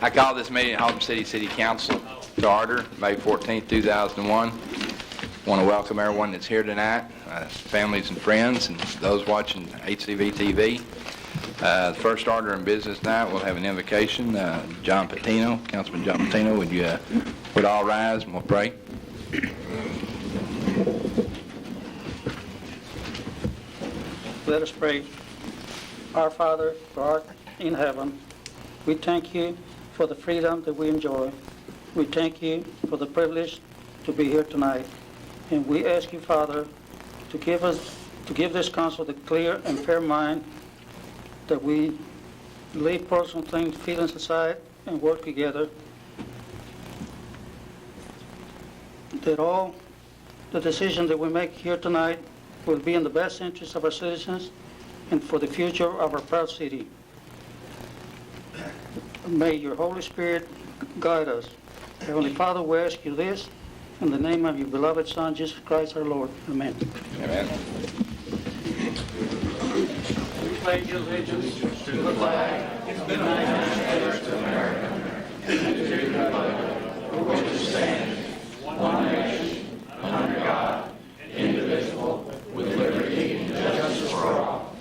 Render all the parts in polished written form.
I call this meeting at Haltom City Council to order, May 14th, 2001. I want to welcome everyone that's here tonight, families and friends, and those watching HCV TV. The first order in business tonight, we'll have an invocation. John Patino, Councilman John Patino, would all rise and we'll pray. Let us pray. Our Father, who art in heaven, we thank you for the freedom that we enjoy. We thank you for the privilege to be here tonight. And we ask you, Father, to give this council the clear and fair mind that we leave personal things, feelings aside, and work together. That all the decisions that we make here tonight will be in the best interest of our citizens and for the future of our proud city. May your Holy Spirit guide us. Heavenly Father, we ask you this in the name of your beloved Son, Jesus Christ our Lord. Amen. Amen. We pledge allegiance to the flag of the United States of America and to the republic for which it stands, one nation, under God, indivisible, with liberty and justice for all.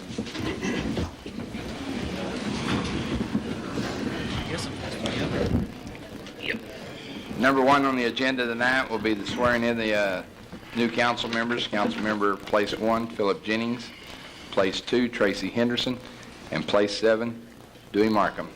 Number one on the agenda tonight will be the swearing in the new council members. Council member place 1, Philip Jennings. Place 2, Tracy Henderson. And place 7, Dewey Markham.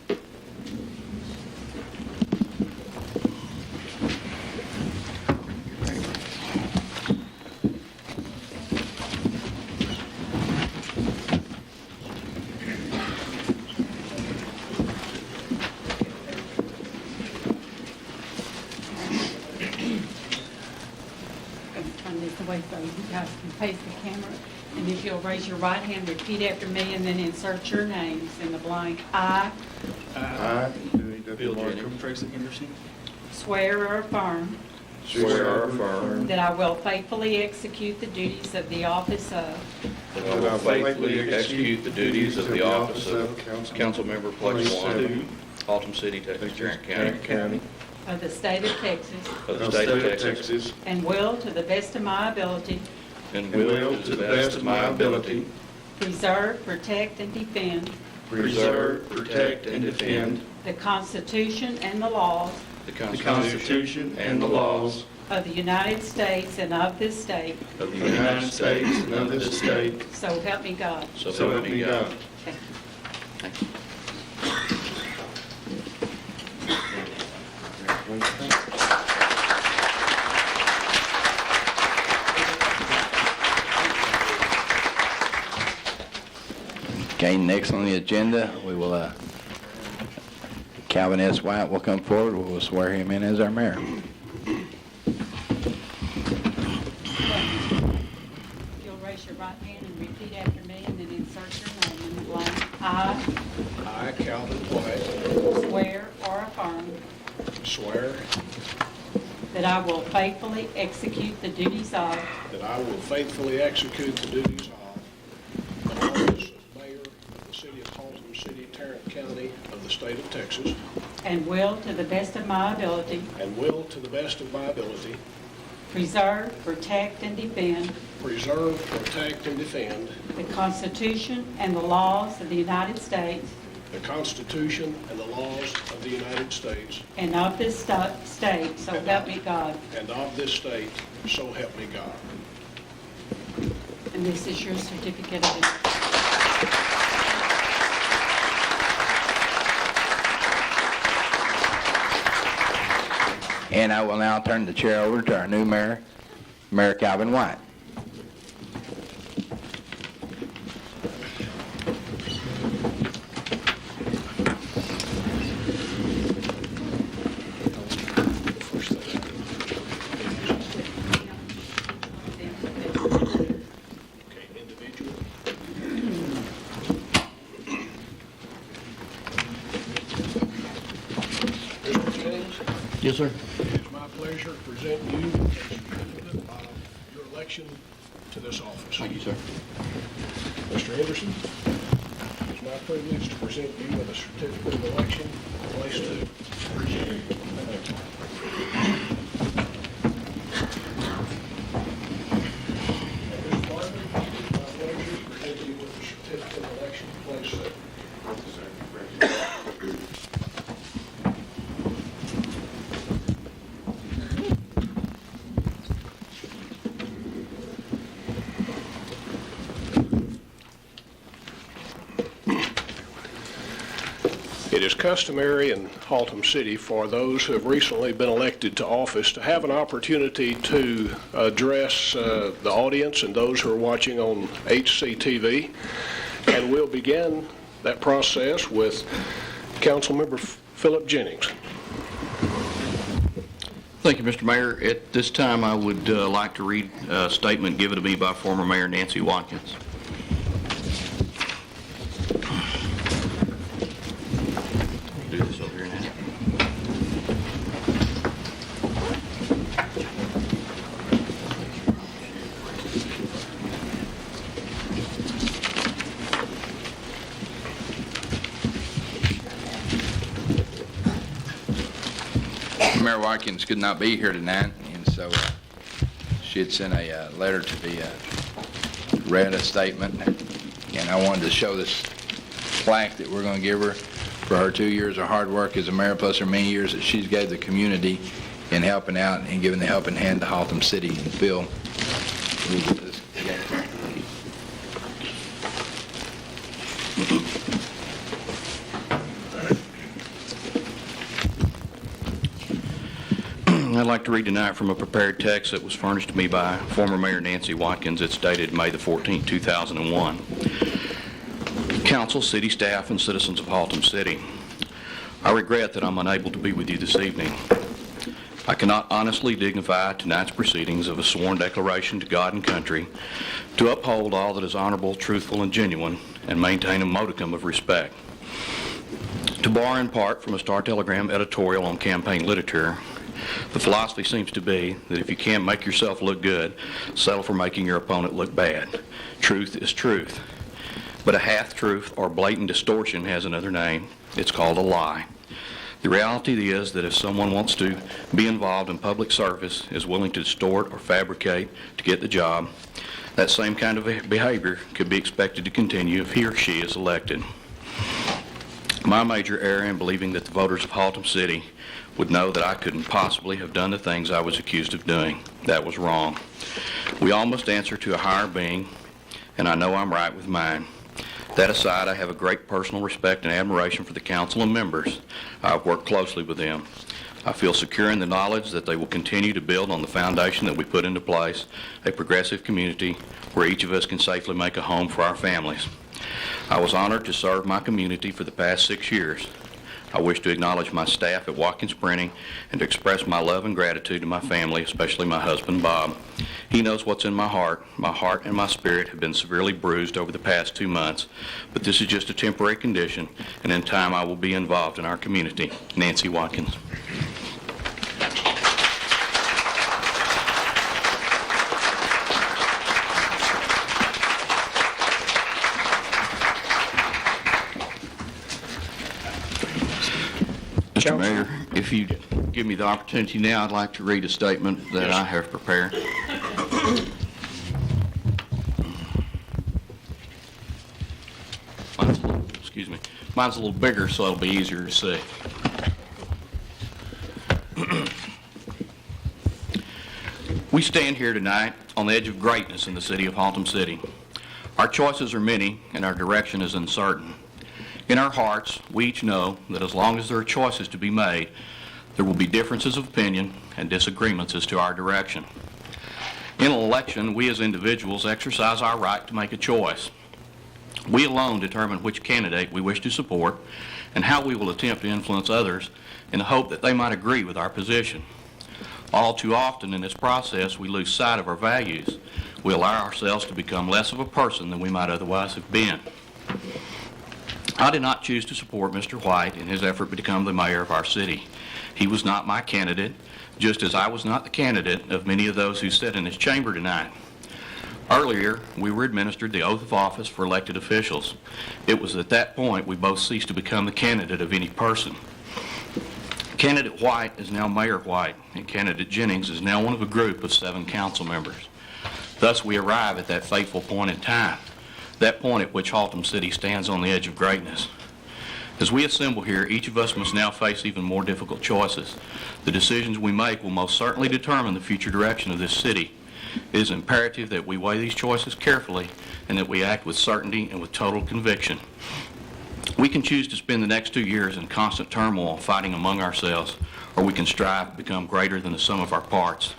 Turn this away so you guys can face the camera. And if you'll raise your right hand, repeat after me, and then insert your names in the blank. I Bill Markham, Tracy Henderson. swear or affirm Swear or affirm that I will faithfully execute the duties of the office of that I will faithfully execute the duties of the office of Council Member Place 1, Haltom City, Texas, Tarrant County, of the state of Texas, of the state of Texas, and will, to the best of my ability, and will, to the best of my ability, preserve, protect, and defend preserve, protect, and defend the Constitution and the laws the Constitution and the laws of the United States and of this state. of the United States and of this state, So help me God. so help me God. Okay. Thank you. Okay, next on the agenda, we will, Calvin S. White will come forward. We will swear him in as our mayor. You'll raise your right hand and repeat after me, and then insert your name in the blank. I Calvin White, swear or affirm swear that I will faithfully execute the duties of that I will faithfully execute the duties of the office of mayor of the city of Haltom City, Tarrant County of the state of Texas, and will, to the best of my ability, and will, to the best of my ability, preserve, protect, and defend preserve, protect, and defend the Constitution and the laws of the United States the Constitution and the laws of the United States and of this state, so help me God. and of this state, so help me God. And this is your certificate of And I will now turn the chair over to our new mayor, Mayor Calvin White. Okay, individual. Mr. Jennings, Yes, sir. it is my pleasure to present you a certificate of your election to this office. Thank you, sir. Mr. Henderson, it is my privilege to present you with a certificate of election, place 2. It is customary in Haltom City for those who have recently been elected to office to have an opportunity to address the audience and those who are watching on HCTV. And we'll begin that process with Councilmember Philip Jennings. Thank you, Mr. Mayor. At this time, I would like to read a statement given to me by former Mayor Nancy Watkins. Do this over here now. Mayor Watkins could not be here tonight, and so she had sent a letter to be read, a statement, and I wanted to show this plaque that we're going to give her for her 2 years of hard work as a mayor, plus her many years that she's gave the community in helping out and giving the helping hand to Haltom City. And Phil, we'll get this together. I'd like to read tonight from a prepared text that was furnished to me by former Mayor Nancy Watkins. It's dated May the 14th, 2001. Council, city staff, and citizens of Haltom City, I regret that I'm unable to be with you this evening. I cannot honestly dignify tonight's proceedings of a sworn declaration to God and country to uphold all that is honorable, truthful, and genuine, and maintain a modicum of respect. To borrow in part from a Star-Telegram editorial on campaign literature, the philosophy seems to be that if you can't make yourself look good, settle for making your opponent look bad. Truth is truth. But a half-truth or blatant distortion has another name. It's called a lie. The reality is that if someone wants to be involved in public service, is willing to distort or fabricate to get the job, that same kind of behavior could be expected to continue if he or she is elected. My major error in believing that the voters of Haltom City would know that I couldn't possibly have done the things I was accused of doing. That was wrong. We all must answer to a higher being, and I know I'm right with mine. That aside, I have a great personal respect and admiration for the council and members. I've worked closely with them. I feel secure in the knowledge that they will continue to build on the foundation that we put into place, a progressive community where each of us can safely make a home for our families. I was honored to serve my community for the past 6 years. I wish to acknowledge my staff at Watkins Printing and to express my love and gratitude to my family, especially my husband, Bob. He knows what's in my heart. My heart and my spirit have been severely bruised over the past 2 months, but this is just a temporary condition, and in time I will be involved in our community. Nancy Watkins. Mr. Mayor, if you give me the opportunity now, I'd like to read a statement that I have prepared. Mine's a little bigger, so it'll be easier to see. We stand here tonight on the edge of greatness in the city of Haltom City. Our choices are many, and our direction is uncertain. In our hearts, we each know that as long as there are choices to be made, there will be differences of opinion and disagreements as to our direction. In an election, we as individuals exercise our right to make a choice. We alone determine which candidate we wish to support and how we will attempt to influence others in the hope that they might agree with our position. All too often in this process, we lose sight of our values. We allow ourselves to become less of a person than we might otherwise have been. I did not choose to support Mr. White in his effort to become the mayor of our city. He was not my candidate, just as I was not the candidate of many of those who sit in this chamber tonight. Earlier, we were administered the oath of office for elected officials. It was at that point we both ceased to become the candidate of any person. Candidate White is now Mayor White, and candidate Jennings is now one of a group of 7 council members. Thus, we arrive at that fateful point in time, that point at which Haltom City stands on the edge of greatness. As we assemble here, each of us must now face even more difficult choices. The decisions we make will most certainly determine the future direction of this city. It is imperative that we weigh these choices carefully and that we act with certainty and with total conviction. We can choose to spend the next 2 years in constant turmoil fighting among ourselves, or we can strive to become greater than the sum of our parts.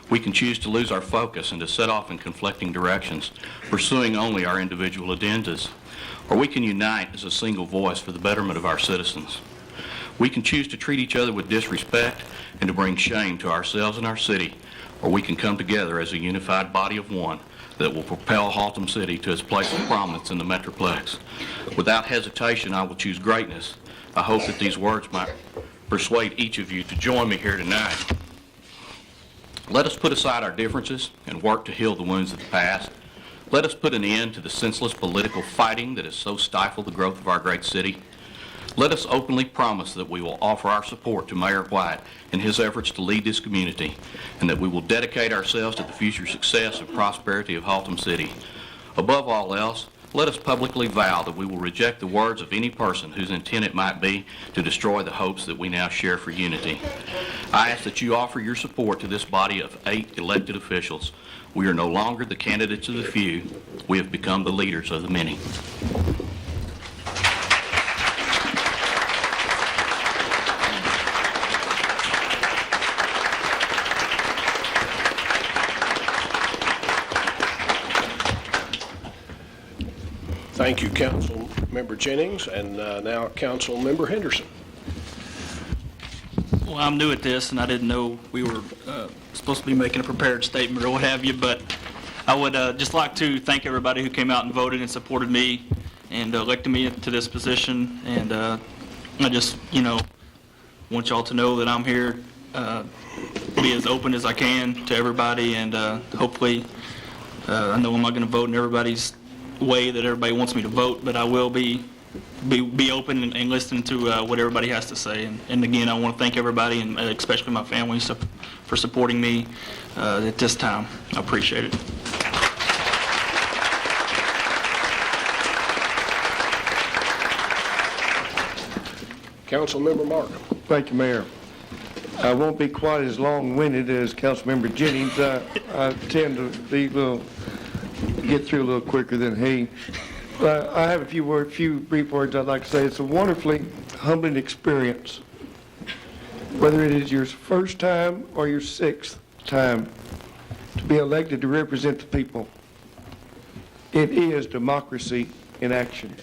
We can choose to lose our focus and to set off in conflicting directions, pursuing only our individual agendas, or we can unite as a single voice for the betterment of our citizens. We can choose to treat each other with disrespect and to bring shame to ourselves and our city, or we can come together as a unified body of one that will propel Haltom City to its place of prominence in the Metroplex. Without hesitation, I will choose greatness. I hope that these words might persuade each of you to join me here tonight. Let us put aside our differences and work to heal the wounds of the past. Let us put an end to the senseless political fighting that has so stifled the growth of our great city. Let us openly promise that we will offer our support to Mayor White in his efforts to lead this community, and that we will dedicate ourselves to the future success and prosperity of Haltom City. Above all else, let us publicly vow that we will reject the words of any person whose intent it might be to destroy the hopes that we now share for unity. I ask that you offer your support to this body of 8 elected officials. We are no longer the candidates of the few. We have become the leaders of the many. Thank you, Council Member Jennings, and now Council Member Henderson. Well, I'm new at this, and I didn't know we were supposed to be making a prepared statement or what have you, but I would just like to thank everybody who came out and voted and supported me and elected me to this position, and I just, want y'all to know that I'm here to be as open as I can to everybody, and hopefully, I know I'm not going to vote in everybody's way that everybody wants me to vote, but I will be open and listen to what everybody has to say. And again, I want to thank everybody, and especially my family, for supporting me at this time. I appreciate it. Councilmember Markham. Thank you, Mayor. I won't be quite as long-winded as Councilmember Jennings. I tend to be get through a little quicker than he. I have a few brief words I'd like to say. It's a wonderfully humbling experience, whether it is your first time or your 6th time to be elected to represent the people. It is democracy in action.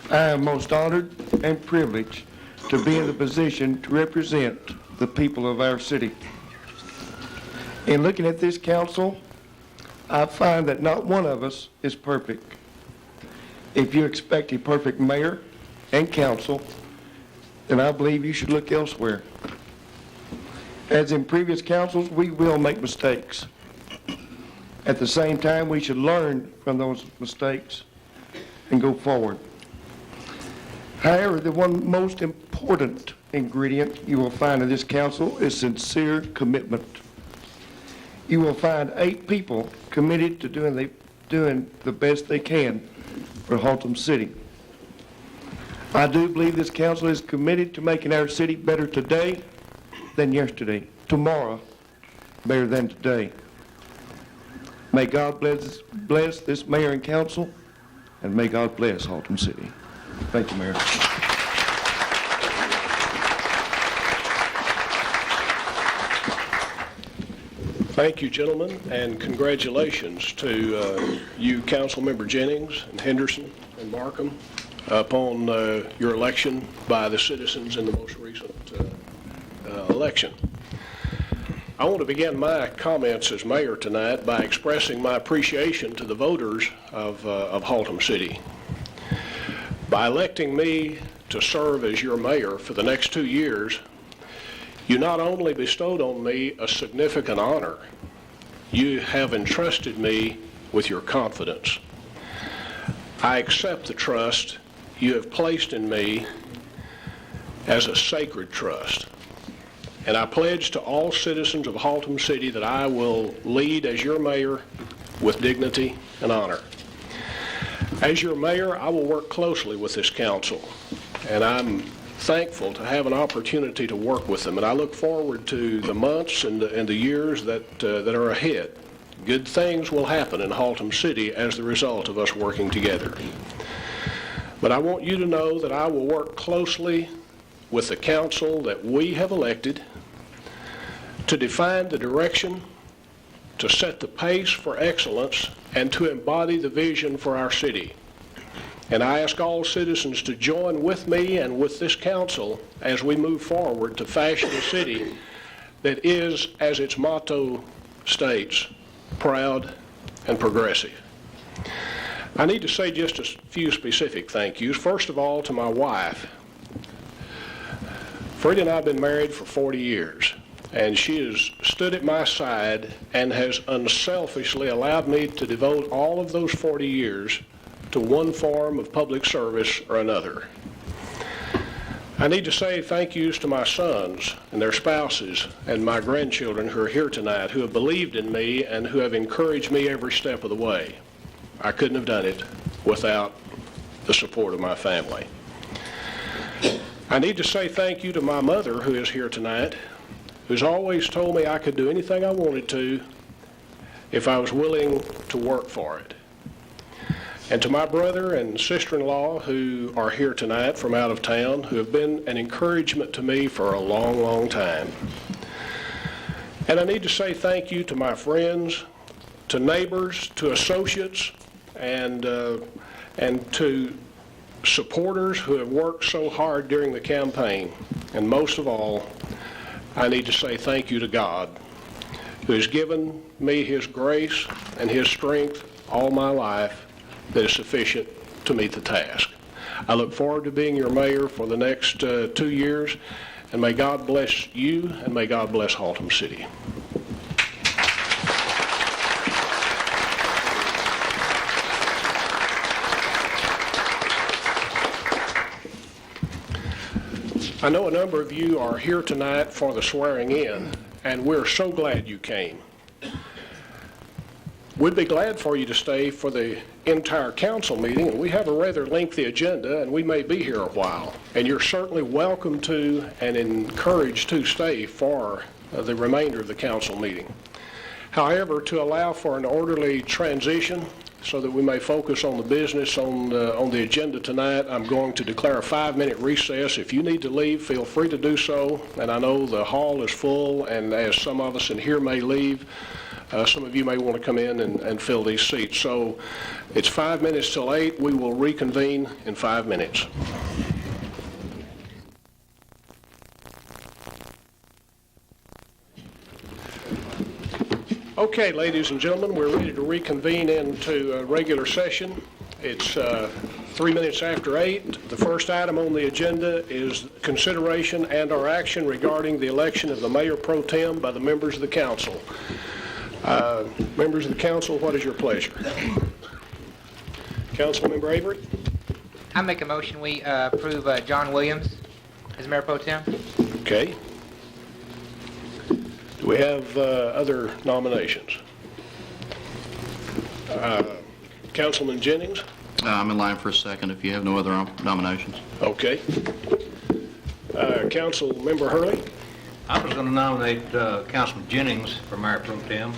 I am most honored and privileged to be in the position to represent the people of our city. In looking at this council, I find that not one of us is perfect. If you expect a perfect mayor and council, then I believe you should look elsewhere. As in previous councils, we will make mistakes. At the same time, we should learn from those mistakes and go forward. However, the one most important ingredient you will find in this council is sincere commitment. You will find 8 people committed to doing the best they can for Haltom City. I do believe this council is committed to making our city better today than yesterday, tomorrow better than today. May God bless this mayor and council, and may God bless Haltom City. Thank you, Mayor. Thank you, gentlemen, and congratulations to you, Councilmember Jennings and Henderson and Markham, upon your election by the citizens in the most recent election. I want to begin my comments as mayor tonight by expressing my appreciation to the voters of Haltom City. By electing me to serve as your mayor for the next 2 years, you not only bestowed on me a significant honor, you have entrusted me with your confidence. I accept the trust you have placed in me as a sacred trust, and I pledge to all citizens of Haltom City that I will lead as your mayor with dignity and honor. As your mayor, I will work closely with this council, and I'm thankful to have an opportunity to work with them, and I look forward to the months and the years that are ahead. Good things will happen in Haltom City as the result of us working together. But I want you to know that I will work closely with the council that we have elected to define the direction, to set the pace for excellence, and to embody the vision for our city. And I ask all citizens to join with me and with this council as we move forward to fashion a city that is, as its motto states, proud and progressive. I need to say just a few specific thank yous. First of all, to my wife. Freddie and I have been married for 40 years, and she has stood at my side and has unselfishly allowed me to devote all of those 40 years to one form of public service or another. I need to say thank yous to my sons and their spouses and my grandchildren who are here tonight, who have believed in me and who have encouraged me every step of the way. I couldn't have done it without the support of my family. I need to say thank you to my mother, who is here tonight, who's always told me I could do anything I wanted to if I was willing to work for it. And to my brother and sister-in-law who are here tonight from out of town, who have been an encouragement to me for a long, long time. And I need to say thank you to my friends, to neighbors, to associates, and to supporters who have worked so hard during the campaign. And most of all, I need to say thank you to God, who has given me his grace and his strength all my life that is sufficient to meet the task. I look forward to being your mayor for the next 2 years, and may God bless you, and may God bless Haltom City. I know a number of you are here tonight for the swearing in, and we're so glad you came. We'd be glad for you to stay for the entire council meeting, and we have a rather lengthy agenda, and we may be here a while. And you're certainly welcome to and encouraged to stay for the remainder of the council meeting. However, to allow for an orderly transition so that we may focus on the business on the agenda tonight, I'm going to declare a 5-minute recess. If you need to leave, feel free to do so. And I know the hall is full, and as some of us in here may leave, some of you may want to come in and fill these seats. So it's 5 minutes till 8. We will reconvene in 5 minutes. Okay, ladies and gentlemen, we're ready to reconvene into a regular session. It's 3 minutes after 8. The first item on the agenda is consideration and or action regarding the election of the mayor pro tem by the members of the council. Members of the council, what is your pleasure? Councilmember Avery? I make a motion we approve John Williams as Mayor Pro Tem. Okay. Do we have other nominations? Councilman Jennings? I'm in line for a second if you have no other nominations. Okay. Councilmember Hurley? I was going to nominate Councilman Jennings for Mayor Pro Tem.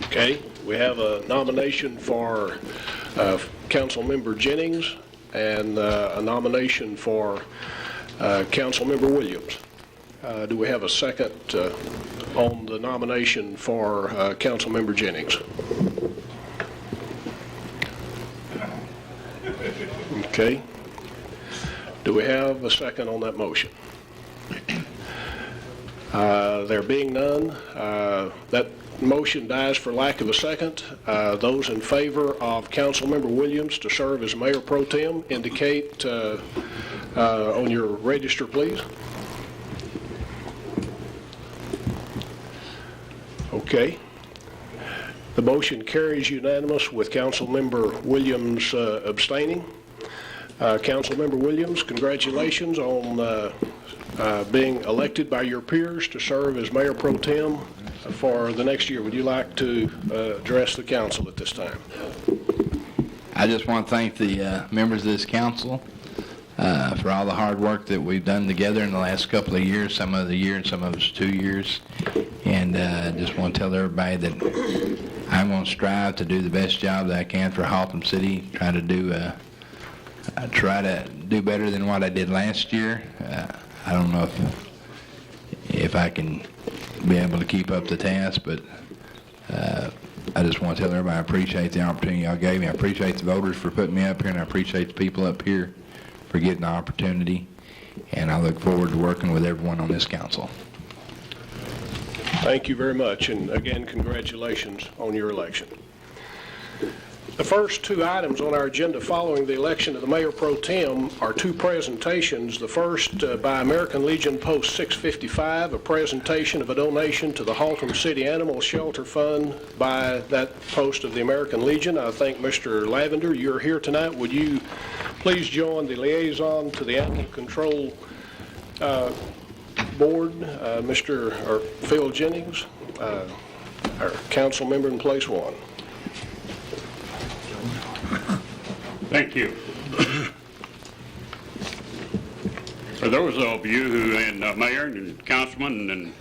Okay. We have a nomination for Councilmember Jennings and a nomination for Councilmember Williams. Do we have a second on the nomination for Councilmember Jennings? Okay. Do we have a second on that motion? There being none, that motion dies for lack of a second. Those in favor of Councilmember Williams to serve as Mayor Pro Tem indicate on your register, please. Okay. The motion carries unanimous with Councilmember Williams abstaining. Councilmember Williams, congratulations on being elected by your peers to serve as Mayor Pro Tem for the next year. Would you like to address the council at this time? I just want to thank the members of this council for all the hard work that we've done together in the last couple of years, some of the year and some of us 2 years. And just want to tell everybody that I'm going to strive to do the best job that I can for Haltom City, try to do I try to do better than what I did last year. I don't know if I can be able to keep up the task, but I just want to tell everybody I appreciate the opportunity y'all gave me. I appreciate the voters for putting me up here, and I appreciate the people up here for getting the opportunity. And I look forward to working with everyone on this council. Thank you very much, and again, congratulations on your election. The first two items on our agenda following the election of the Mayor Pro Tem are two presentations. The first by American Legion Post 655, a presentation of a donation to the Haltom City Animal Shelter Fund by that post of the American Legion. I think Mr. Lavender, you're here tonight. Would you please join the liaison to the Animal Control Board, Phil Jennings, our council member in place one. Thank you. For those of you who, and Mayor and Councilman, and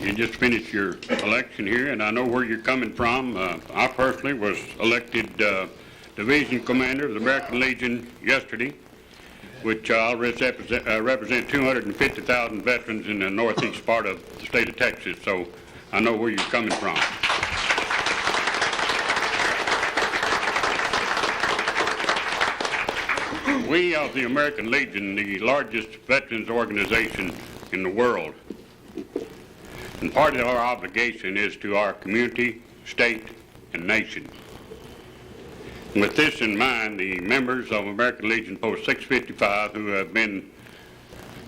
you just finished your election here, and I know where you're coming from. I personally was elected Division Commander of the American Legion yesterday, which I'll represent 250,000 veterans in the northeast part of the state of Texas, so I know where you're coming from. We of the American Legion, the largest veterans organization in the world, and part of our obligation is to our community, state, and nation. And with this in mind, the members of American Legion Post 655, who have been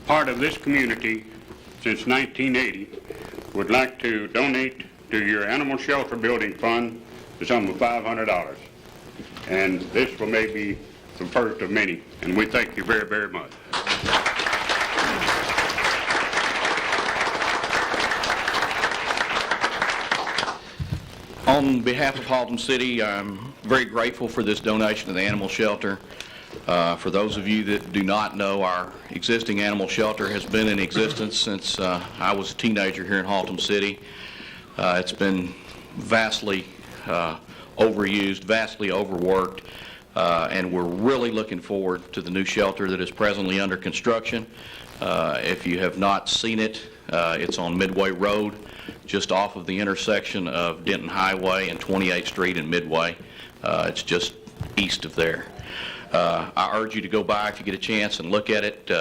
part of this community since 1980, would like to donate to your animal shelter building fund the sum of $500. And this will maybe the first of many, and we thank you very, very much. On behalf of Haltom City, I'm very grateful for this donation to the animal shelter. For those of you that do not know, our existing animal shelter has been in existence since I was a teenager here in Haltom City. It's been vastly overused, vastly overworked. And we're really looking forward to the new shelter that is presently under construction. If you have not seen it, it's on Midway Road, just off of the intersection of Denton Highway and 28th Street in Midway. It's just east of there. I urge you to go by if you get a chance and look at it.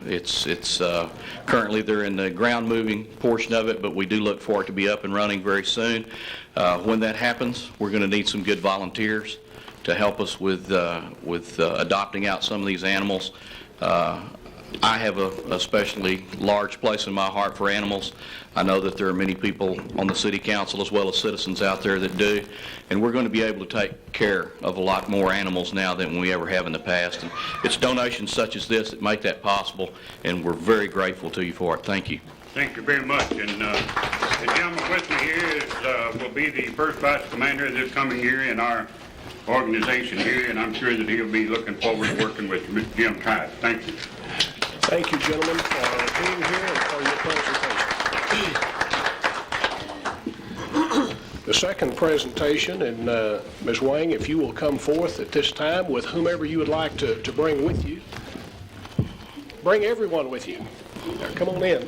It's currently they're in the ground moving portion of it, but we do look for it to be up and running very soon. When that happens, we're going to need some good volunteers to help us with adopting out some of these animals. I have a especially large place in my heart for animals. I know that there are many people on the city council as well as citizens out there that do, and we're going to be able to take care of a lot more animals now than we ever have in the past. And it's donations such as this that make that possible, and we're very grateful to you for it. Thank you. Thank you very much. And the gentleman with me here will be the first vice commander this coming year in our organization here, and I'm sure that he'll be looking forward to working with Jim Tide. Thank you. Thank you, gentlemen, for being here and for your presentation. The second presentation, and Ms. Wang, if you will come forth at this time with whomever you would like to bring with you. Bring everyone with you. Now, come on in.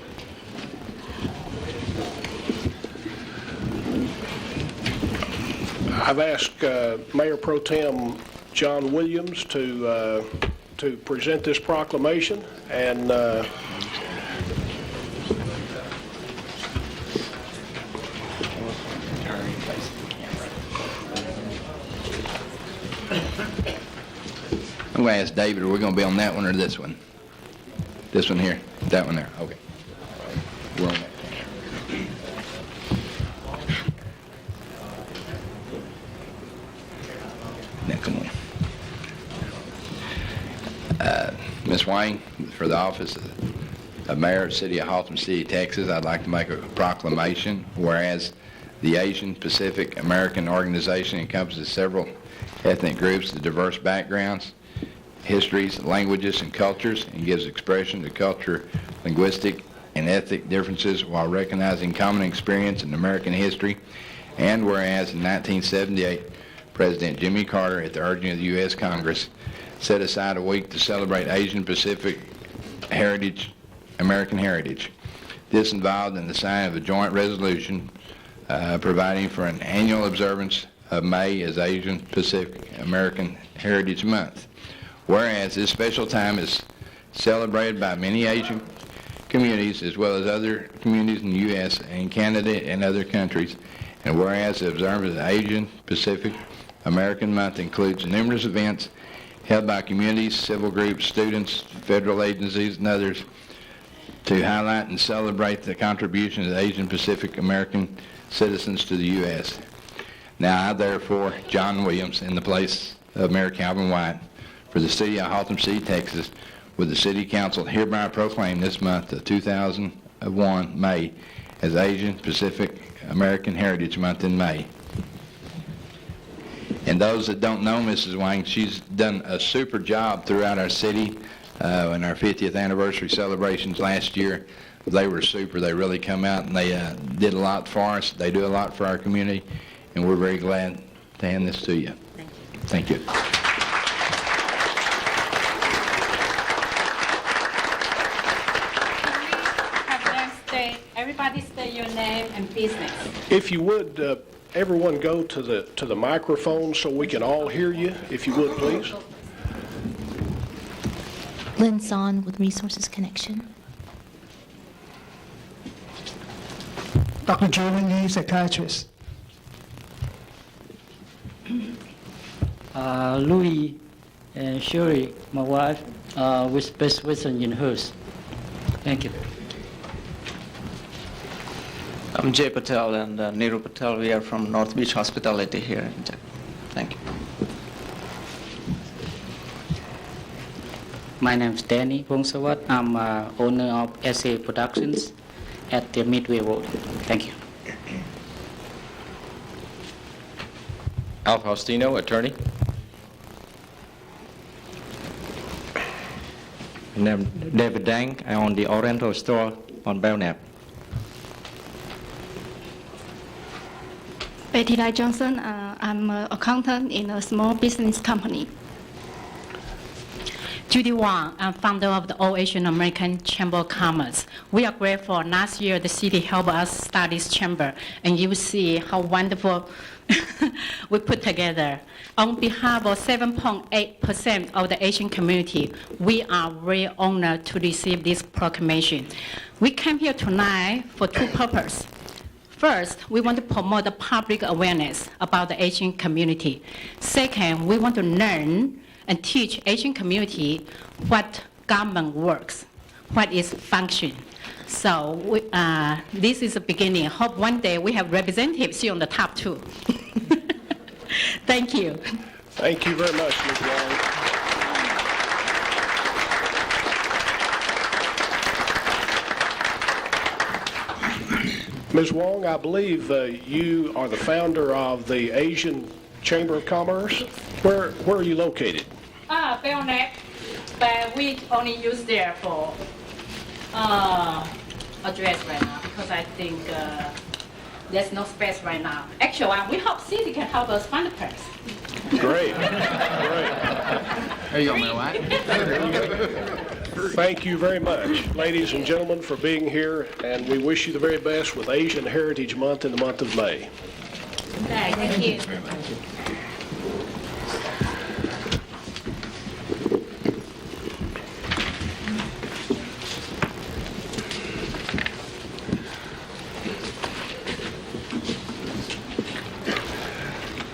I've asked Mayor Pro Tem John Williams to present this proclamation, and I'm going to ask David, are we going to be on that one or this one? This one here? That one there? Okay. We're on that. Now, come on. Ms. Wang, for the office of Mayor of the City of Haltom City, Texas, I'd like to make a proclamation, whereas the Asian Pacific American Organization encompasses several ethnic groups with diverse backgrounds, histories, languages, and cultures, and gives expression to culture, linguistic, and ethnic differences while recognizing common experience in American history. And whereas in 1978, President Jimmy Carter, at the urging of the U.S. Congress, set aside a week to celebrate Asian Pacific heritage, American heritage. This involved in the signing of a joint resolution providing for an annual observance of May as Asian Pacific American Heritage Month. Whereas this special time is celebrated by many Asian communities as well as other communities in the U.S. and Canada and other countries, and whereas the observance of the Asian Pacific American Month includes numerous events held by communities, civil groups, students, federal agencies, and others to highlight and celebrate the contribution of the Asian Pacific American citizens to the U.S. Now, I therefore, John Williams, in the place of Mayor Calvin White, for the city of Haltom City, Texas, with the City Council hereby proclaim this month of 2001, May, as Asian Pacific American Heritage Month in May. And those that don't know Mrs. Wang, she's done a super job throughout our city. In our 50th anniversary celebrations last year, they were super. They really come out and they did a lot for us. They do a lot for our community, and we're very glad to hand this to you. Thank you. Everybody state your name and business. If you would, everyone go to the microphone so we can all hear you, if you would, please. Lynn Son with Resources Connection. Dr. Jordan Lee, psychiatrist. Louis and Sherry, my wife, with Best Western in hers. Thank you. I'm Jay Patel and Neeru Patel. We are from North Beach Hospitality here in Japan. Thank you. My name is Danny Vongsawat. I'm owner of SA Productions at the Midway Road. Thank you. Al Faustino, attorney. My name is David Dang. I own the Oriental store on Belknap. Betty Lai Johnson. I'm an accountant in a small business company. Judy Wang, I'm founder of the All Asian American Chamber of Commerce. We are grateful. Last year, the city helped us start this chamber, and you will see how wonderful we put together. On behalf of 7.8% of the Asian community, we are very honored to receive this proclamation. We came here tonight for two purposes. First, we want to promote the public awareness about the Asian community. Second, we want to learn and teach Asian community what government works, what is function. So this is the beginning. Hope one day we have representatives here on the top too. Thank you. Thank you very much, Ms. Wang. Ms. Wong, I believe you are the founder of the Asian Chamber of Commerce. Where are you located? Belknap, but we only use there for address right now because I think there's no space right now. Actually, we hope city can help us find a place. Great, great. There you go, Mayor White. Thank you very much, ladies and gentlemen, for being here, and we wish you the very best with Asian Heritage Month in the month of May. Thank you.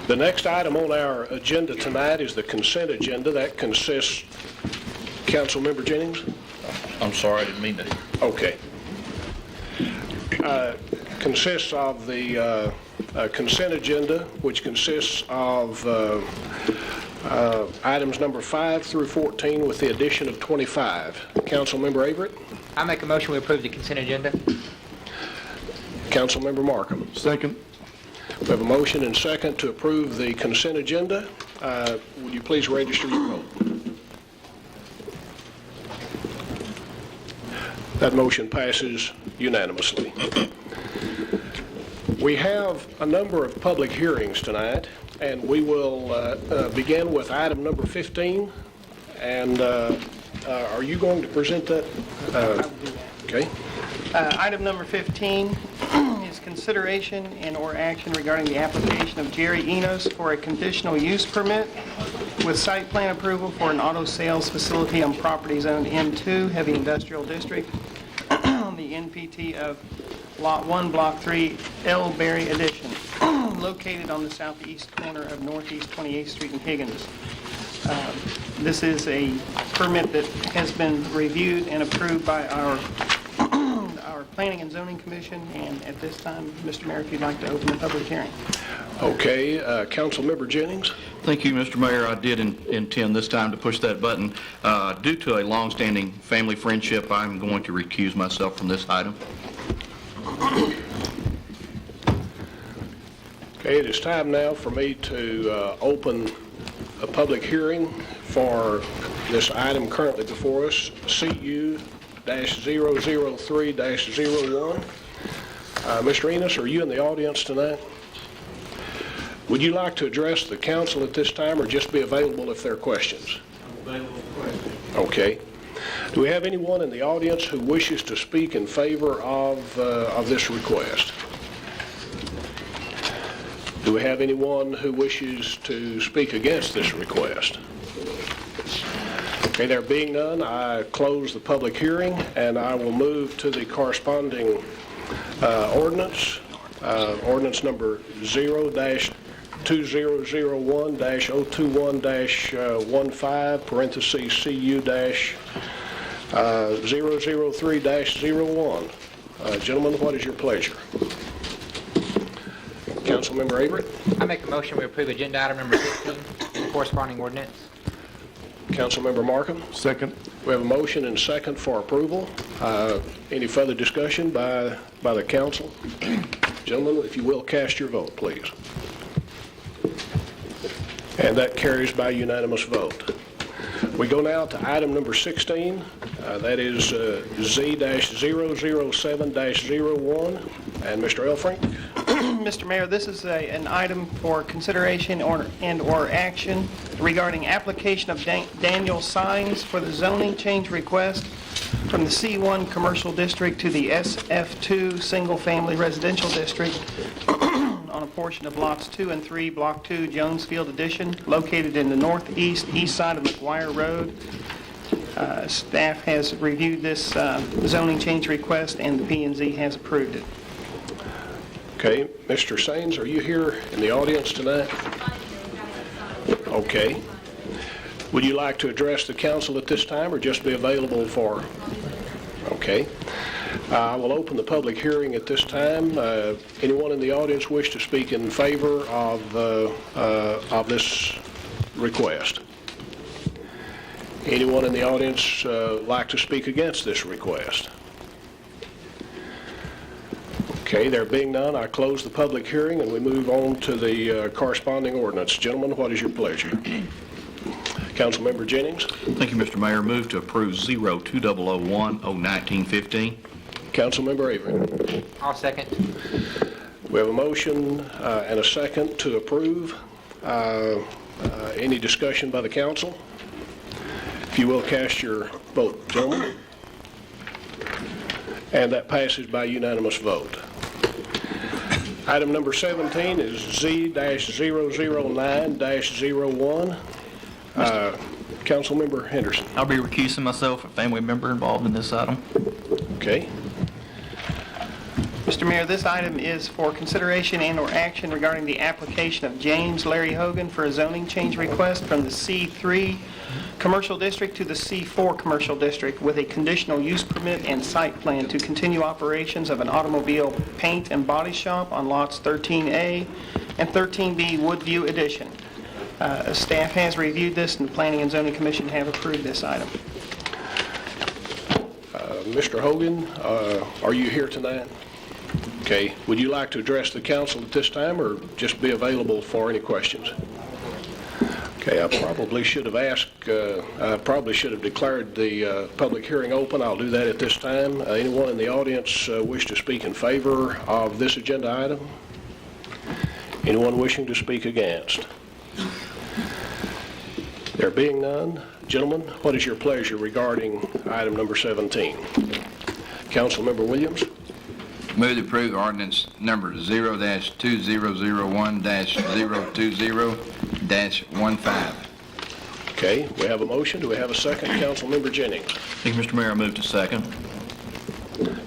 The next item on our agenda tonight is the consent agenda. That consists, Councilmember Jennings? I'm sorry, I didn't mean to. Okay. Consists of the consent agenda, which consists of items number 5 through 14 with the addition of 25. Councilmember Averett? I make a motion we approve the consent agenda. Councilmember Markham? Second. We have a motion and second to approve the consent agenda. Would you please register your vote? That motion passes unanimously. We have a number of public hearings tonight, and we will begin with item number 15, And are you going to present that? Okay. Item number 15 is consideration and/or action regarding the application of Jerry Enos for a conditional use permit with site plan approval for an auto sales facility on property zoned M2, Heavy Industrial District, on the NPT of Lot 1, Block 3, L. Berry Addition, located on the southeast corner of Northeast 28th Street in Higgins. This is a permit that has been reviewed and approved by our Planning and Zoning Commission, and at this time, Mr. Mayor, if you'd like to open the public hearing. Okay, Councilmember Jennings. Thank you, Mr. Mayor. I did intend this time to push that button. Due to a long-standing family friendship, I'm going to recuse myself from this item. Okay, it is time now for me to open a public hearing for this item currently before us, CU-003-01. Mr. Enos, are you in the audience tonight? Would you like to address the council at this time or just be available if there are questions? Available for questions. Okay. Do we have anyone in the audience who wishes to speak in favor of this request? Do we have anyone who wishes to speak against this request? Okay, there being none, I close the public hearing, and I will move to the corresponding ordinance, ordinance number 0-2001-021-15, parentheses CU-003-01. Gentlemen, what is your pleasure? Councilmember Avery? I make a motion we approve agenda item number 15, the corresponding ordinance. Councilmember Markham? Second. We have a motion and second for approval. Any further discussion by the council? Gentlemen, if you will, cast your vote, please. And that carries by unanimous vote. We go now to item number 16. That is Z-007-01. And Mr. Elfrink? Mr. Mayor, this is an item for consideration and/or action regarding application of Daniel Signs for the zoning change request from the C1 Commercial District to the SF2 Single Family Residential District on a portion of lots 2 and 3, Block 2, Jonesfield Addition, located in the northeast east side of McGuire Road. Staff has reviewed this zoning change request, and the P&Z has approved it. Okay, Mr. Sains, are you here in the audience tonight? Okay. Would you like to address the council at this time or just be available for? Okay. I will open the public hearing at this time. Anyone in the audience wish to speak in favor of this request? Anyone in the audience like to speak against this request? Okay, there being none, I close the public hearing and we move on to the corresponding ordinance. Gentlemen, what is your pleasure? Councilmember Jennings? Thank you, Mr. Mayor. Move to approve 0-2001-01915. Councilmember Avery? I'll second. We have a motion and a second to approve. Any discussion by the council? If you will, cast your vote, gentlemen. And that passes by unanimous vote. Item number 17 is Z-009-01. Councilmember Henderson. I'll be recusing myself, a family member involved in this item. Okay. Mr. Mayor, this item is for consideration and/or action regarding the application of James Larry Hogan for a zoning change request from the C3 Commercial District to the C4 Commercial District with a conditional use permit and site plan to continue operations of an automobile paint and body shop on lots 13A and 13B Woodview Addition. Staff has reviewed this, and the Planning and Zoning Commission have approved this item. Mr. Hogan, are you here tonight? Okay. Would you like to address the council at this time or just be available for any questions? Okay, I probably should have declared the public hearing open. I'll do that at this time. Anyone in the audience wish to speak in favor of this agenda item? Anyone wishing to speak against? There being none, Gentlemen, what is your pleasure regarding item number 17? Councilmember Williams? Move to approve ordinance number 0-2001-020-15. Okay, we have a motion. Do we have a second? Councilmember Jennings. Thank you, Mr. Mayor. I move to second.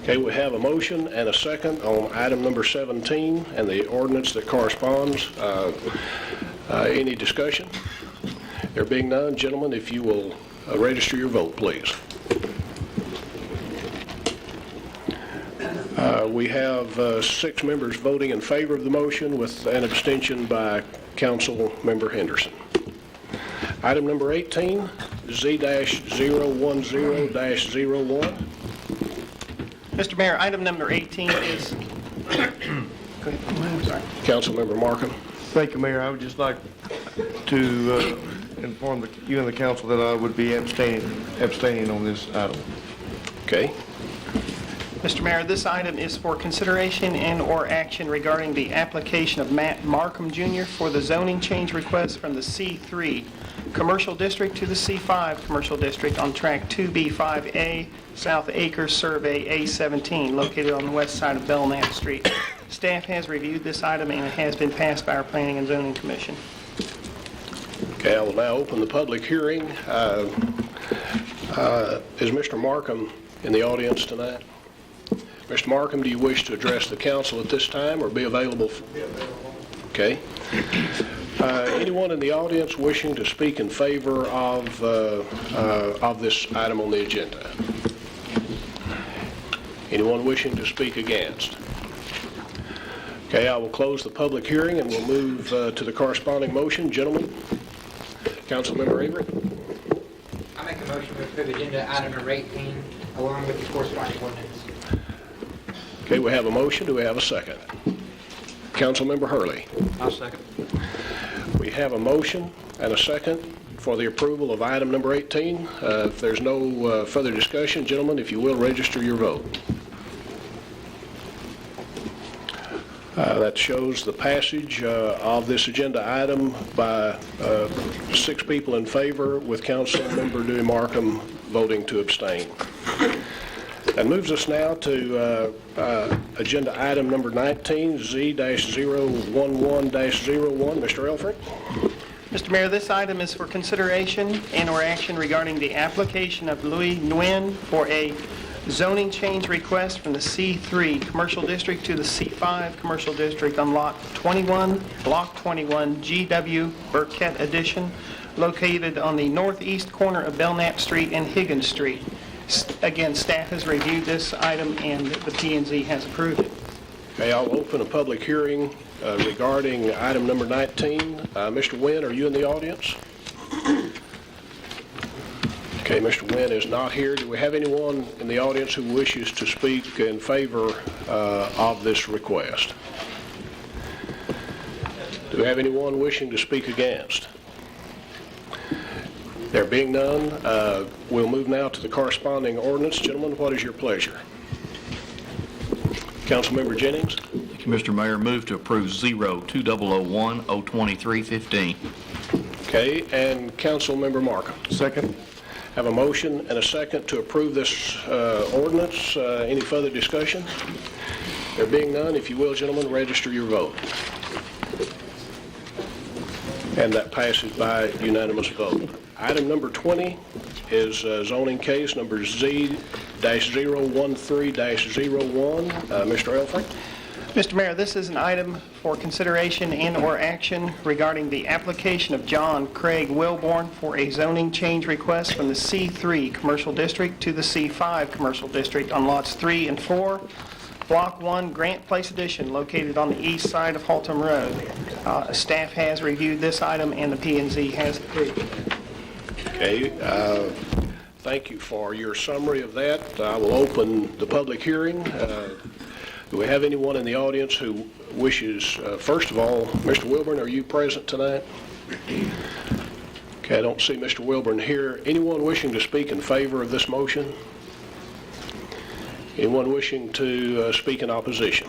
Okay, we have a motion and a second on item number 17 and the ordinance that corresponds. Any discussion? There being none, gentlemen, if you will register your vote, please. We have 6 members voting in favor of the motion with an abstention by Councilmember Henderson. Item number 18, Z-010-01. Mr. Mayor, item number 18 is... Go ahead. I'm sorry. Councilmember Markham. Thank you, Mayor. I would just like to inform you and the council that I would be abstaining on this item. Okay. Mr. Mayor, this item is for consideration and/or action regarding the application of Matt Markham Jr. for the zoning change request from the C3 Commercial District to the C5 Commercial District on Track 2B5A, South Acres Survey A17, located on the west side of Belknap Street. Staff has reviewed this item and it has been passed by our Planning and Zoning Commission. Okay, I will now open the public hearing. Is Mr. Markham in the audience tonight? Mr. Markham, do you wish to address the council at this time or be available? Okay. Anyone in the audience wishing to speak in favor of this item on the agenda? Anyone wishing to speak against? Okay, I will close the public hearing and we'll move to the corresponding motion. Gentlemen, Councilmember Avery. I make a motion to approve agenda item number 18 along with the corresponding ordinance. Okay, we have a motion. Do we have a second? Councilmember Hurley. I'll second. We have a motion and a second for the approval of item number 18. If there's no further discussion, gentlemen, if you will, register your vote. That shows the passage of this agenda item by 6 people in favor, with Councilmember Dewey Markham voting to abstain. That moves us now to agenda item number 19, Z-011-01. Mr. Elfrink. Mr. Mayor, this item is for consideration and/or action regarding the application of Louis Nguyen for a zoning change request from the C3 Commercial District to the C5 Commercial District on Lot 21, Block 21, GW Burkett Addition, located on the northeast corner of Belknap Street and Higgins Street. Again, staff has reviewed this item and the P&Z has approved it. Okay, I'll open a public hearing regarding item number 19. Mr. Nguyen, are you in the audience? Okay, Mr. Nguyen is not here. Do we have anyone in the audience who wishes to speak in favor of this request? Do we have anyone wishing to speak against? There being none, we'll move now to the corresponding ordinance. Gentlemen, what is your pleasure? Councilmember Jennings. Thank you, Mr. Mayor. Move to approve 0-2001-023-15. Okay, and Councilmember Markham. Second. Have a motion and a second to approve this ordinance. Any further discussion? There being none, if you will, gentlemen, register your vote. And that passes by unanimous vote. Item number 20 is zoning case number Z-013-01. Mr. Elfrink. Mr. Mayor, this is an item for consideration and/or action regarding the application of John Craig Wilborn for a zoning change request from the C3 Commercial District to the C5 Commercial District on lots 3 and 4, Block 1, Grant Place Addition, located on the east side of Haltom Road. Staff has reviewed this item and the P&Z has approved it. Okay, thank you for your summary of that. I will open the public hearing. Do we have anyone in the audience who wishes, first of all, Mr. Wilburn, are you present tonight? Okay, I don't see Mr. Wilburn here. Anyone wishing to speak in favor of this motion? Anyone wishing to speak in opposition?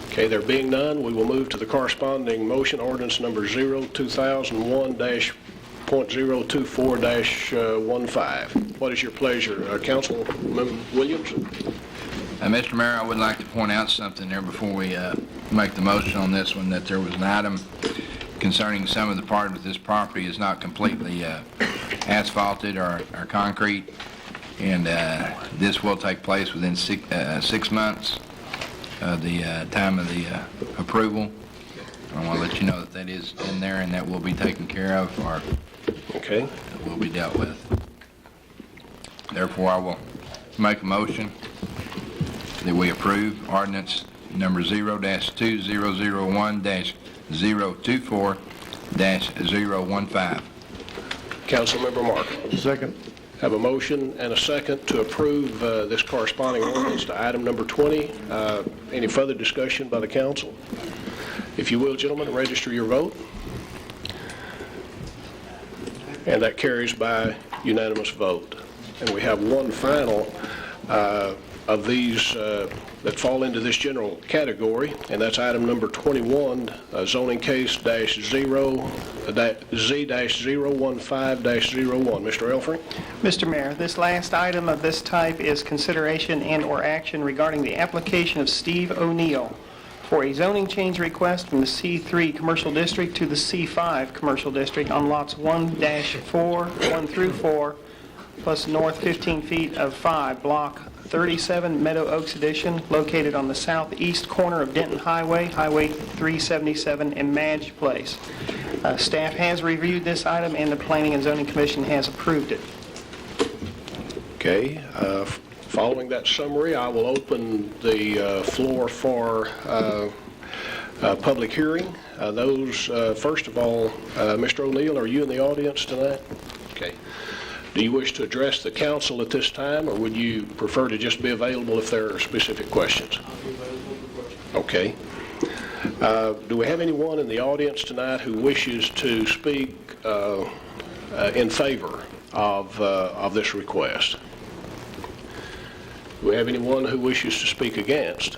Okay, there being none, we will move to the corresponding motion, ordinance number 0-2001-01. .024-15. What is your pleasure? Councilman Williams? Mr. Mayor, I would like to point out something there before we make the motion on this one, that there was an item concerning some of the part of this property is not completely asphalted or concrete, and this will take place within 6 months of the time of the approval. I want to let you know that that is in there and that will be taken care of, or Okay. will be dealt with. Therefore, I will make a motion that we approve ordinance number 0-2001-024-015. Councilmember Markham. Second. Have a motion and a second to approve this corresponding ordinance to item number 20. Any further discussion by the council? If you will, gentlemen, register your vote. And that carries by unanimous vote. And we have one final of these that fall into this general category, and that's item number 21, zoning case Z-015-01. Mr. Elfring? Mr. Mayor, this last item of this type is consideration and/or action regarding the application of Steve O'Neill for a zoning change request from the C3 Commercial District to the C5 Commercial District on lots 1-4, 1 through 4, plus north 15 feet of 5, block 37, Meadow Oaks Edition, located on the southeast corner of Denton Highway, Highway 377, and Madge Place. Staff has reviewed this item, and the Planning and Zoning Commission has approved it. Okay. Following that summary, I will open the floor for public hearing. First of all, Mr. O'Neill, are you in the audience tonight? Okay. Do you wish to address the council at this time, or would you prefer to just be available if there are specific questions? Okay. Do we have anyone in the audience tonight who wishes to speak in favor of this request? Do we have anyone who wishes to speak against?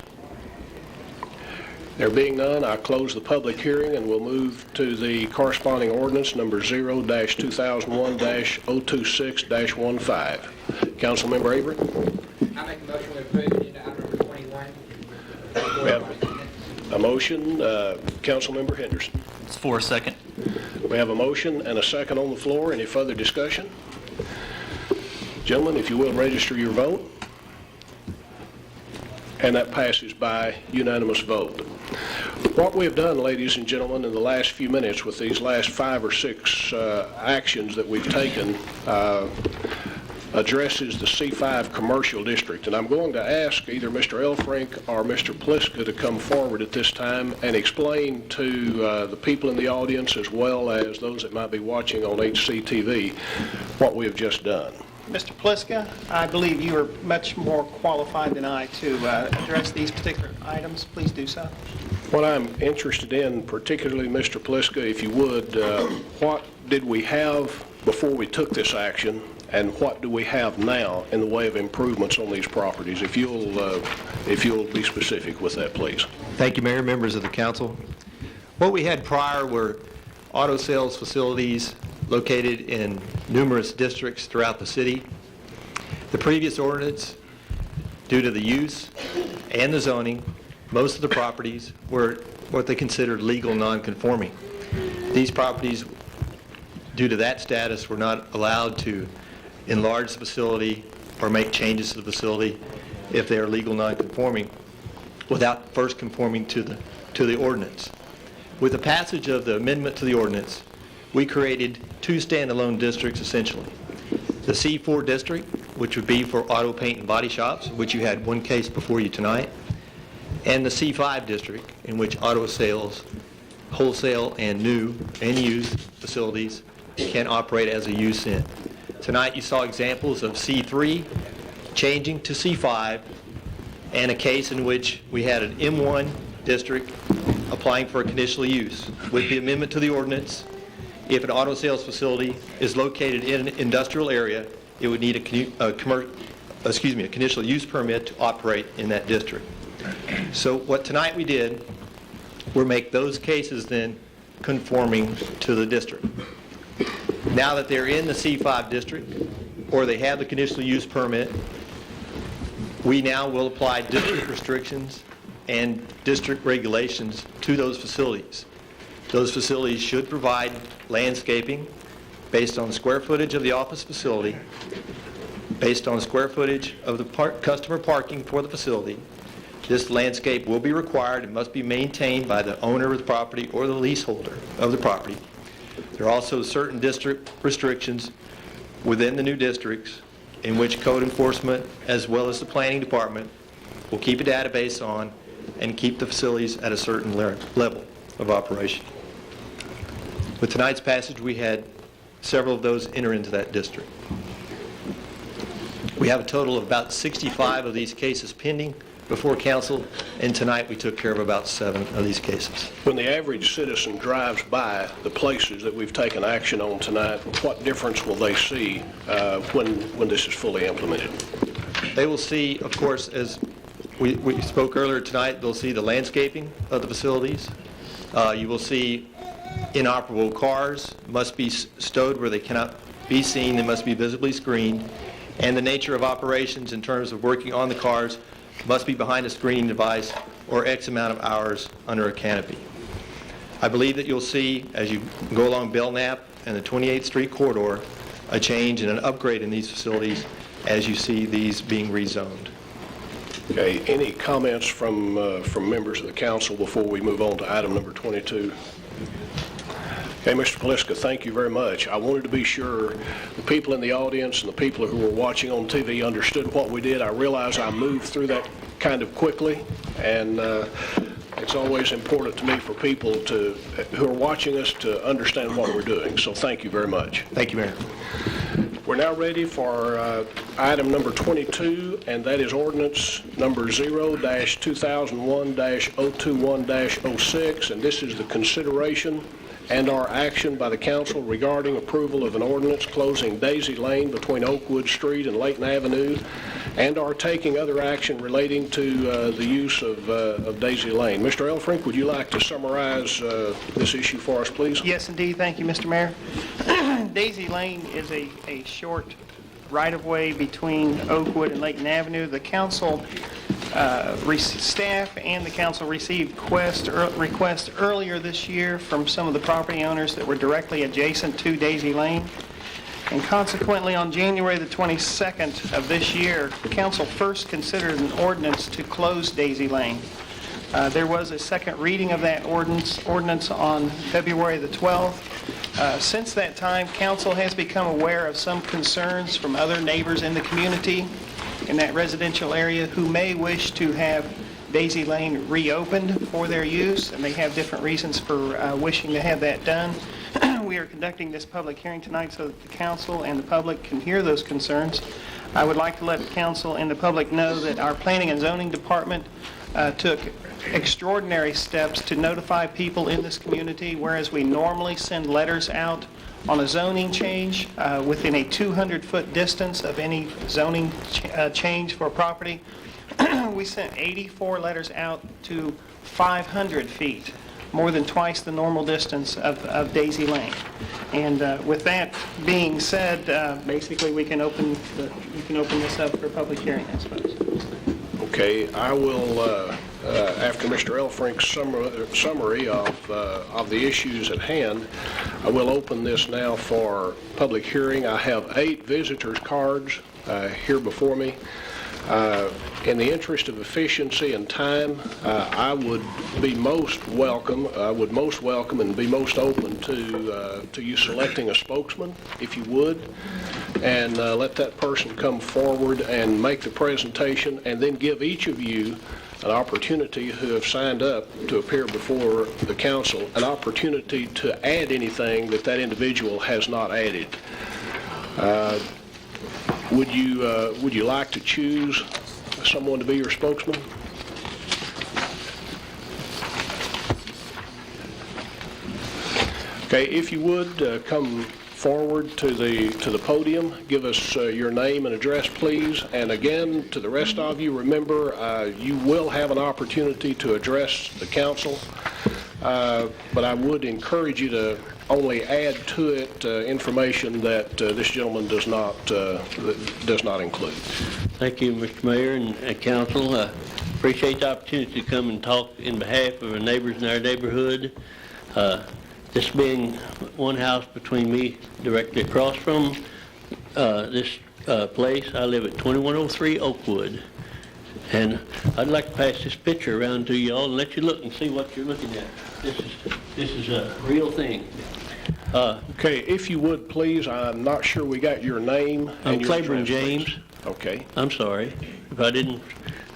There being none, I close the public hearing and we'll move to the corresponding ordinance number 0-2001-026-15. Councilmember Avery? I make a motion to approve agenda item number 21. We have a motion. Councilmember Henderson. It's for a second. We have a motion and a second on the floor. Any further discussion? Gentlemen, if you will, register your vote. And that passes by unanimous vote. What we have done, ladies and gentlemen, in the last few minutes with these last 5 or 6 actions that we've taken addresses the C5 commercial district. And I'm going to ask either Mr. Elfrink or Mr. Pliska to come forward at this time and explain to the people in the audience, as well as those that might be watching on HCTV, what we have just done. Mr. Pliska, I believe you are much more qualified than I to address these particular items. Please do so. What I'm interested in, particularly Mr. Pliska, if you would, what did we have before we took this action, and what do we have now in the way of improvements on these properties? If you'll be specific with that, please. Thank you, Mayor, members of the council. What we had prior were auto sales facilities located in numerous districts throughout the city. The previous ordinance, due to the use and the zoning, most of the properties were what they considered legal non-conforming. These properties, due to that status, were not allowed to enlarge the facility or make changes to the facility if they are legal non-conforming without first conforming to the ordinance. With the passage of the amendment to the ordinance, we created 2 standalone districts, essentially. The C4 district, which would be for auto paint and body shops, which you had one case before you tonight, and the C5 district, in which auto sales, wholesale and new and used facilities can operate as a use in. Tonight you saw examples of C3 changing to C5, and a case in which we had an M1 district applying for a conditional use. With the amendment to the ordinance, if an auto sales facility is located in an industrial area, it would need a conditional use permit to operate in that district. So what tonight we did, we make those cases then conforming to the district. Now that they're in the C5 district, or they have the conditional use permit, we now will apply district restrictions and district regulations to those facilities. Those facilities should provide landscaping based on the square footage of the office facility, based on the square footage of the customer parking for the facility. This landscape will be required and must be maintained by the owner of the property or the leaseholder of the property. There are also certain district restrictions within the new districts in which code enforcement as well as the planning department will keep a database on and keep the facilities at a certain level of operation. With tonight's passage, we had several of those enter into that district. We have a total of about 65 of these cases pending before council, and tonight we took care of about 7 of these cases. When the average citizen drives by the places that we've taken action on tonight, what difference will they see when this is fully implemented? They will see, of course, as we spoke earlier tonight, they'll see the landscaping of the facilities. You will see inoperable cars must be stowed where they cannot be seen. They must be visibly screened. And the nature of operations in terms of working on the cars must be behind a screening device or X amount of hours under a canopy. I believe that you'll see, as you go along Belknap and the 28th Street corridor, a change and an upgrade in these facilities as you see these being rezoned. Okay, any comments from members of the council before we move on to item number 22? Okay, Mr. Paliska, thank you very much. I wanted to be sure the people in the audience and the people who were watching on TV understood what we did. I realize I moved through that kind of quickly, and it's always important to me for people who are watching us to understand what we're doing. So thank you very much. Thank you, Mayor. We're now ready for item number 22, and that is ordinance number 0-2001-021-06, and this is the consideration and/or action by the council regarding approval of an ordinance closing Daisy Lane between Oakwood Street and Layton Avenue, and/or taking other action relating to the use of Daisy Lane. Mr. Elfrink, would you like to summarize this issue for us, please? Yes, indeed. Thank you, Mr. Mayor. Daisy Lane is a short right-of-way between Oakwood and Layton Avenue. The council, staff and the council received requests earlier this year from some of the property owners that were directly adjacent to Daisy Lane. And consequently, on January the 22nd of this year, the council first considered an ordinance to close Daisy Lane. There was a second reading of that ordinance on February the 12th. Since that time, council has become aware of some concerns from other neighbors in the community in that residential area who may wish to have Daisy Lane reopened for their use, and they have different reasons for wishing to have that done. We are conducting this public hearing tonight so that the council and the public can hear those concerns. I would like to let the council and the public know that our planning and zoning department took extraordinary steps to notify people in this community, whereas we normally send letters out on a zoning change within a 200-foot distance of any zoning change for a property. We sent 84 letters out to 500 feet, more than twice the normal distance of Daisy Lane. And with that being said, basically we can open this up for public hearing, I suppose. Okay, I will, after Mr. Elfrink's summary of the issues at hand, I will open this now for public hearing. I have 8 visitors' cards here before me. In the interest of efficiency and time, I would most welcome and be most open to you selecting a spokesman, if you would, and let that person come forward and make the presentation, and then give each of you an opportunity who have signed up to appear before the council, an opportunity to add anything that individual has not added. Would you like to choose someone to be your spokesman? Okay, if you would come forward to the podium, give us your name and address, please. And again, to the rest of you, remember you will have an opportunity to address the council. but I would encourage you to only add to it information that this gentleman does not include. Thank you, Mr. Mayor and Council. Appreciate the opportunity to come and talk in behalf of our neighbors in our neighborhood. This being one house between me directly across from this place, I live at 2103 Oakwood. And I'd like to pass this picture around to you all and let you look and see what you're looking at. This is a real thing. Okay, if you would, please, I'm not sure we got your name. I'm your Claiborne address, please. James. Okay. I'm sorry if I didn't.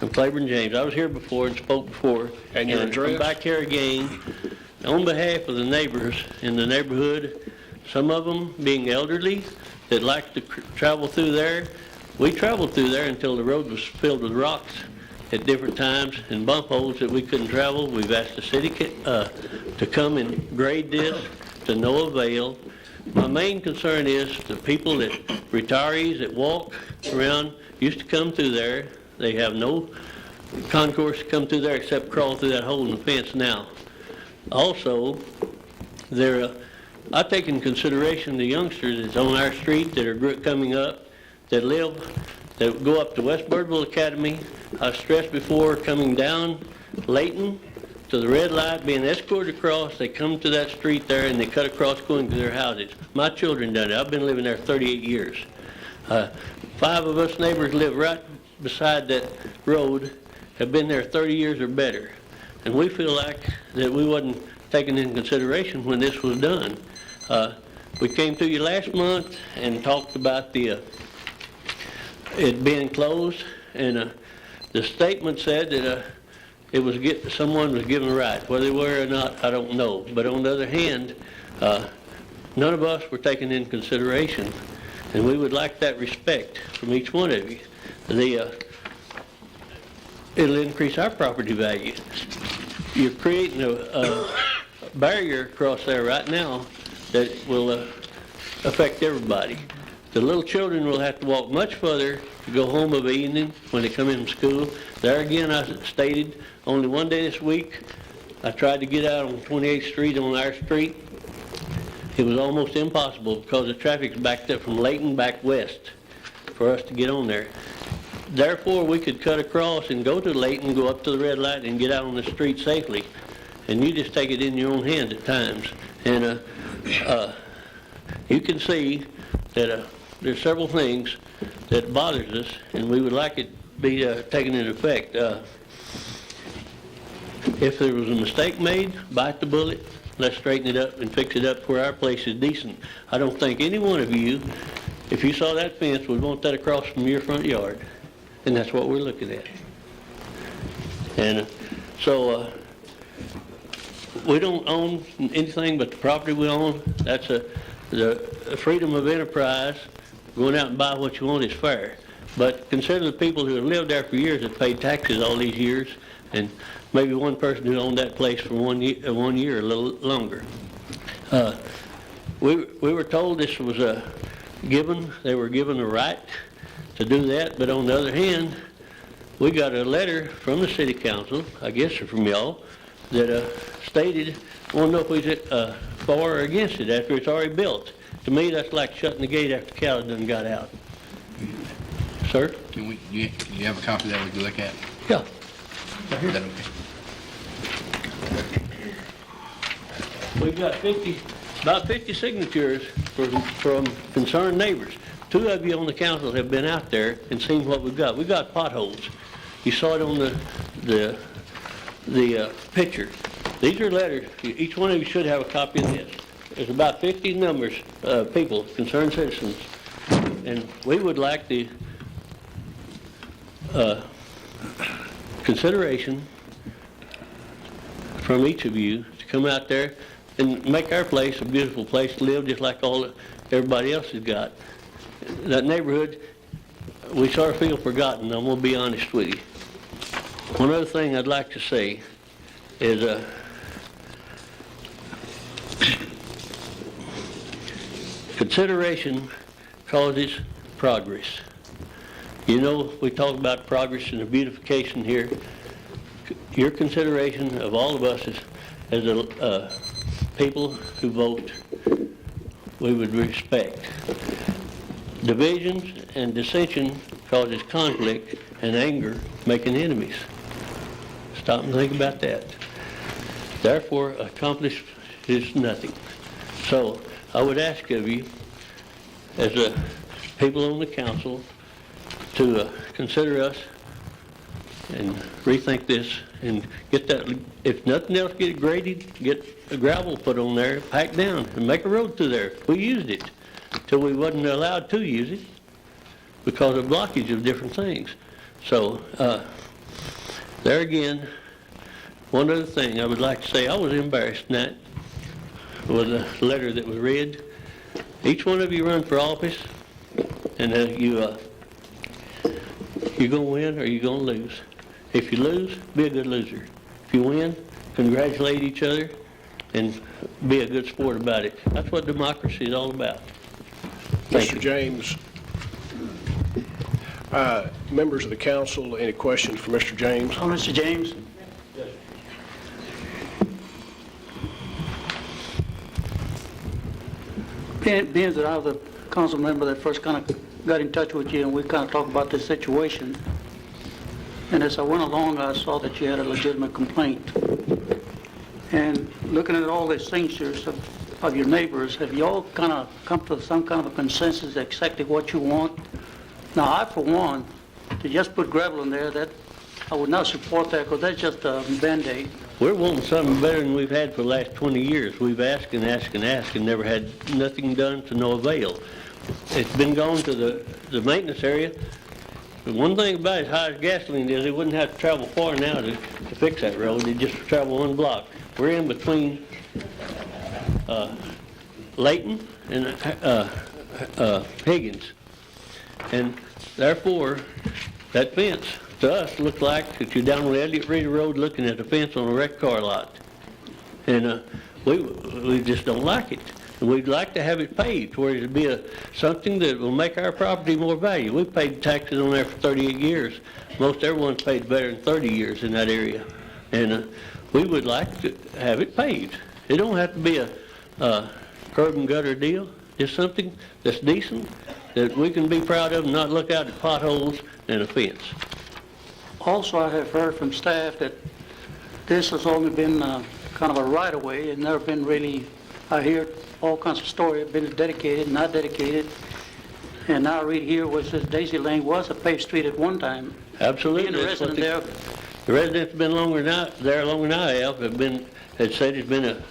I'm Claiborne James. I was here before and spoke before. And your address? I'm back here again on behalf of the neighbors in the neighborhood, some of them being elderly that like to travel through there. We traveled through there until the road was filled with rocks at different times and bump holes that we couldn't travel. We've asked the city to come and grade this to no avail. My main concern is the people retirees that walk around, used to come through there. They have no concourse to come through there except crawl through that hole in the fence now. Also, I take in consideration the youngsters that's on our street that are coming up, that go up to West Birdville Academy. I stressed before, coming down Layton to the red light, being escorted across, they come to that street there and they cut across going to their houses. My children done it. I've been living there 38 years. 5 of us neighbors live right beside that road, have been there 30 years or better. And we feel like that we wasn't taken in consideration when this was done. We came to you last month and talked about it being closed, and the statement said that someone was given a right. Whether they were or not, I don't know. But on the other hand, none of us were taken in consideration, and we would like that respect from each one of you. It'll increase our property value. You're creating a barrier across there right now that will affect everybody. The little children will have to walk much further to go home of the evening when they come in from school. There again, I stated, only one day this week, I tried to get out on 28th Street on our street. It was almost impossible because the traffic's backed up from Layton back west for us to get on there. Therefore, we could cut across and go to Layton, go up to the red light, and get out on the street safely. And you just take it in your own hand at times. And you can see that there's several things that bothers us, and we would like it be taken into effect. If there was a mistake made, bite the bullet. Let's straighten it up and fix it up where our place is decent. I don't think any one of you, if you saw that fence, would want that across from your front yard. And that's what we're looking at. And so we don't own anything but the property we own. That's the freedom of enterprise. Going out and buy what you want is fair. But consider the people who have lived there for years have paid taxes all these years, and maybe one person who owned that place for 1 year, a little longer. We were told this was they were given a right to do that, but on the other hand, we got a letter from the city council, I guess from y'all, that stated, want to know if we was for or against it after it's already built. To me, that's like shutting the gate after the cow done got out. Sir? Do you have a copy that we can look at? Yeah. Is that okay? We've got about 50 signatures from concerned neighbors. 2 of you on the council have been out there and seen what we've got. We've got potholes. You saw it on the picture. These are letters. Each one of you should have a copy of this. There's about 50 numbers of people, concerned citizens, and we would like the consideration from each of you to come out there and make our place a beautiful place to live, just like everybody else has got. That neighborhood, we sort of feel forgotten. I'm going to be honest with you. One other thing I'd like to say is consideration causes progress. You know, we talk about progress and the beautification here. Your consideration of all of us as a people who vote, we would respect. Divisions and dissension causes conflict, and anger making enemies. Stop and think about that. Therefore, accomplish is nothing. So I would ask of you, as people on the council, to consider us and rethink this and get that, if nothing else, get it graded, get a gravel put on there, packed down, and make a road through there. We used it till we wasn't allowed to use it because of blockage of different things. So there again, one other thing I would like to say, I was embarrassed tonight with a letter that was read. Each one of you run for office, and you're going to win or you're going to lose. If you lose, be a good loser. If you win, congratulate each other and be a good sport about it. That's what democracy is all about. Thank you. Mr. James, members of the council, any questions for Mr. James? Oh, Mr. James? Being that I was the council member that first kind of got in touch with you and we kind of talked about this situation, and as I went along, I saw that you had a legitimate complaint. And looking at all the signatures of your neighbors, have you all kind of come to some kind of a consensus exactly what you want? Now, I, for one, to just put gravel in there, that I would not support that because that's just a Band-Aid. We're wanting something better than we've had for the last 20 years. We've asked and asked and asked and never had nothing done to no avail. It's been gone to the maintenance area. The one thing about it, as high as gasoline is, it wouldn't have to travel far now to fix that road. It just travel one block. We're in between Layton and Higgins. And therefore, that fence to us looked like that you're down on Elliott Reeder Road looking at a fence on a wrecked car lot. And we just don't like it. And we'd like to have it paved where it'd be something that will make our property more value. We've paid taxes on there for 38 years. Most everyone's paid better than 30 years in that area. And we would like to have it paved. It don't have to be a curb and gutter deal. Just something that's decent, that we can be proud of and not look out at potholes and a fence. Also, I have heard from staff that this has only been kind of a right-of-way and never been really, I hear all kinds of stories, been dedicated, not dedicated. And now I read here where it says Daisy Lane was a paved street at one time. Absolutely. Being a resident there. The residents have been longer than I have had said it's been a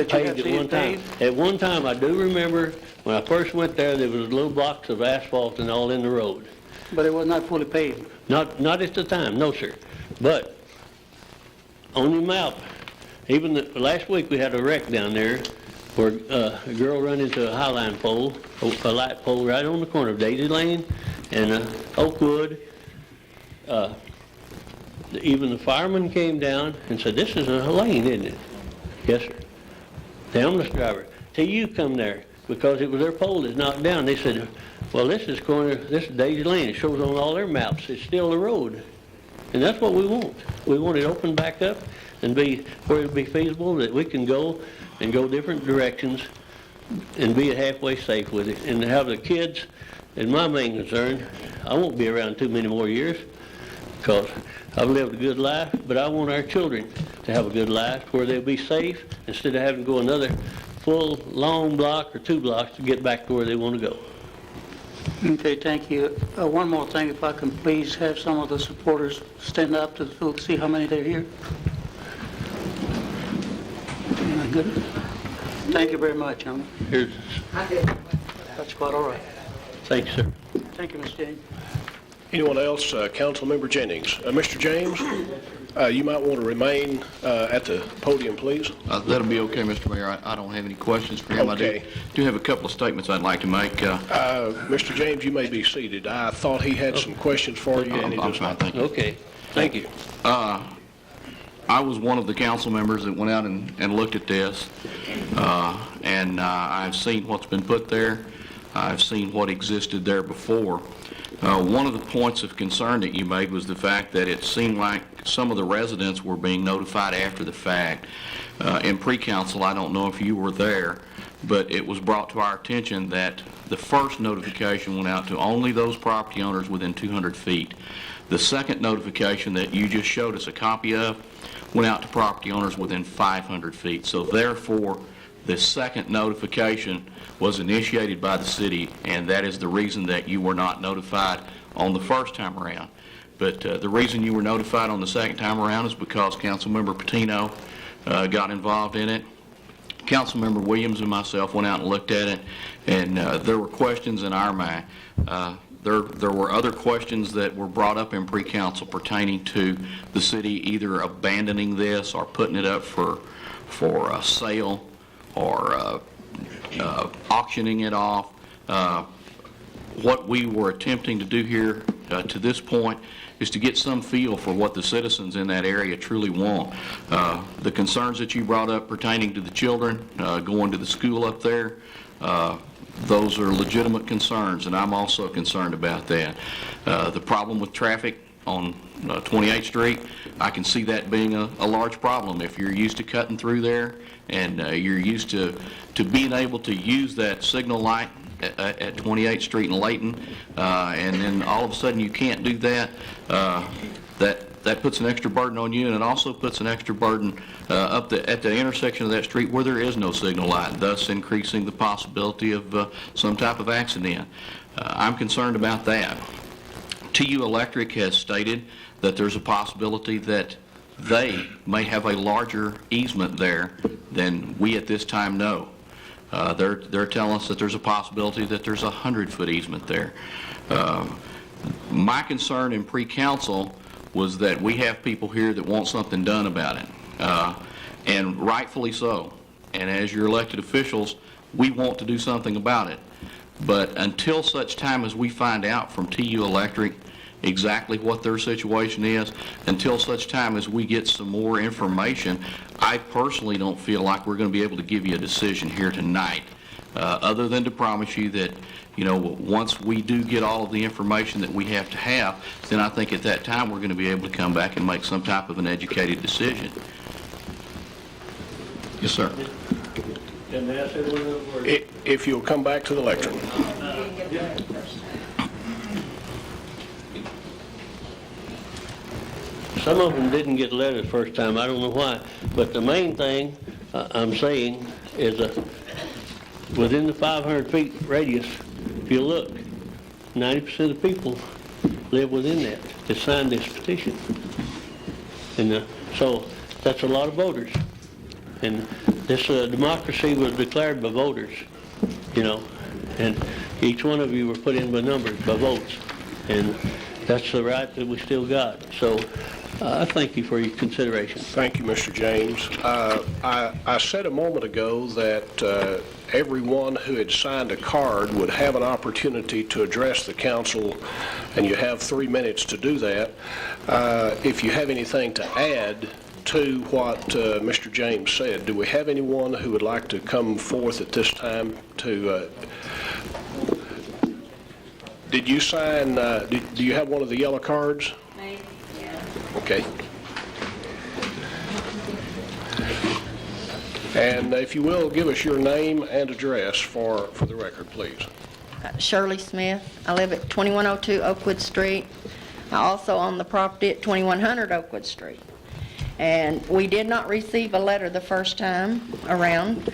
paved at one time. At one time, I do remember when I first went there was little blocks of asphalt and all in the road. But it was not fully paved. Not at the time, no sir. But on the map, even last week we had a wreck down there where a girl ran into a highline pole, a light pole right on the corner of Daisy Lane and Oakwood. Even the fireman came down and said, "This is a lane, isn't it?" "Yes, sir." The ambulance driver, "Till you come there," because it was their pole that's knocked down. They said, "Well, this is Daisy Lane. It shows on all their maps. It's still the road." And that's what we want. We want it opened back up and be where it would be feasible that we can go and go different directions and be halfway safe with it. And to have the kids, and my main concern, I won't be around too many more years because I've lived a good life, but I want our children to have a good life where they'll be safe instead of having to go another full long block or 2 blocks to get back to where they want to go. Okay, thank you. One more thing, if I can please have some of the supporters stand up to see how many they're here. Good. Thank you very much, gentlemen. That's quite all right. Thank you, sir. Thank you, Mr. James. Anyone else? Councilmember Jennings. Mr. James, you might want to remain at the podium, please. That'll be okay, Mr. Mayor. I don't have any questions for him. Okay. I do have a couple of statements I'd like to make. Mr. James, you may be seated. I thought he had some questions for you, and he does not. Thank you. Okay. Thank you. I was one of the council members that went out and looked at this, and I've seen what's been put there. I've seen what existed there before. One of the points of concern that you made was the fact that it seemed like some of the residents were being notified after the fact. In pre-council, I don't know if you were there, but it was brought to our attention that the first notification went out to only those property owners within 200 feet. The second notification that you just showed us a copy of went out to property owners within 500 feet. So therefore, the second notification was initiated by the city, and that is the reason that you were not notified on the first time around. But the reason you were notified on the second time around is because Councilmember Patino got involved in it. Councilmember Williams and myself went out and looked at it, and there were questions in our mind. There were other questions that were brought up in pre-council pertaining to the city either abandoning this or putting it up for sale or auctioning it off. What we were attempting to do here to this point is to get some feel for what the citizens in that area truly want. The concerns that you brought up pertaining to the children going to the school up there, those are legitimate concerns, and I'm also concerned about that. The problem with traffic on 28th Street, I can see that being a large problem. If you're used to cutting through there and you're used to being able to use that signal light at 28th Street in Layton, and then all of a sudden you can't do that, that puts an extra burden on you, and it also puts an extra burden at the intersection of that street where there is no signal light, thus increasing the possibility of some type of accident. I'm concerned about that. TU Electric has stated that there's a possibility that they may have a larger easement there than we at this time know. They're telling us that there's a possibility that there's a 100-foot easement there. My concern in pre-council was that we have people here that want something done about it, and rightfully so. And as your elected officials, we want to do something about it. But until such time as we find out from TU Electric exactly what their situation is, until such time as we get some more information, I personally don't feel like we're going to be able to give you a decision here tonight, other than to promise you that, you know, once we do get all of the information that we have to have, then I think at that time we're going to be able to come back and make some type of an educated decision. Yes, sir. If you'll come back to the lectern. Some of them didn't get a letter the first time. I don't know why. But the main thing I'm saying is within the 500 feet radius, if you look, 90% of the people live within that signed this petition. And so that's a lot of voters. And this democracy was declared by voters, you know, and each one of you were put in by numbers, by votes. And that's the right that we still got. So I thank you for your consideration. Thank you, Mr. James. I said a moment ago that everyone who had signed a card would have an opportunity to address the council, and you have 3 minutes to do that. If you have anything to add to what Mr. James said, do we have anyone who would like to come forth at this time to... Did you sign, do you have one of the yellow cards? Yeah. Okay. And if you will, give us your name and address for the record, please. Shirley Smith. I live at 2102 Oakwood Street. I also own the property at 2100 Oakwood Street. And we did not receive a letter the first time around.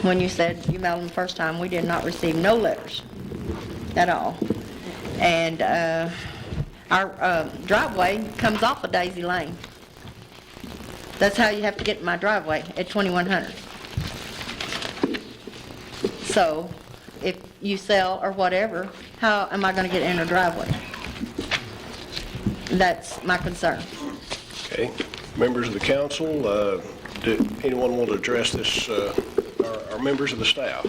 When you said you mailed them the first time, we did not receive no letters at all. And our driveway comes off of Daisy Lane. That's how you have to get in my driveway at 2100. So if you sell or whatever, how am I going to get in a driveway? That's my concern. Okay. Members of the council, do anyone want to address this, our members of the staff?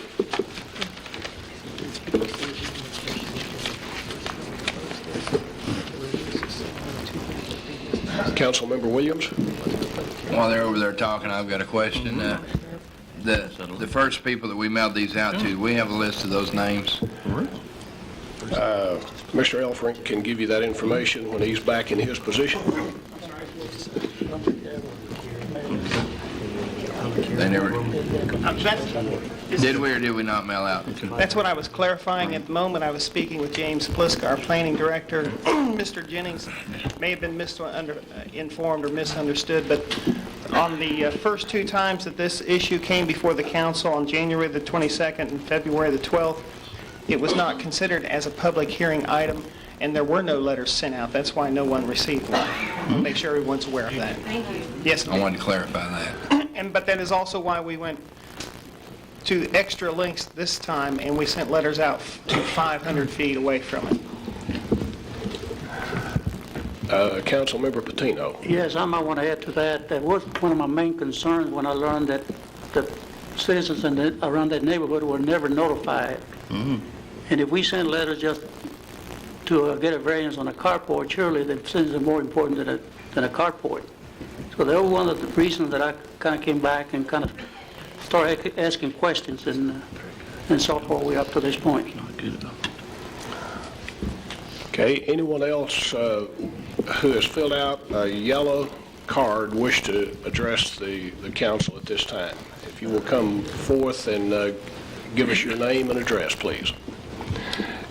Councilmember Williams? While they're over there talking, I've got a question. The first people that we mailed these out to, we have a list of those names. Mr. Elfrink can give you that information when he's back in his position. They never, did we or did we not mail out? That's what I was clarifying. At the moment, I was speaking with James Pliska, our planning director. Mr. Jennings may have been informed or misunderstood, but on the first two times that this issue came before the council on January the 22nd and February the 12th, it was not considered as a public hearing item, and there were no letters sent out. That's why no one received one. I'll make sure everyone's aware of that. Thank you. Yes, I wanted to clarify that. but that is also why we went to extra lengths this time, and we sent letters out to 500 feet away from it. Councilmember Patino. Yes, I might want to add to that. That was one of my main concerns when I learned that the citizens around that neighborhood were never notified. And if we send letters just to get a variance on a carport, surely the citizens are more important than a carport. So that was one of the reasons that I kind of came back and kind of started asking questions and saw where we're up to this point. Okay, anyone else who has filled out a yellow card wish to address the council at this time? If you will come forth and give us your name and address, please.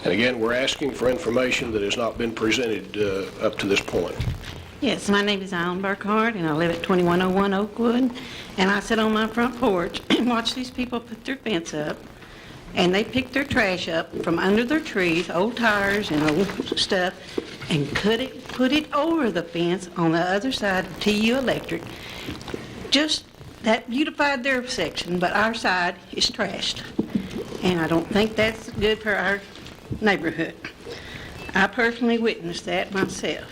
And again, we're asking for information that has not been presented up to this point. Yes, my name is Alan Burkhardt, and I live at 2101 Oakwood, and I sit on my front porch and watch these people put their fence up, and they pick their trash up from under their trees, old tires and old stuff, and put it over the fence on the other side of TU Electric. Just that beautified their section, but our side is trashed, and I don't think that's good for our neighborhood. I personally witnessed that myself.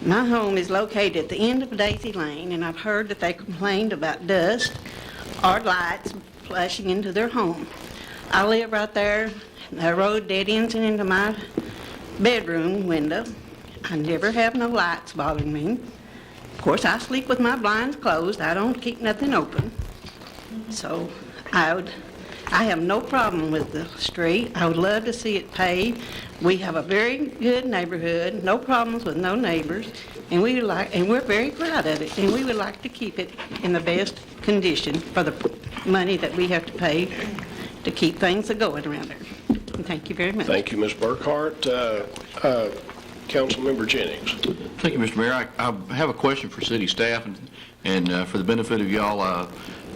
My home is located at the end of Daisy Lane, and I've heard that they complained about dust or lights flashing into their home. I live right there. The road dead ends into my bedroom window. I never have no lights bothering me. Of course, I sleep with my blinds closed. I don't keep nothing open. So I have no problem with the street. I would love to see it paved. We have a very good neighborhood, no problems with no neighbors, and we're very proud of it, and we would like to keep it in the best condition for the money that we have to pay to keep things going around there. And thank you very much. Thank you, Ms. Burkhardt. Councilmember Jennings. Thank you, Mr. Mayor. I have a question for city staff, and for the benefit of y'all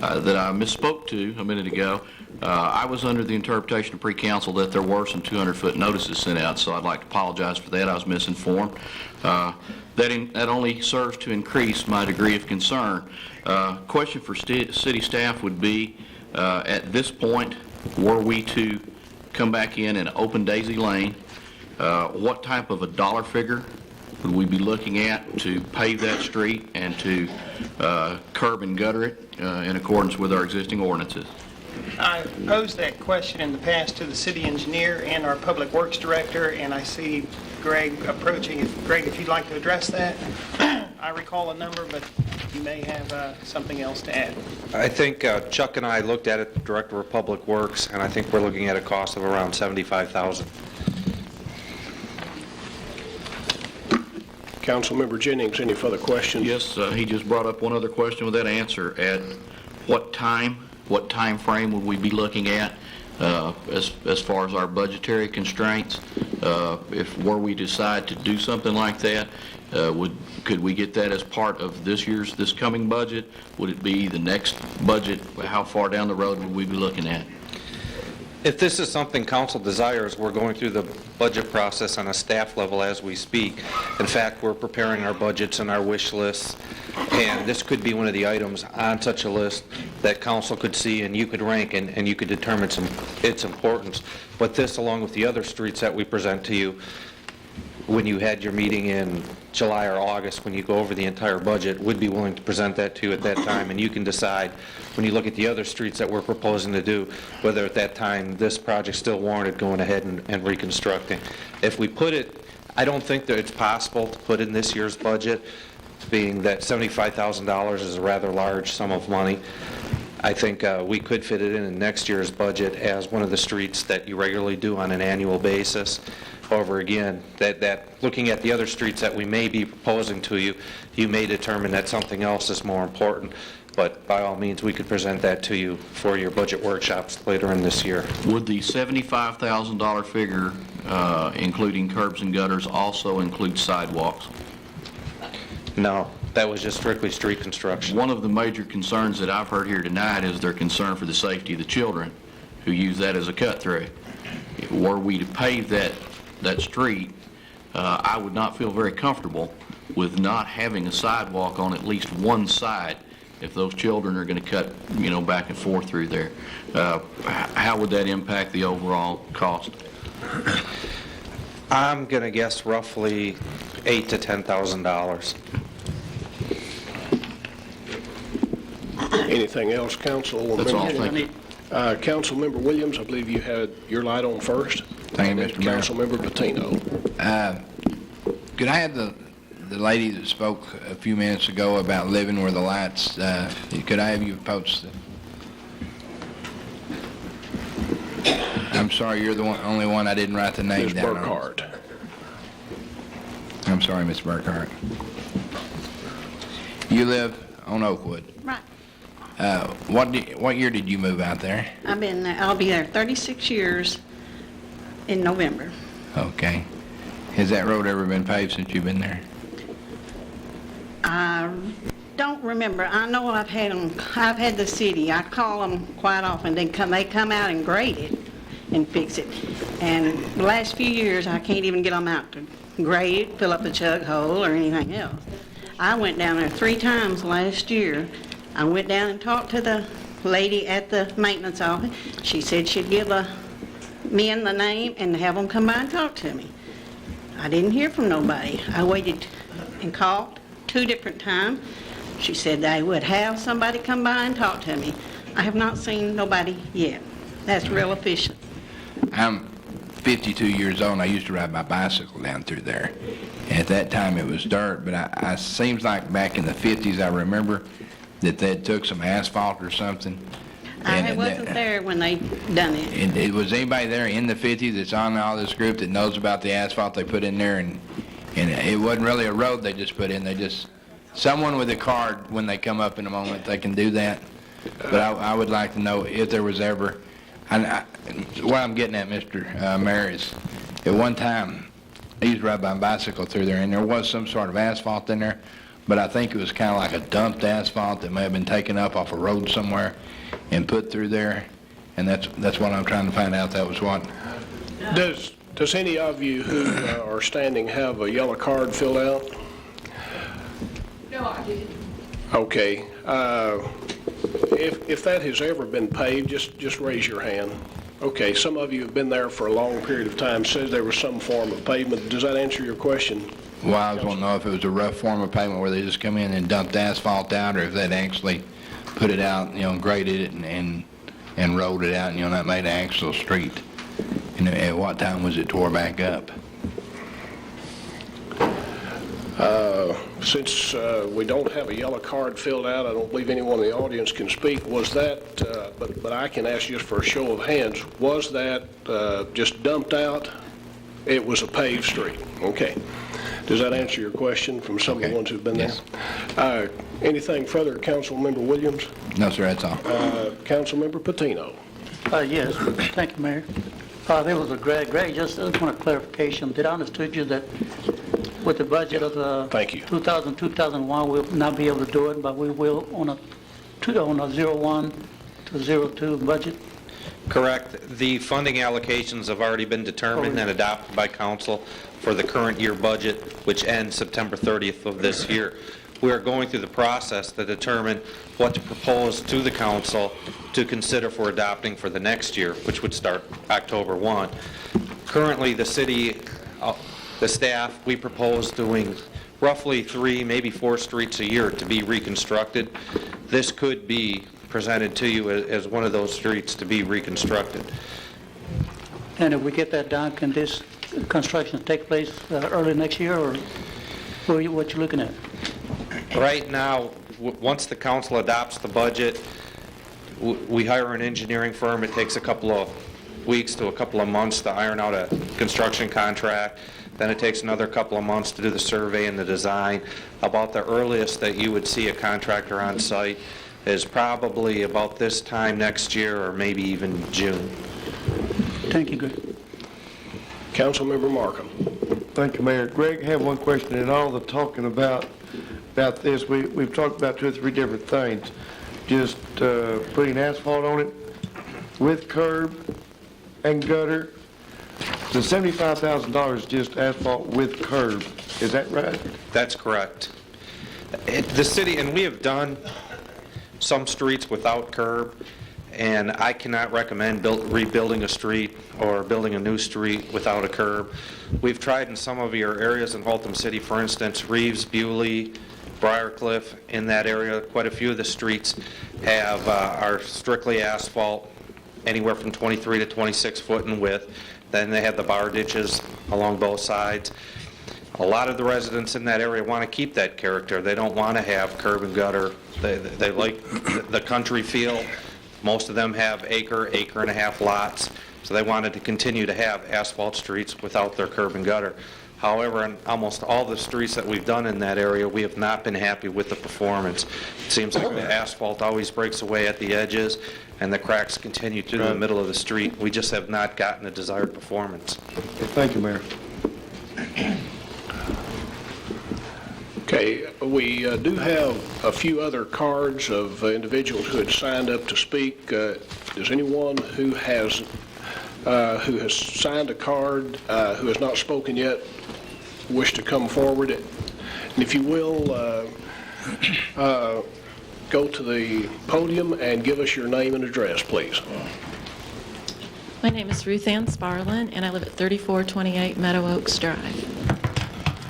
that I misspoke to a minute ago. I was under the interpretation of pre-council that there were some 200-foot notices sent out, so I'd like to apologize for that. I was misinformed. That only serves to increase my degree of concern. Question for city staff would be, at this point, were we to come back in and open Daisy Lane, what type of a dollar figure would we be looking at to pave that street and to curb and gutter it in accordance with our existing ordinances? I posed that question in the past to the city engineer and our public works director, and I see Greg approaching. Greg, if you'd like to address that. I recall a number, but you may have something else to add. I think Chuck and I looked at it, the Director of Public Works, and I think we're looking at a cost of around $75,000. Councilmember Jennings, any further questions? Yes, he just brought up one other question with that answer. At what time frame would we be looking at as far as our budgetary constraints? If were we decide to do something like that, could we get that as part of this coming budget? Would it be the next budget? How far down the road would we be looking at? If this is something council desires, we're going through the budget process on a staff level as we speak. In fact, we're preparing our budgets and our wish lists, and this could be one of the items on such a list that council could see and you could rank and you could determine its importance. But this, along with the other streets that we present to you, when you had your meeting in July or August, when you go over the entire budget, would be willing to present that to you at that time, and you can decide, when you look at the other streets that we're proposing to do, whether at that time this project still warranted going ahead and reconstructing. If we put it, I don't think that it's possible to put in this year's budget, being that $75,000 is a rather large sum of money. I think we could fit it in next year's budget as one of the streets that you regularly do on an annual basis. However, again, that looking at the other streets that we may be proposing to you, you may determine that something else is more important. But by all means, we could present that to you for your budget workshops later in this year. Would the $75,000 figure, including curbs and gutters, also include sidewalks? No, that was just strictly street construction. One of the major concerns that I've heard here tonight is their concern for the safety of the children who use that as a cut-through. Were we to pave that street, I would not feel very comfortable with not having a sidewalk on at least one side if those children are going to cut, back and forth through there. How would that impact the overall cost? I'm going to guess roughly $8,000 to $10,000. Anything else, Council? That's all, thank you. Councilmember Williams, I believe you had your light on first. Thank you, Mr. Mayor. Councilmember Patino. Could I have the lady that spoke a few minutes ago about living where the lights, could I have you post I'm sorry, you're the only one I didn't write the name Ms. down. Burkhart. I'm sorry, Ms. Burkhart. You live on Oakwood. Right. What year did you move out there? I'll be there 36 years in November. Okay. Has that road ever been paved since you've been there? I don't remember. I know I've had the city. I call them quite often. They come out and grade it and fix it. And the last few years, I can't even get them out to grade it, fill up the chug hole or anything else. I went down there 3 times last year. I went down and talked to the lady at the maintenance office. She said she'd give me the name and have them come by and talk to me. I didn't hear from nobody. I waited and called 2 different times. She said they would have somebody come by and talk to me. I have not seen nobody yet. That's real efficient. I'm 52 years old, and I used to ride my bicycle down through there. At that time, it was dirt, but I seems like back in the 50s, I remember that they took some asphalt or something. I wasn't there when they done it. And was anybody there in the 50s that's on all this group that knows about the asphalt they put in there? And it wasn't really a road they just put in. Someone with a card, when they come up in a moment, they can do that. But I would like to know if there was ever, what I'm getting at, Mr. Mayor, is at one time, I used to ride my bicycle through there, and there was some sort of asphalt in there, but I think it was kind of like a dumped asphalt that may have been taken up off a road somewhere and put through there, and that's what I'm trying to find out. That was what. Does any of you who are standing have a yellow card filled out? No, I didn't. Okay. If that has ever been paved, just raise your hand. Okay, some of you have been there for a long period of time, says there was some form of pavement. Does that answer your question? Well, I was wanting to know if it was a rough form of pavement where they just come in and dumped asphalt out, or if they'd actually put it out, graded it and rolled it out, that made an actual street. And at what time was it tore back up? Since we don't have a yellow card filled out, I don't believe anyone in the audience can speak. Was that, but I can ask just for a show of hands, was that just dumped out? It was a paved street. Okay. Does that answer your question from some of the ones who've been there? Yes. Anything further, Councilmember Williams? No, sir, that's all. Councilmember Patino. Yes, thank you, Mayor. There was a Greg, just want a clarification. Did I understood you that with the budget of the 2000-2001, we'll not be able to do it, but we will on a 01 to 02 budget? Correct. The funding allocations have already been determined and adopted by council for the current year budget, which ends September 30th of this year. We are going through the process to determine what to propose to the council to consider for adopting for the next year, which would start October 1. Currently, the city, the staff, we propose doing roughly 3, maybe 4 streets a year to be reconstructed. This could be presented to you as one of those streets to be reconstructed. And if we get that done, can this construction take place early next year, or what you looking at? Right now, once the council adopts the budget, we hire an engineering firm. It takes a couple of weeks to a couple of months to iron out a construction contract. Then it takes another couple of months to do the survey and the design. About the earliest that you would see a contractor on site is probably about this time next year or maybe even June. Thank you, Greg. Councilmember Markham. Thank you, Mayor. Greg, I have one question. In all the talking about this, we've talked about 2 or 3 different things. Just putting asphalt on it with curb and gutter. The $75,000 is just asphalt with curb. Is that right? That's correct. The city, and we have done some streets without curb, and I cannot recommend rebuilding a street or building a new street without a curb. We've tried in some of your areas in Haltom City, for instance, Reeves, Bewley, Briarcliff, in that area, quite a few of the streets are strictly asphalt, anywhere from 23 to 26 foot in width. Then they have the bar ditches along both sides. A lot of the residents in that area want to keep that character. They don't want to have curb and gutter. They like the country feel. Most of them have acre and a half lots, so they wanted to continue to have asphalt streets without their curb and gutter. However, in almost all the streets that we've done in that area, we have not been happy with the performance. It seems like the asphalt always breaks away at the edges, and the cracks continue through the middle of the street. We just have not gotten the desired performance. Thank you, Mayor. Okay, we do have a few other cards of individuals who had signed up to speak. Does anyone who has signed a card, who has not spoken yet, wish to come forward? And if you will, go to the podium and give us your name and address, please. My name is Ruth Ann Sparlin, and I live at 3428 Meadow Oaks Drive.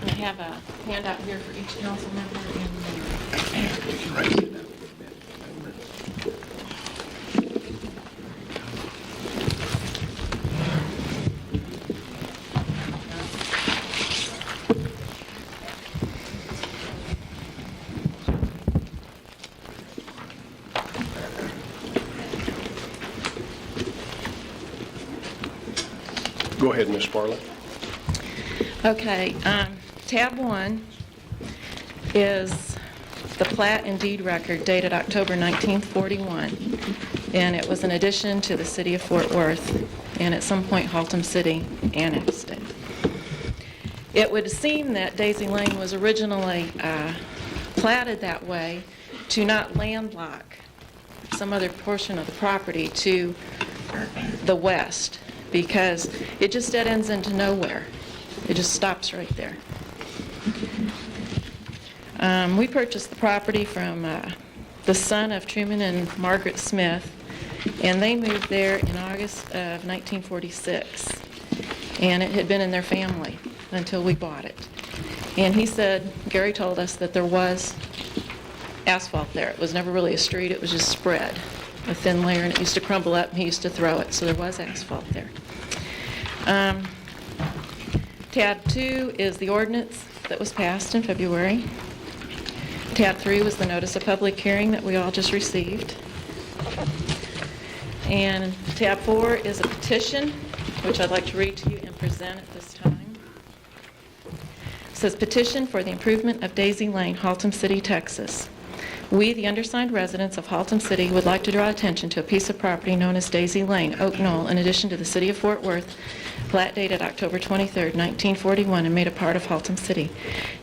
And I have a handout here for each council member and mayor. Go ahead, Ms. Sparlin. Okay, tab 1 is the plat and deed record dated October 1941, and it was an addition to the city of Fort Worth, and at some point Haltom City annexed it. It would seem that Daisy Lane was originally platted that way to not landlock some other portion of the property to the west, because it just dead ends into nowhere. It just stops right there. We purchased the property from the son of Truman and Margaret Smith, and they moved there in August of 1946. And it had been in their family until we bought it. And he said, Gary told us that there was asphalt there. It was never really a street, it was just spread, a thin layer, and it used to crumble up, and he used to throw it, so there was asphalt there. Tab 2 is the ordinance that was passed in February. Tab 3 was the notice of public hearing that we all just received. And tab 4 is a petition, which I'd like to read to you and present at this time. It says, petition for the improvement of Daisy Lane, Haltom City, Texas. We, the undersigned residents of Haltom City, would like to draw attention to a piece of property known as Daisy Lane, Oak Knoll, in addition to the city of Fort Worth, plat dated October 23, 1941, and made a part of Haltom City.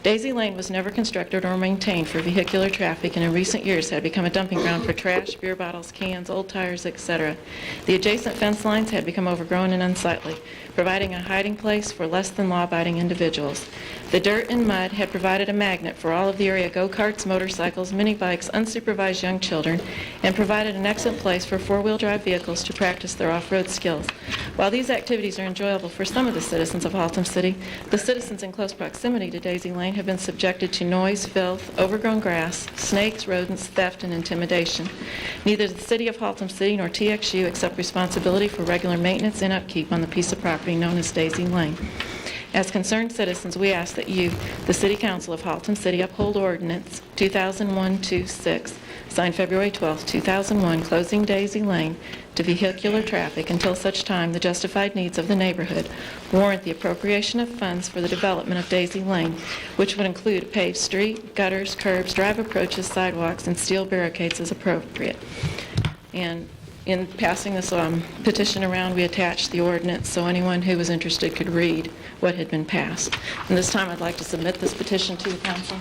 Daisy Lane was never constructed or maintained for vehicular traffic, and in recent years had become a dumping ground for trash, beer bottles, cans, old tires, etc. The adjacent fence lines had become overgrown and unsightly, providing a hiding place for less than law-abiding individuals. The dirt and mud had provided a magnet for all of the area go-karts, motorcycles, mini bikes, unsupervised young children, and provided an excellent place for four-wheel drive vehicles to practice their off-road skills. While these activities are enjoyable for some of the citizens of Haltom City, the citizens in close proximity to Daisy Lane have been subjected to noise, filth, overgrown grass, snakes, rodents, theft, and intimidation. Neither the city of Haltom City nor TXU accept responsibility for regular maintenance and upkeep on the piece of property known as Daisy Lane. As concerned citizens, we ask that you, the City Council of Haltom City, uphold Ordinance 2001-26, signed February 12, 2001, closing Daisy Lane to vehicular traffic until such time the justified needs of the neighborhood warrant the appropriation of funds for the development of Daisy Lane, which would include a paved street, gutters, curbs, drive approaches, sidewalks, and steel barricades as appropriate. And in passing this petition around, we attached the ordinance so anyone who was interested could read what had been passed. And this time I'd like to submit this petition to the council.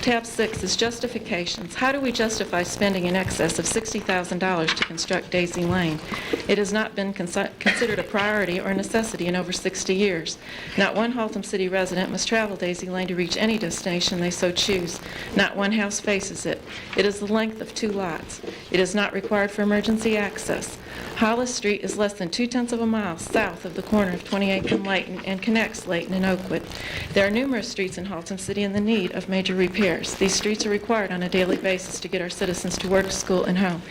Tab 6 is justifications. How do we justify spending in excess of $60,000 to construct Daisy Lane? It has not been considered a priority or necessity in over 60 years. Not one Haltom City resident must travel Daisy Lane to reach any destination they so choose. Not one house faces it. It is the length of 2 lots. It is not required for emergency access. Hollis Street is less than 2/10 of a mile south of the corner of 28th and Layton and connects Layton and Oakwood. There are numerous streets in Haltom City in the need of major repairs. These streets are required on a daily basis to get our citizens to work, school, and home,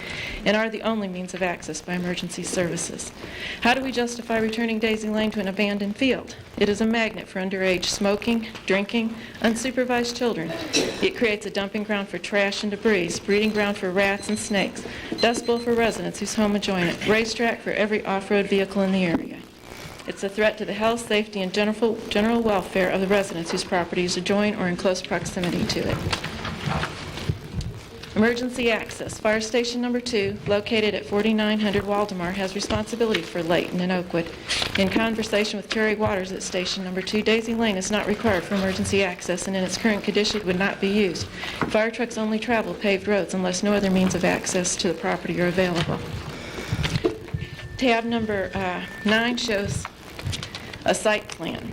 and are the only means of access by emergency services. How do we justify returning Daisy Lane to an abandoned field? It is a magnet for underage smoking, drinking, unsupervised children. It creates a dumping ground for trash and debris, breeding ground for rats and snakes, dust bowl for residents whose home adjoin it, racetrack for every off-road vehicle in the area. It's a threat to the health, safety, and general welfare of the residents whose properties adjoin or in close proximity to it. Emergency access. Fire Station Number 2, located at 4900 Waldemar, has responsibility for Layton and Oakwood. In conversation with Terry Waters at Station Number 2, Daisy Lane is not required for emergency access and in its current condition would not be used. Fire trucks only travel paved roads unless no other means of access to the property are available. Tab number 9 shows a site plan.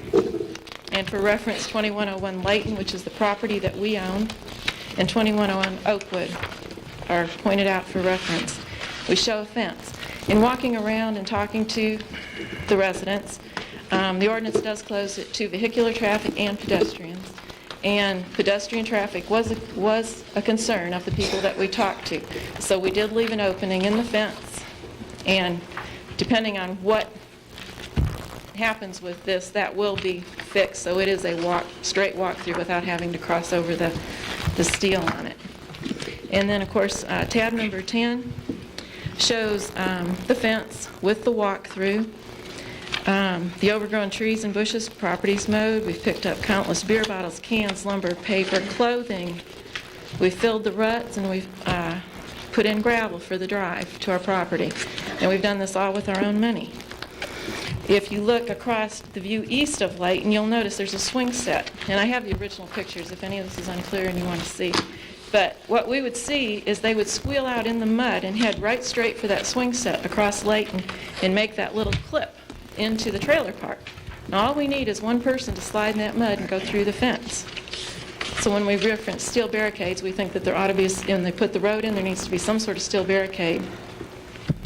And for reference, 2101 Layton, which is the property that we own, and 2101 Oakwood are pointed out for reference. We show a fence. In walking around and talking to the residents, the ordinance does close it to vehicular traffic and pedestrians. And pedestrian traffic was a concern of the people that we talked to. So we did leave an opening in the fence. And depending on what happens with this, that will be fixed. So it is a straight walk-through without having to cross over the steel on it. And then, of course, tab number 10 shows the fence with the walk-through, the overgrown trees and bushes, properties mowed. We've picked up countless beer bottles, cans, lumber, paper, clothing. We've filled the ruts, and we've put in gravel for the drive to our property. And we've done this all with our own money. If you look across the view east of Layton, you'll notice there's a swing set. And I have the original pictures if any of this is unclear and you want to see. But what we would see is they would squeal out in the mud and head right straight for that swing set across Layton and make that little clip into the trailer park. Now all we need is one person to slide in that mud and go through the fence. So when we reference steel barricades, we think that there ought to be, and they put the road in, there needs to be some sort of steel barricade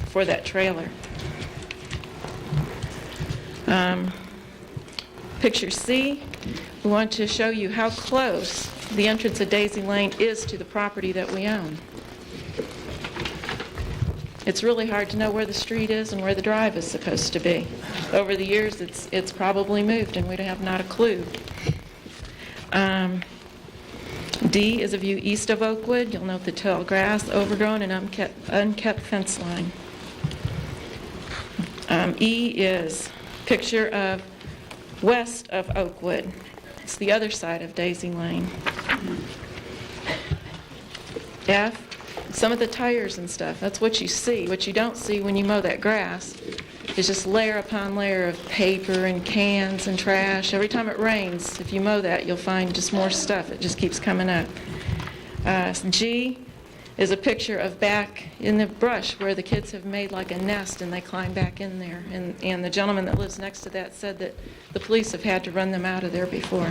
for that trailer. Picture C, we want to show you how close the entrance of Daisy Lane is to the property that we own. It's really hard to know where the street is and where the drive is supposed to be. Over the years, it's probably moved, and we have not a clue. D is a view east of Oakwood. You'll note the tall grass, overgrown, and unkept fence line. E is picture of west of Oakwood. It's the other side of Daisy Lane. F, some of the tires and stuff. That's what you see. What you don't see when you mow that grass is just layer upon layer of paper and cans and trash. Every time it rains, if you mow that, you'll find just more stuff. It just keeps coming up. G is a picture of back in the brush where the kids have made like a nest and they climb back in there. And the gentleman that lives next to that said that the police have had to run them out of there before.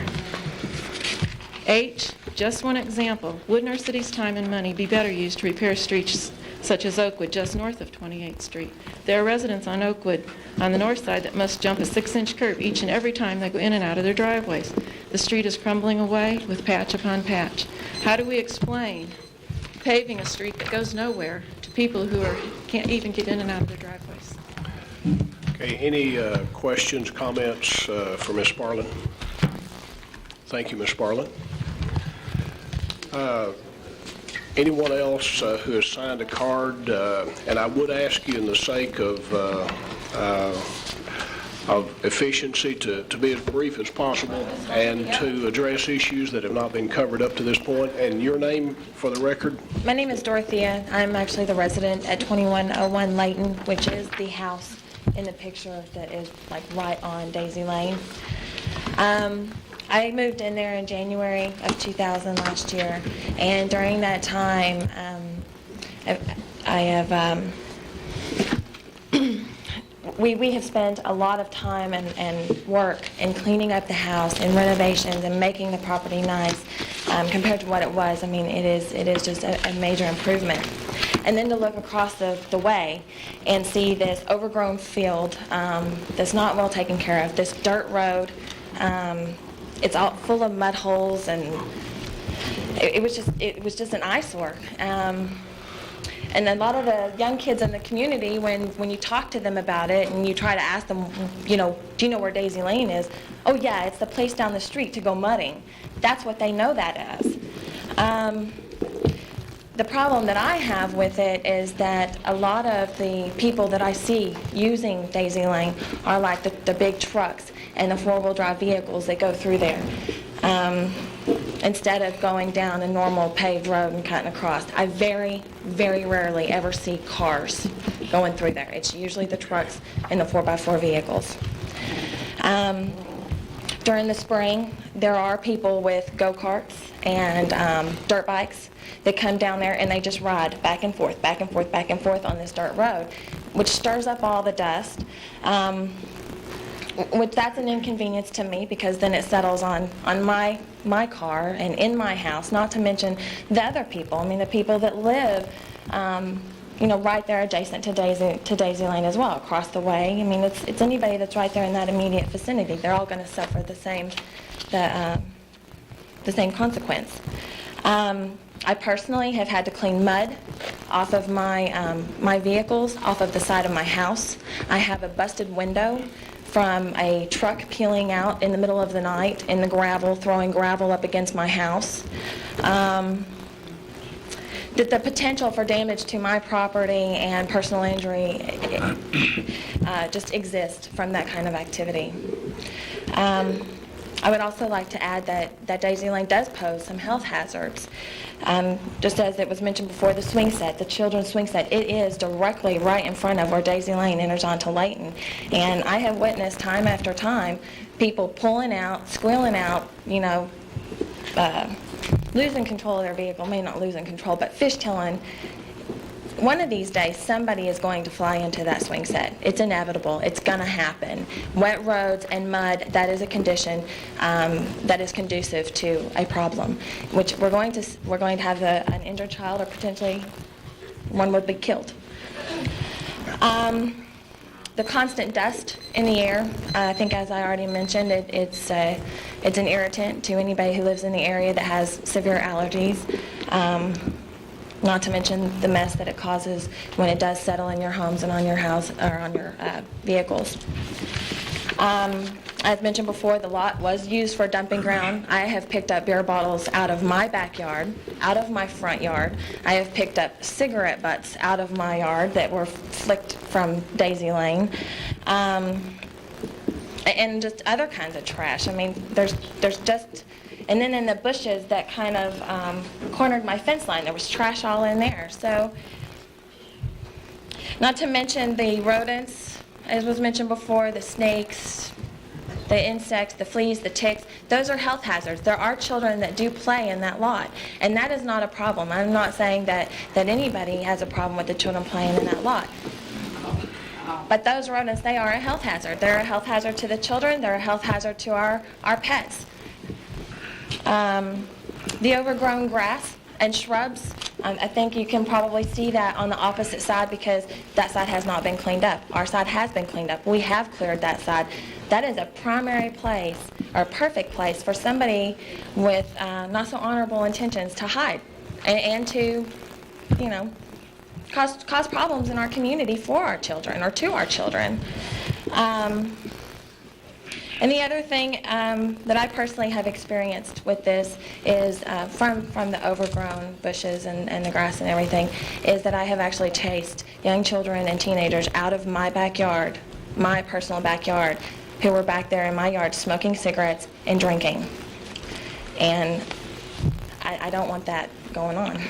H, just one example. Wouldn't our city's time and money be better used to repair streets such as Oakwood, just north of 28th Street? There are residents on Oakwood on the north side that must jump a 6-inch curb each and every time they go in and out of their driveways. The street is crumbling away with patch upon patch. How do we explain paving a street that goes nowhere to people who can't even get in and out of their driveways. Okay, any questions, comments for Ms. Sparlin? Thank you, Ms. Sparlin. Anyone else who has signed a card? And I would ask you, in the sake of efficiency, to be as brief as possible and to address issues that have not been covered up to this point. And your name for the record? My name is Dorothea. I'm actually the resident at 2101 Layton, which is the house in the picture that is like right on Daisy Lane. I moved in there in January of 2000 last year, and during that time, we have spent a lot of time and work in cleaning up the house and renovations and making the property nice compared to what it was. I mean, it is just a major improvement. And then to look across the way and see this overgrown field that's not well taken care of, this dirt road, it's all full of mud holes, and it was just an eyesore. And a lot of the young kids in the community, when you talk to them about it and you try to ask them, do you know where Daisy Lane is? Oh yeah, it's the place down the street to go mudding. That's what they know that as. The problem that I have with it is that a lot of the people that I see using Daisy Lane are like the big trucks and the four-wheel drive vehicles that go through there. Instead of going down a normal paved road and cutting across. I very, very rarely ever see cars going through there. It's usually the trucks and the 4x4 vehicles. During the spring, there are people with go-karts and dirt bikes that come down there and they just ride back and forth, back and forth, back and forth on this dirt road, which stirs up all the dust. Which that's an inconvenience to me, because then it settles on my car and in my house, not to mention the other people. I mean, the people that live, right there adjacent to Daisy Lane as well, across the way. I mean, it's anybody that's right there in that immediate vicinity. They're all going to suffer the same consequence. I personally have had to clean mud off of my vehicles, off of the side of my house. I have a busted window from a truck peeling out in the middle of the night in the gravel, throwing gravel up against my house. The potential for damage to my property and personal injury just exists from that kind of activity. I would also like to add that Daisy Lane does pose some health hazards. Just as it was mentioned before, the swing set, the children's swing set, it is directly right in front of where Daisy Lane enters onto Layton. And I have witnessed time after time people pulling out, squealing out, losing control of their vehicle, may not losing control, but fishtailing. One of these days, somebody is going to fly into that swing set. It's inevitable. It's going to happen. Wet roads and mud, that is a condition that is conducive to a problem, which we're going to have an injured child, or potentially one would be killed. The constant dust in the air, I think, as I already mentioned, it's an irritant to anybody who lives in the area that has severe allergies. Not to mention the mess that it causes when it does settle in your homes and on your house or on your vehicles. As mentioned before, the lot was used for dumping ground. I have picked up beer bottles out of my backyard, out of my front yard. I have picked up cigarette butts out of my yard that were flicked from Daisy Lane. And just other kinds of trash. I mean, there's just... And then in the bushes that kind of cornered my fence line, there was trash all in there. So, not to mention the rodents, as was mentioned before, the snakes, the insects, the fleas, the ticks. Those are health hazards. There are children that do play in that lot, and that is not a problem. I'm not saying that anybody has a problem with the children playing in that lot. But those rodents, they are a health hazard. They're a health hazard to the children. They're a health hazard to our pets. The overgrown grass and shrubs, I think you can probably see that on the opposite side, because that side has not been cleaned up. Our side has been cleaned up. We have cleared that side. That is a primary place, or a perfect place, for somebody with not so honorable intentions to hide and to cause problems in our community for our children or to our children. And the other thing that I personally have experienced with this is from the overgrown bushes and the grass and everything, is that I have actually chased young children and teenagers out of my backyard, my personal backyard, who were back there in my yard smoking cigarettes and drinking. And I don't want that going on.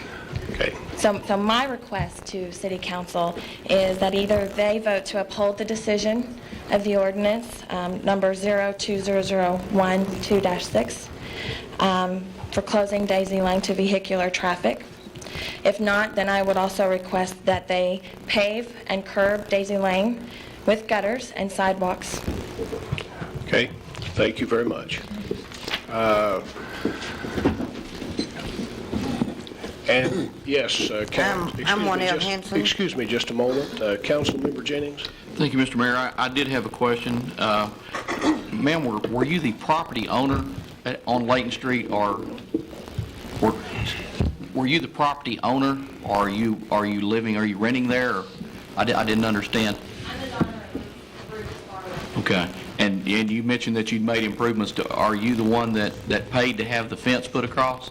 Okay. So my request to City Council is that either they vote to uphold the decision of the ordinance, number 020012-6, for closing Daisy Lane to vehicular traffic. If not, then I would also request that they pave and curb Daisy Lane with gutters and sidewalks. Okay, thank you very much. And yes, I'm Juanelle Hanson. Excuse me just a moment. Councilmember Jennings? Thank you, Mr. Mayor. I did have a question. Ma'am, were you the property owner on Layton Street, or were you the property owner, or are you renting there? Or, I didn't understand. I'm the owner of Bruce Farley. Okay. And you mentioned that you'd made improvements. Are you the one that paid to have the fence put across?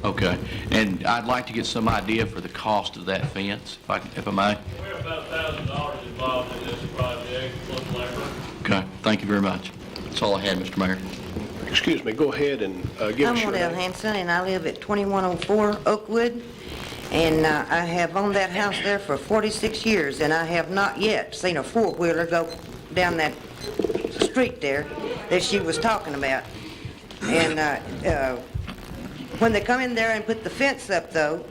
Okay. And I'd like to get some idea for the cost of that fence, if I may. We're about $1,000 involved in this project, plus labor. Okay. Thank you very much. That's all I had, Mr. Mayor. Excuse me, go ahead and give us your I'm Juanelle name. Hanson, and I live at 2104 Oakwood, and I have owned that house there for 46 years, and I have not yet seen a four-wheeler go down that street there that she was talking about. And when they come in there and put the fence up, though,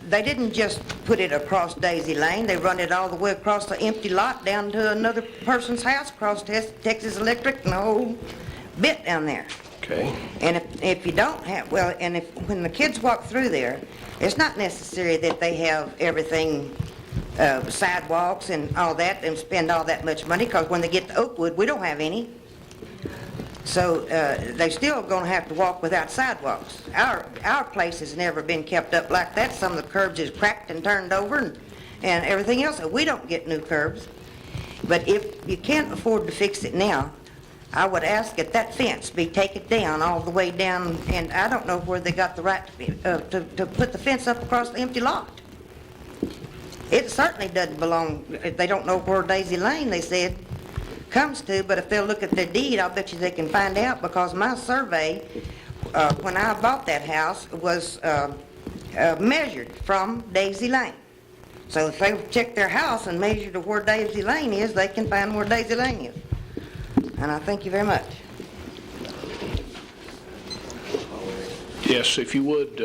they didn't just put it across Daisy Lane. They run it all the way across the empty lot down to another person's house, across Texas Electric and the whole bit down there. Okay. And if you don't have, and when the kids walk through there, it's not necessary that they have everything, sidewalks and all that, and spend all that much money, because when they get to Oakwood, we don't have any. So they still going to have to walk without sidewalks. Our place has never been kept up like that. Some of the curbs is cracked and turned over and everything else. We don't get new curbs. But if you can't afford to fix it now, I would ask that fence be taken down all the way down, and I don't know where they got the right to put the fence up across the empty lot. It certainly doesn't belong. They don't know where Daisy Lane, they said, comes to, but if they'll look at their deed, I'll bet you they can find out, because my survey, when I bought that house, was measured from Daisy Lane. So if they check their house and measure to where Daisy Lane is, they can find where Daisy Lane is. And I thank you very much. Yes, if you would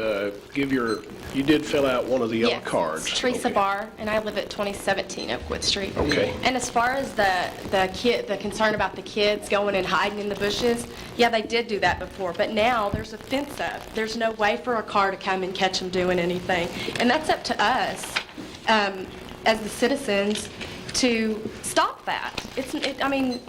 give you did fill out one of the yellow cards. It's Teresa Okay. Barr, and I live at 2017 Oakwood Street. Okay. And as far as the concern about the kids going and hiding in the bushes, yeah, they did do that before, but now there's a fence up. There's no way for a car to come and catch them doing anything. And that's up to us, as the citizens, to stop that. I mean,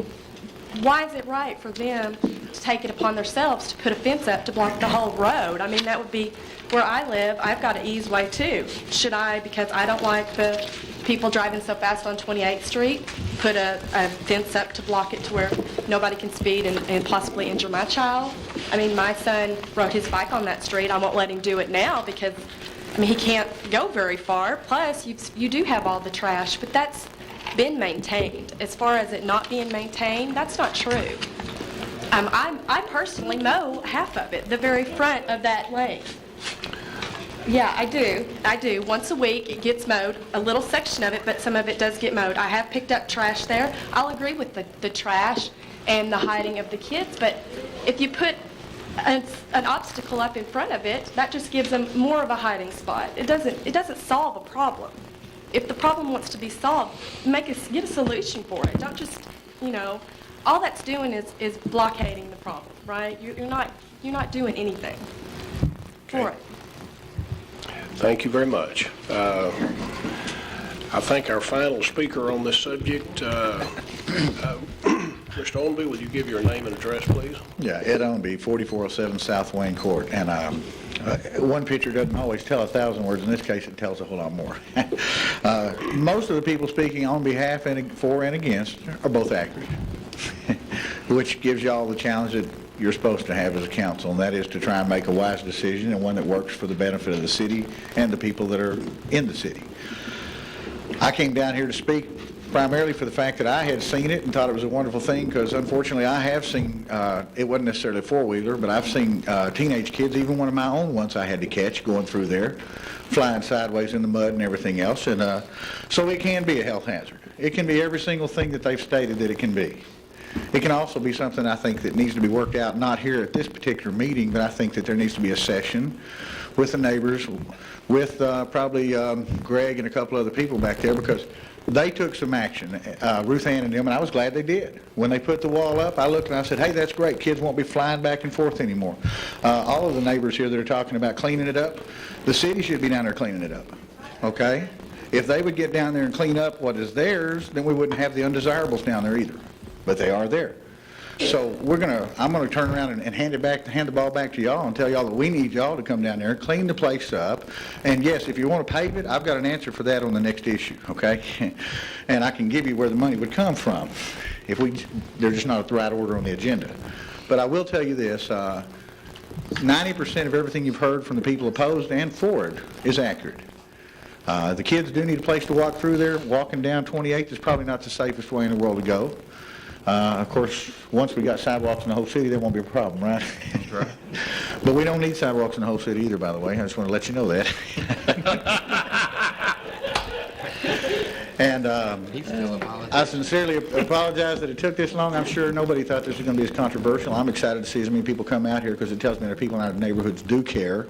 why is it right for them to take it upon themselves to put a fence up to block the whole road? I mean, that would be, where I live, I've got an easeway too. Should I, because I don't like the people driving so fast on 28th Street, put a fence up to block it to where nobody can speed and possibly injure my child? I mean, my son rode his bike on that street. I won't let him do it now because, I mean, he can't go very far. Plus, you do have all the trash, but that's been maintained. As far as it not being maintained, that's not true. I personally mow half of it, the very front of that lane. Yeah, I do. Once a week, it gets mowed, a little section of it, but some of it does get mowed. I have picked up trash there. I'll agree with the trash and the hiding of the kids, but if you put an obstacle up in front of it, that just gives them more of a hiding spot. It doesn't solve a problem. If the problem wants to be solved, get a solution for it. Don't just, all that's doing is blockading the problem, right? You're not doing anything for it. Thank you very much. I think our final speaker on this subject, Mr. Ownby, will you give your name and address, please? Yeah, Ed Ownby, 4407 South Wayne Court, and One picture doesn't always tell 1,000 words. In this case, it tells a whole lot more. Most of the people speaking on behalf and for and against are both accurate, which gives you all the challenge that you're supposed to have as a council, and that is to try and make a wise decision and one that works for the benefit of the city and the people that are in the city. I came down here to speak primarily for the fact that I had seen it and thought it was a wonderful thing, because unfortunately I have seen, it wasn't necessarily a four-wheeler, but I've seen teenage kids, even one of my own ones I had to catch going through there, flying sideways in the mud and everything else. And so it can be a health hazard. It can be every single thing that they've stated that it can be. It can also be something I think that needs to be worked out, not here at this particular meeting, but I think that there needs to be a session with the neighbors, with probably Greg and a couple other people back there, because they took some action, Ruth Ann and them, and I was glad they did. When they put the wall up, I looked and I said, hey, that's great. Kids won't be flying back and forth anymore. All of the neighbors here that are talking about cleaning it up, the city should be down there cleaning it up, okay? If they would get down there and clean up what is theirs, then we wouldn't have the undesirables down there either. But they are there. So I'm gonna turn around and hand the ball back to y'all and tell y'all that we need y'all to come down there, clean the place up. And yes, if you want to pave it, I've got an answer for that on the next issue, okay? And I can give you where the money would come from if they're just not at the right order on the agenda. But I will tell you this, 90% of everything you've heard from the people opposed and for it is accurate. The kids do need a place to walk through there. Walking down 28th is probably not the safest way in the world to go. Of course, once we got sidewalks in the whole city, there won't be a problem, right? That's right. But we don't need sidewalks in the whole city either, by the way. I just want to let you know that. And I sincerely apologize that it took this long. I'm sure nobody thought this was going to be as controversial. I'm excited to see as many people come out here, because it tells me that people in our neighborhoods do care,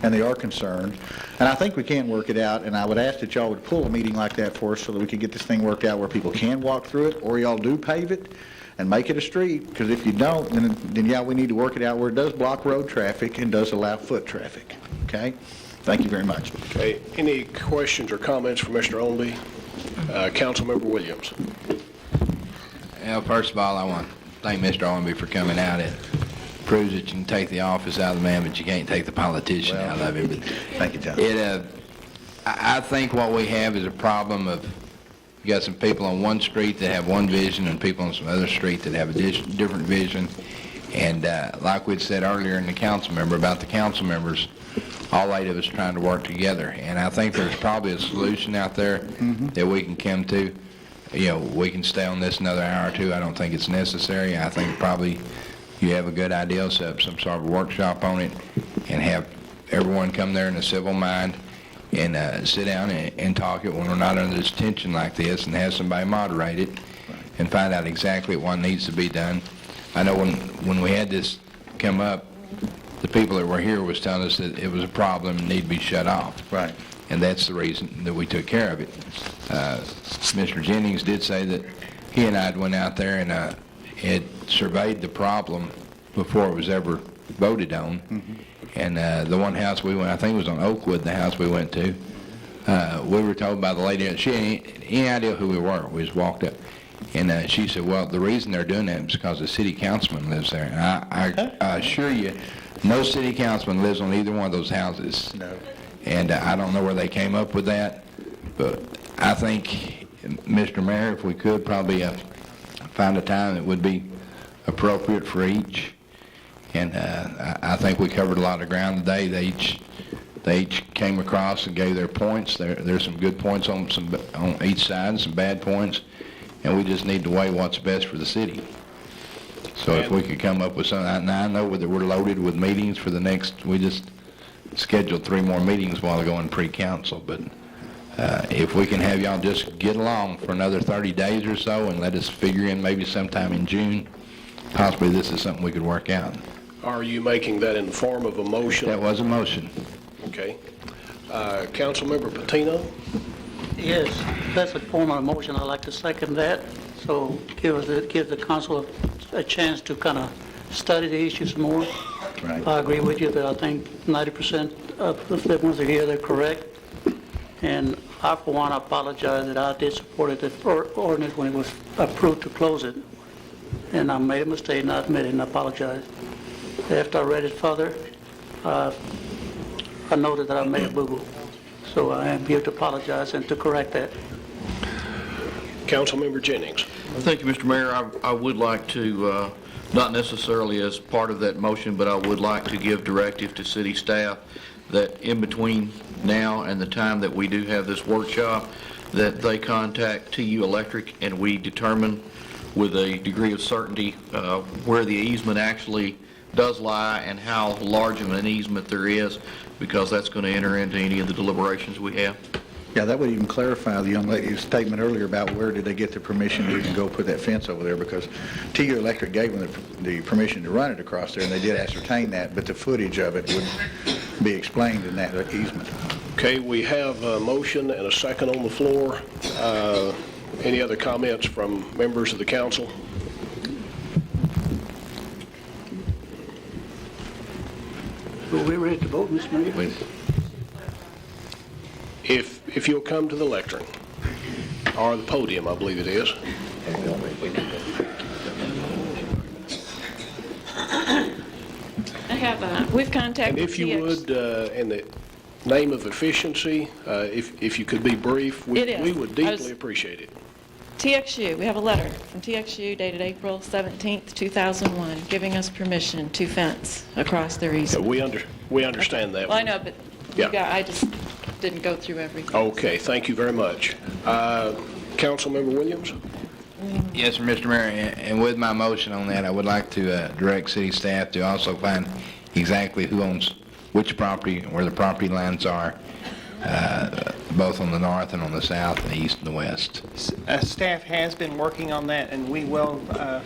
and they are concerned. And I think we can work it out, and I would ask that y'all would pull a meeting like that for us so that we could get this thing worked out where people can walk through it, or y'all do pave it and make it a street, because if you don't, then yeah, we need to work it out where it does block road traffic and does allow foot traffic, okay? Thank you very much. Okay, any questions or comments for Mr. Ownby? Councilmember Williams. Well, first of all, I want to thank Mr. Ownby for coming out. It proves that you can take the office out of the man, but you can't take the politician out of him. But thank you, John. I think what we have is a problem of, you got some people on one street that have one vision and people on some other street that have a different vision. And like we'd said earlier in the council member about the council members, all 8 of us trying to work together. And I think there's probably a solution out there that we can come to. You know, we can stay on this another hour or two. I don't think it's necessary. I think probably you have a good idea, set up some sort of a workshop on it and have everyone come there in a civil mind and sit down and talk it when we're not under this tension like this, and have somebody moderate it and find out exactly what needs to be done. I know when we had this come up, the people that were here was telling us that it was a problem and needed to be shut off. Right. And that's the reason that we took care of it. Mr. Jennings did say that he and I went out there and had surveyed the problem before it was ever voted on. And the one house we went, I think it was on Oakwood, the house we went to, we were told by the lady, she had any idea who we were. We just walked up. And she said, well, the reason they're doing that is because the city councilman lives there. And I assure you, no city councilman lives on either one of those houses. No. And I don't know where they came up with that, but I think, Mr. Mayor, if we could probably find a time that would be appropriate for each. And I think we covered a lot of ground today. They each came across and gave their points. There's some good points on each side and some bad points, and we just need to weigh what's best for the city. So if we could come up with something, and I know that we're loaded with meetings for the next, we just scheduled 3 more meetings while going pre-council, but if we can have y'all just get along for another 30 days or so and let us figure in maybe sometime in June, possibly this is something we could work out. Are you making that in the form of a motion? That was a motion. Okay. Councilmember Patino? Yes, that's a form of a motion. I'd like to second that. So give the council a chance to kind of study the issues more. Right. I agree with you that I think 90% of the ones that are here, they're correct. And I, for one, apologize that I did support the ordinance when it was approved to close it. And I made a mistake and I admit it and I apologize. After I read it further, I noted that I made a boo-boo. So I am here to apologize and to correct that. Councilmember Jennings. Thank you, Mr. Mayor. I would like to, not necessarily as part of that motion, but I would like to give directive to city staff that in between now and the time that we do have this workshop, that they contact TU Electric and we determine with a degree of certainty where the easement actually does lie and how large of an easement there is, because that's going to enter into any of the deliberations we have. Yeah, that would even clarify the young lady's statement earlier about where did they get the permission to even go put that fence over there, because TU Electric gave them the permission to run it across there, and they did ascertain that, but the footage of it would be explained in that easement. Okay, we have a motion and a second on the floor. Any other comments from members of the council? Well, we're ready to vote, Mr. Mayor. If you'll come to the lectern, or the podium, I believe it is. I have, we've contacted And if you would, in the name of efficiency, if you could be brief, we would deeply appreciate it. TXU, we have a letter from TXU dated April 17th, 2001, giving us permission to fence across their easement. We understand that. Well, I know, but Yeah. I just didn't go through everything. Okay, thank you very much. Councilmember Williams? Yes, sir, Mr. Mayor, and with my motion on that, I would like to direct city staff to also find exactly who owns which property, where the property lines are, both on the north and on the south, and the east and the west. Staff has been working on that, and we will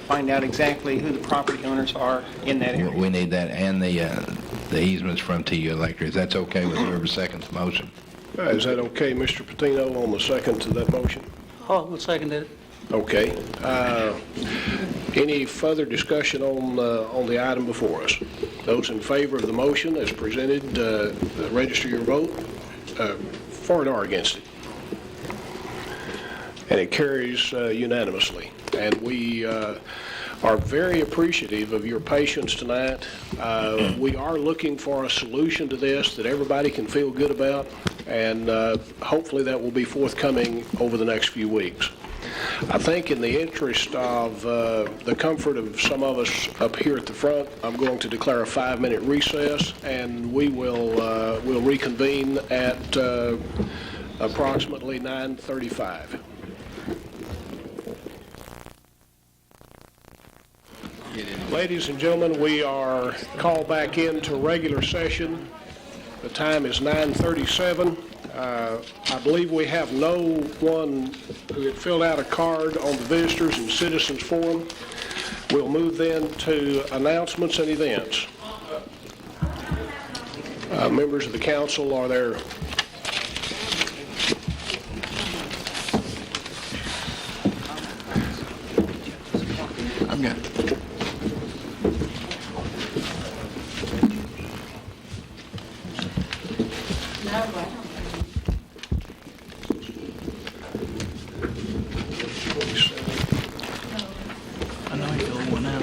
find out exactly who the property owners are in that area. We need that, and the easements from TU Electric. If that's okay with whoever seconds the motion. Is that okay, Mr. Patino, on the second to that motion? Oh, we'll second it. Okay. Any further discussion on the item before us? Those in favor of the motion as presented, register your vote for it or against it. And it carries unanimously. And we are very appreciative of your patience tonight. We are looking for a solution to this that everybody can feel good about, and hopefully that will be forthcoming over the next few weeks. I think in the interest of the comfort of some of us up here at the front, I'm going to declare a 5-minute recess, and we will we'll reconvene at approximately 9:35. Ladies and gentlemen, we are called back into regular session. The time is 9:37. I believe we have no one who had filled out a card on the Visitors and Citizens Forum. We'll move then to announcements and events. Members of the council, are there I've got I know I filled one out.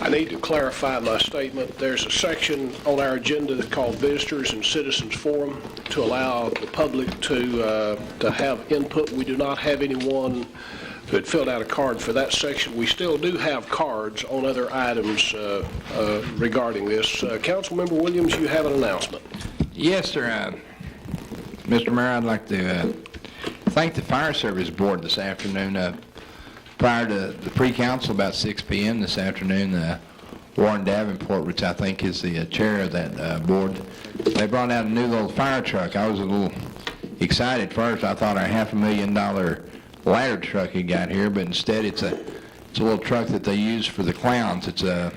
I need to clarify my statement. There's a section on our agenda called Visitors and Citizens Forum to allow the public to have input. We do not have anyone who had filled out a card for that section. We still do have cards on other items regarding this. Councilmember Williams, you have an announcement. Yes, sir. Mr. Mayor, I'd like to thank the Fire Service Board this afternoon. Prior to the pre-council, about 6 p.m. this afternoon, Warren Davenport, which I think is the chair of that board, they brought out a new little fire truck. I was a little excited first. I thought our $500,000 ladder truck had got here, but instead it's a little truck that they use for the clowns. It's sort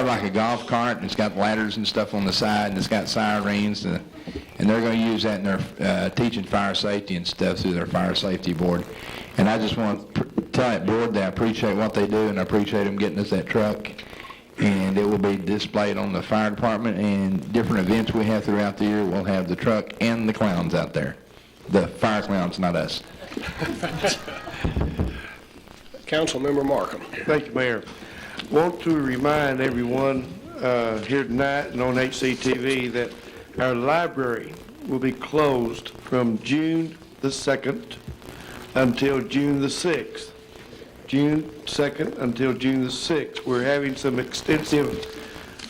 of like a golf cart, and it's got ladders and stuff on the side, and it's got sirens, and they're going to use that in their teaching fire safety and stuff through their fire safety board. And I just want to tell that board that I appreciate what they do, and I appreciate them getting us that truck. And it will be displayed on the fire department, and different events we have throughout the year, we'll have the truck and the clowns out there. The fire clowns, not us. Councilmember Markham. Thank you, Mayor. want to remind everyone here tonight and on HCTV that our library will be closed from June the 2nd until June the 6th. June 2nd until June the 6th. We're having some extensive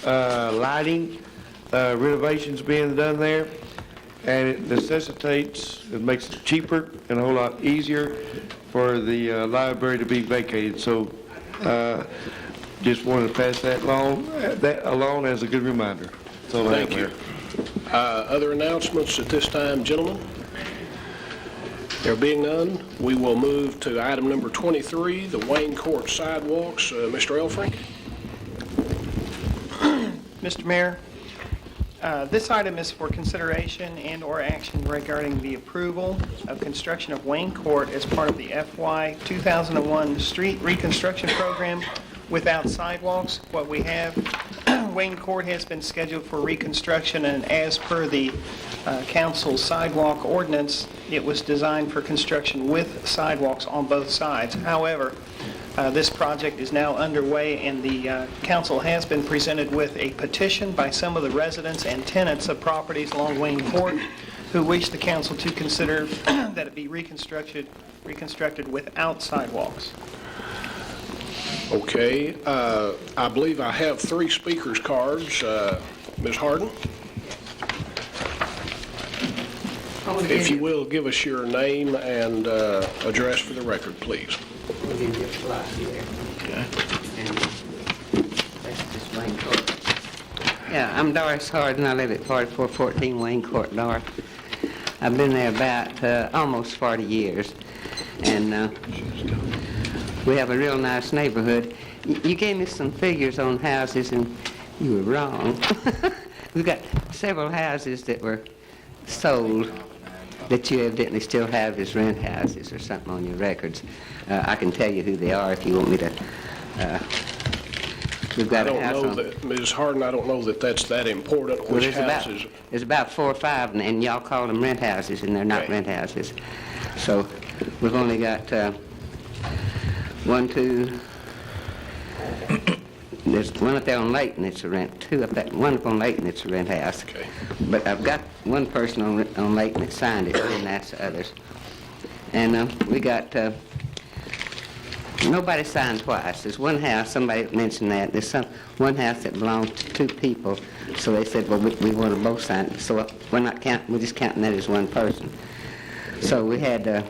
lighting renovations being done there, and it makes it cheaper and a whole lot easier for the library to be vacated. So just wanted to pass that along as a good reminder. That's all I have, Thank you. Mayor. Other announcements at this time, gentlemen? There being none, we will move to item number 23, the Wayne Court sidewalks. Mr. Elfrink? Mr. Mayor, this item is for consideration and/or action regarding the approval of construction of Wayne Court as part of the FY 2001 Street Reconstruction Program without sidewalks. What we have, Wayne Court has been scheduled for reconstruction, and as per the council sidewalk ordinance, it was designed for construction with sidewalks on both sides. However, this project is now underway, and the council has been presented with a petition by some of the residents and tenants of properties along Wayne Court who wish the council to consider that it be reconstructed without sidewalks. Okay. I believe I have 3 speakers' cards. Ms. Harden? If you will, give us your name and address for the record, please. We'll give you a slide here. Okay. And that's just Wayne Court. Yeah, I'm Doris Harden. I live at 4414 Wayne Court North. I've been there about almost 40 years. And we have a real nice neighborhood. You gave me some figures on houses, and you were wrong. We've got several houses that were sold that you evidently still have as rent houses or something on your records. I can tell you who they are if you want me to. We've got a house on. Ms. Harden, I don't know that that's that important. Well, Which houses? There's about 4 or 5, and y'all call them rent houses, and they're not rent houses. So we've only got 1, 2. There's one up there on Layton, it's a rent. 2 up there, one up on Layton, it's a rent house. Okay. But I've got one person on Layton that signed it, and that's the others. And we got, nobody signed twice. There's one house, somebody mentioned that, there's one house that belongs to 2 people, so they said, well, we want to both sign it. So we're not counting, we're just counting that as one person. So we had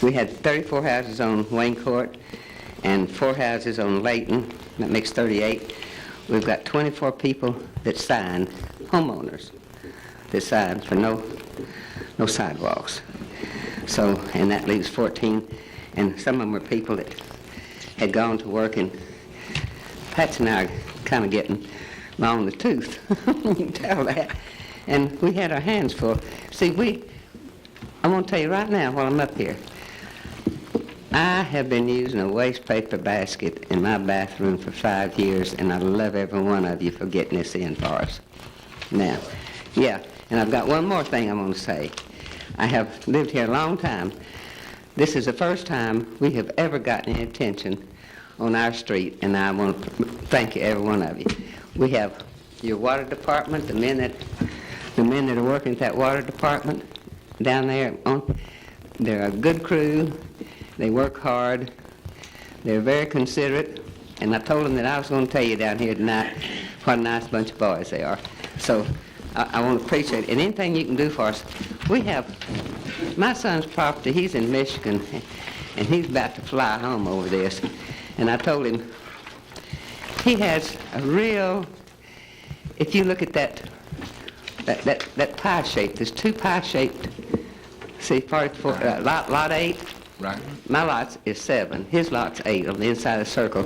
34 houses on Wayne Court and 4 houses on Layton. That makes 38. We've got 24 people that signed, homeowners, that signed for no sidewalks. So, and that leaves 14, and some of them were people that had gone to work, and Pat and I are kind of getting long in the tooth. You can tell that. And we had our hands full. See, I want to tell you right now while I'm up here, I have been using a waste paper basket in my bathroom for 5 years, and I love every one of you for getting this in for us. Now, yeah, and I've got one more thing I want to say. I have lived here a long time. This is the first time we have ever gotten any attention on our street, and I want to thank you, every one of you. We have your water department, the men that are working at that water department down there. They're a good crew. They work hard. They're very considerate. And I told them that I was going to tell you down here tonight what a nice bunch of boys they are. So I want to appreciate it. And anything you can do for us. We have my son's property. He's in Michigan, and he's about to fly home over this. And I told him he has a real, if you look at that pie shape, there's 2 pie-shaped, see, lot 8. Right. My lot is 7. His lot's 8 on the inside of the circle.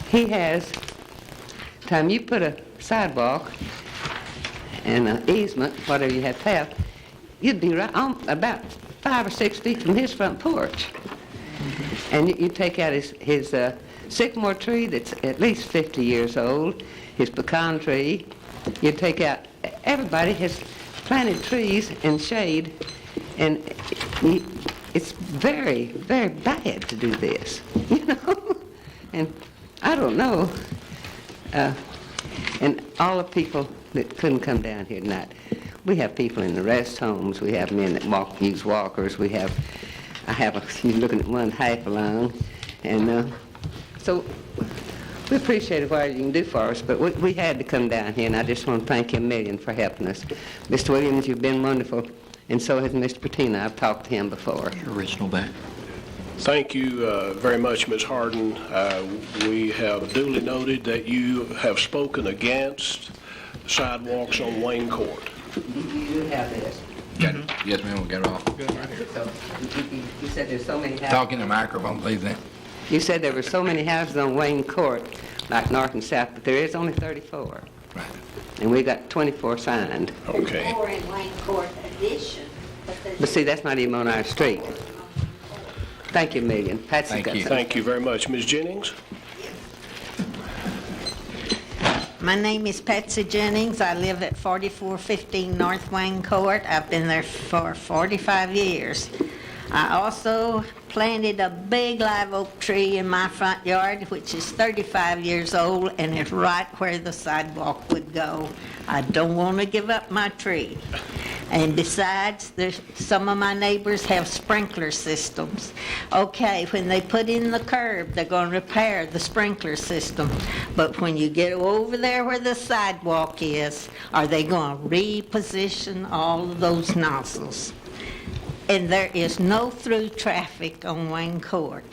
He has, time you put a sidewalk and an easement, whatever you have to have, you'd be right on about 5 or 6 feet from his front porch. And you take out his sycamore tree that's at least 50 years old, his pecan tree. You take out, everybody has planted trees in shade, and it's very, very bad to do this, you know? And I don't know. And all the people that couldn't come down here tonight, we have people in the rest homes, we have men that use walkers, you're looking at one half along, and so we appreciate what you can do for us, but we had to come down here, and I just want to thank you a million for helping us. Mr. Williams, you've been wonderful, and so has Mr. Patina. I've talked to him before. Original back. Thank you very much, Ms. Harden. We have duly noted that you have spoken against sidewalks on Wayne Court. You have this. Got it. Yes, ma'am, we got it all. So, you said there's so many houses. Talk in the microphone, please, then. You said there were so many houses on Wayne Court, like north and south, but there is only 34. Right. And we got 24 signed. Okay. Or in Wayne Court addition. But see, that's not even on our street. Thank you, Million. Patsy Thank got you. something. Thank you very much. Ms. Jennings? My name is Patsy Jennings. I live at 4415 North Wayne Court. I've been there for 45 years. I also planted a big live oak tree in my front yard, which is 35 years old, and is right where the sidewalk would go. I don't want to give up my tree. And besides, some of my neighbors have sprinkler systems. Okay, when they put in the curb, they're going to repair the sprinkler system. But when you get over there where the sidewalk is, are they going to reposition all of those nozzles? And there is no through traffic on Wayne Court.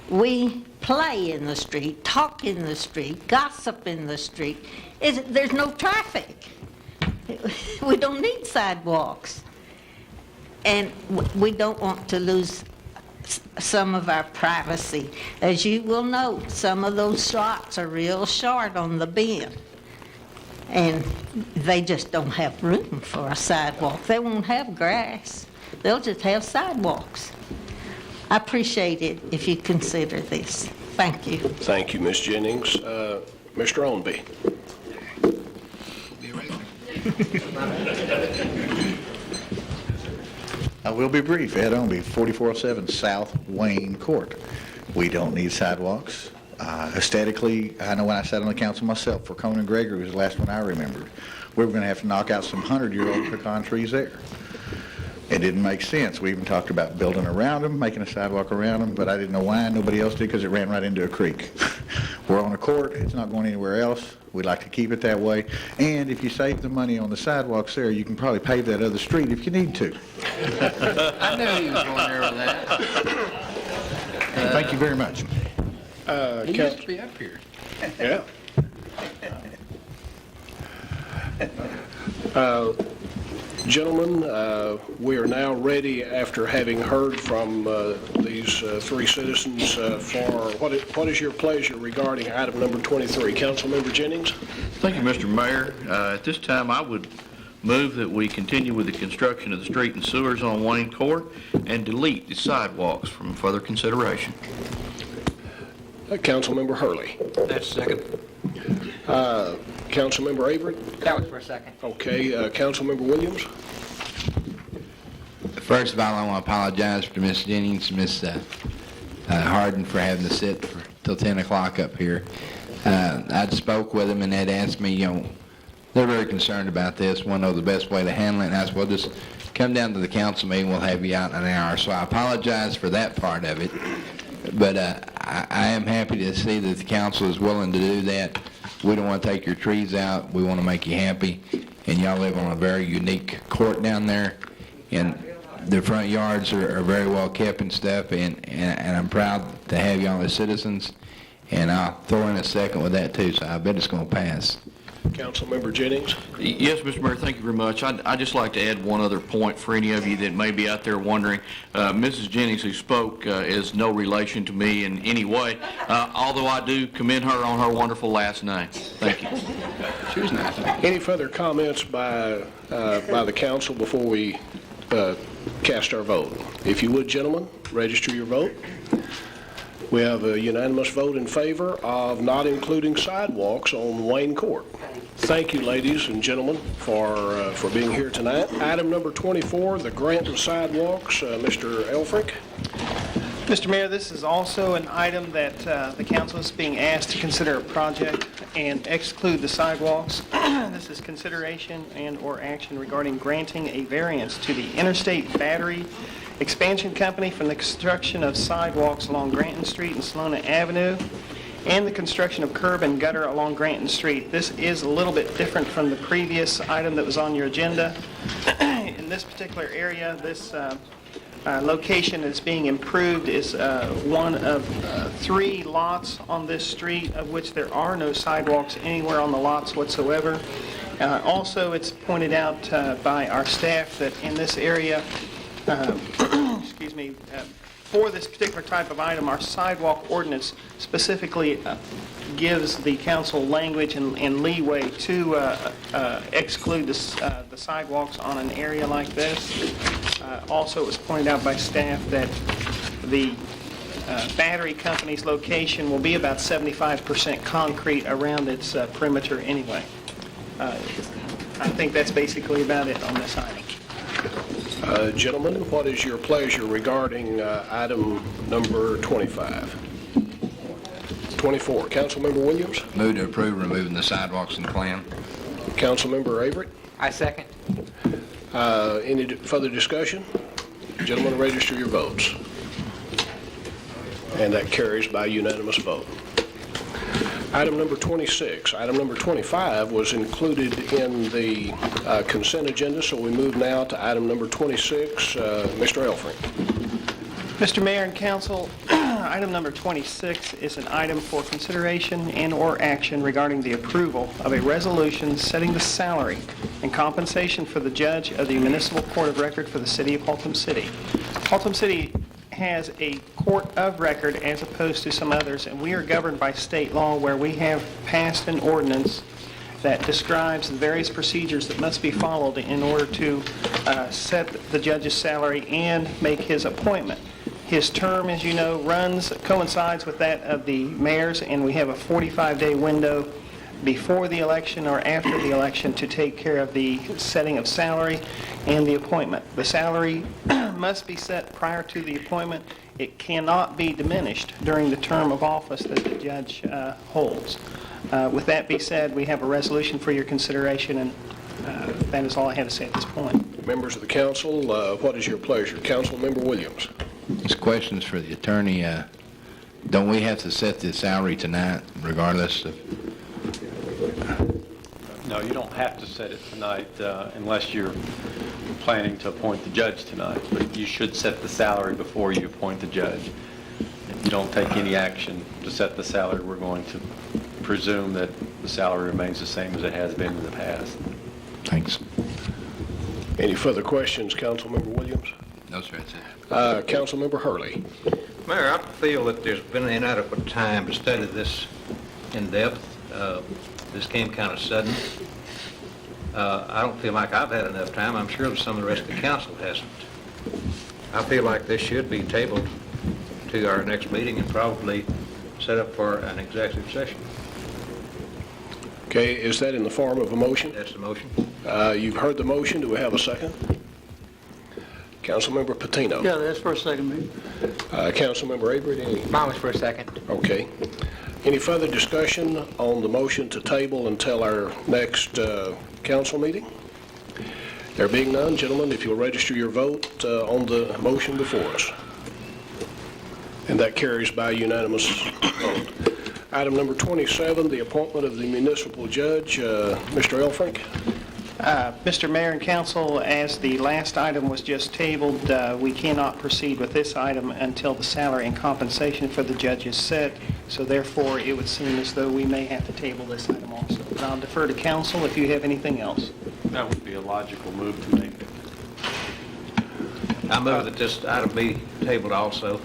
We play in the street, talk in the street, gossip in the street. There's no traffic. We don't need sidewalks. And we don't want to lose some of our privacy. As you will note, some of those slots are real short on the bend. And they just don't have room for a sidewalk. They won't have grass. They'll just have sidewalks. I appreciate it if you consider this. Thank you. Thank you, Ms. Jennings. Mr. Ownby? I will be brief. Ed Ownby, 4407 South Wayne Court. We don't need sidewalks. Aesthetically, I know when I sat on the council myself for Conan Gregory was the last one I remembered. We were going to have to knock out some 100-year-old pecan trees there. It didn't make sense. We even talked about building around them, making a sidewalk around them, but I didn't know why. Nobody else did because it ran right into a creek. We're on a court. It's not going anywhere else. We'd like to keep it that way. And if you save the money on the sidewalks there, you can probably pave that other street if you need to. I knew he was going there with that. Thank you very much. He used to be up here. Yeah. Gentlemen, we are now ready, after having heard from these three citizens, for what is your pleasure regarding item number 23? Councilmember Jennings? Thank you, Mr. Mayor. At this time, I would move that we continue with the construction of the street and sewers on Wayne Court and delete the sidewalks from further consideration. Councilmember Hurley. That's second. Councilmember Averett? That was for a second. Okay. Councilmember Williams? First of all, I want to apologize to Ms. Jennings and Ms. Harden for having to sit till 10 o'clock up here. I'd spoke with them and they'd asked me, they're very concerned about this, want to know the best way to handle it, and I said, well, just come down to the council meeting, we'll have you out in an hour. So I apologize for that part of it, but I am happy to see that the council is willing to do that. We don't want to take your trees out. We want to make you happy, and y'all live on a very unique court down there, and the front yards are very well kept and stuff, and I'm proud to have y'all as citizens, and I'll throw in a second with that too, so I bet it's going to pass. Councilmember Jennings? Yes, Mr. Mayor, thank you very much. I'd just like to add one other point for any of you that may be out there wondering. Mrs. Jennings, who spoke, is no relation to me in any way, although I do commend her on her wonderful last name. Thank you. She was nice. Any further comments by the council before we cast our vote? If you would, gentlemen, register your vote. We have a unanimous vote in favor of not including sidewalks on Wayne Court. Thank you, ladies and gentlemen, for being here tonight. Item number 24, the grant of sidewalks. Mr. Elfrink. Mr. Mayor, this is also an item that the council is being asked to consider a project and exclude the sidewalks. This is consideration and/or action regarding granting a variance to the Interstate Battery Expansion Company from the construction of sidewalks along Granton Street and Salona Avenue and the construction of curb and gutter along Granton Street. This is a little bit different from the previous item that was on your agenda. In this particular area, this location that's being improved is one of 3 lots on this street, of which there are no sidewalks anywhere on the lots whatsoever. Also, it's pointed out by our staff that in this area, excuse me, for this particular type of item, our sidewalk ordinance specifically gives the council language and leeway to exclude the sidewalks on an area like this. Also, it was pointed out by staff that the battery company's location will be about 75% concrete around its perimeter anyway. I think that's basically about it on this item. Gentlemen, what is your pleasure regarding item number 25? 24. Councilmember Williams? Move to approve removing the sidewalks in the plan. Councilmember Avery? I second. Any further discussion? Gentlemen, register your votes. And that carries by unanimous vote. Item number 26. Item number 25 was included in the consent agenda, so we move now to item number 26. Mr. Elfrink. Mr. Mayor and Council, item number 26 is an item for consideration and/or action regarding the approval of a resolution setting the salary and compensation for the judge of the Municipal Court of Record for the City of Haltom City. Haltom City has a court of record as opposed to some others, and we are governed by state law where we have passed an ordinance that describes the various procedures that must be followed in order to set the judge's salary and make his appointment. His term, as you know, coincides with that of the mayor's, and we have a 45-day window before the election or after the election to take care of the setting of salary and the appointment. The salary must be set prior to the appointment. It cannot be diminished during the term of office that the judge holds. With that being said, we have a resolution for your consideration, and that is all I have to say at this point. Members of the council, what is your pleasure? Councilmember Williams. This question's for the attorney. Don't we have to set the salary tonight, regardless of... No, you don't have to set it tonight unless you're planning to appoint the judge tonight, but you should set the salary before you appoint the judge. If you don't take any action to set the salary, we're going to presume that the salary remains the same as it has been in the past. Thanks. Any further questions, Councilmember Williams? No, sir, that's it. Councilmember Hurley. Mayor, I feel that there's been inadequate time to study this in depth. This came kind of sudden. I don't feel like I've had enough time. I'm sure that some of the rest of the council hasn't. I feel like this should be tabled to our next meeting and probably set up for an executive session. Okay, is that in the form of a motion? That's the motion. You've heard the motion. Do we have a second? Councilmember Patino. Yeah, that's for a second, Mayor. Councilmember Avery. Mine was for a second. Okay. Any further discussion on the motion to table until our next council meeting? There being none, gentlemen, if you'll register your vote on the motion before us. And that carries by unanimous vote. Item number 27, the appointment of the municipal judge. Mr. Elfrink. Mr. Mayor and Council, as the last item was just tabled, we cannot proceed with this item until the salary and compensation for the judge is set, so therefore it would seem as though we may have to table this item also. But I'll defer to Council if you have anything else. That would be a logical move to make. I move that this item be tabled also.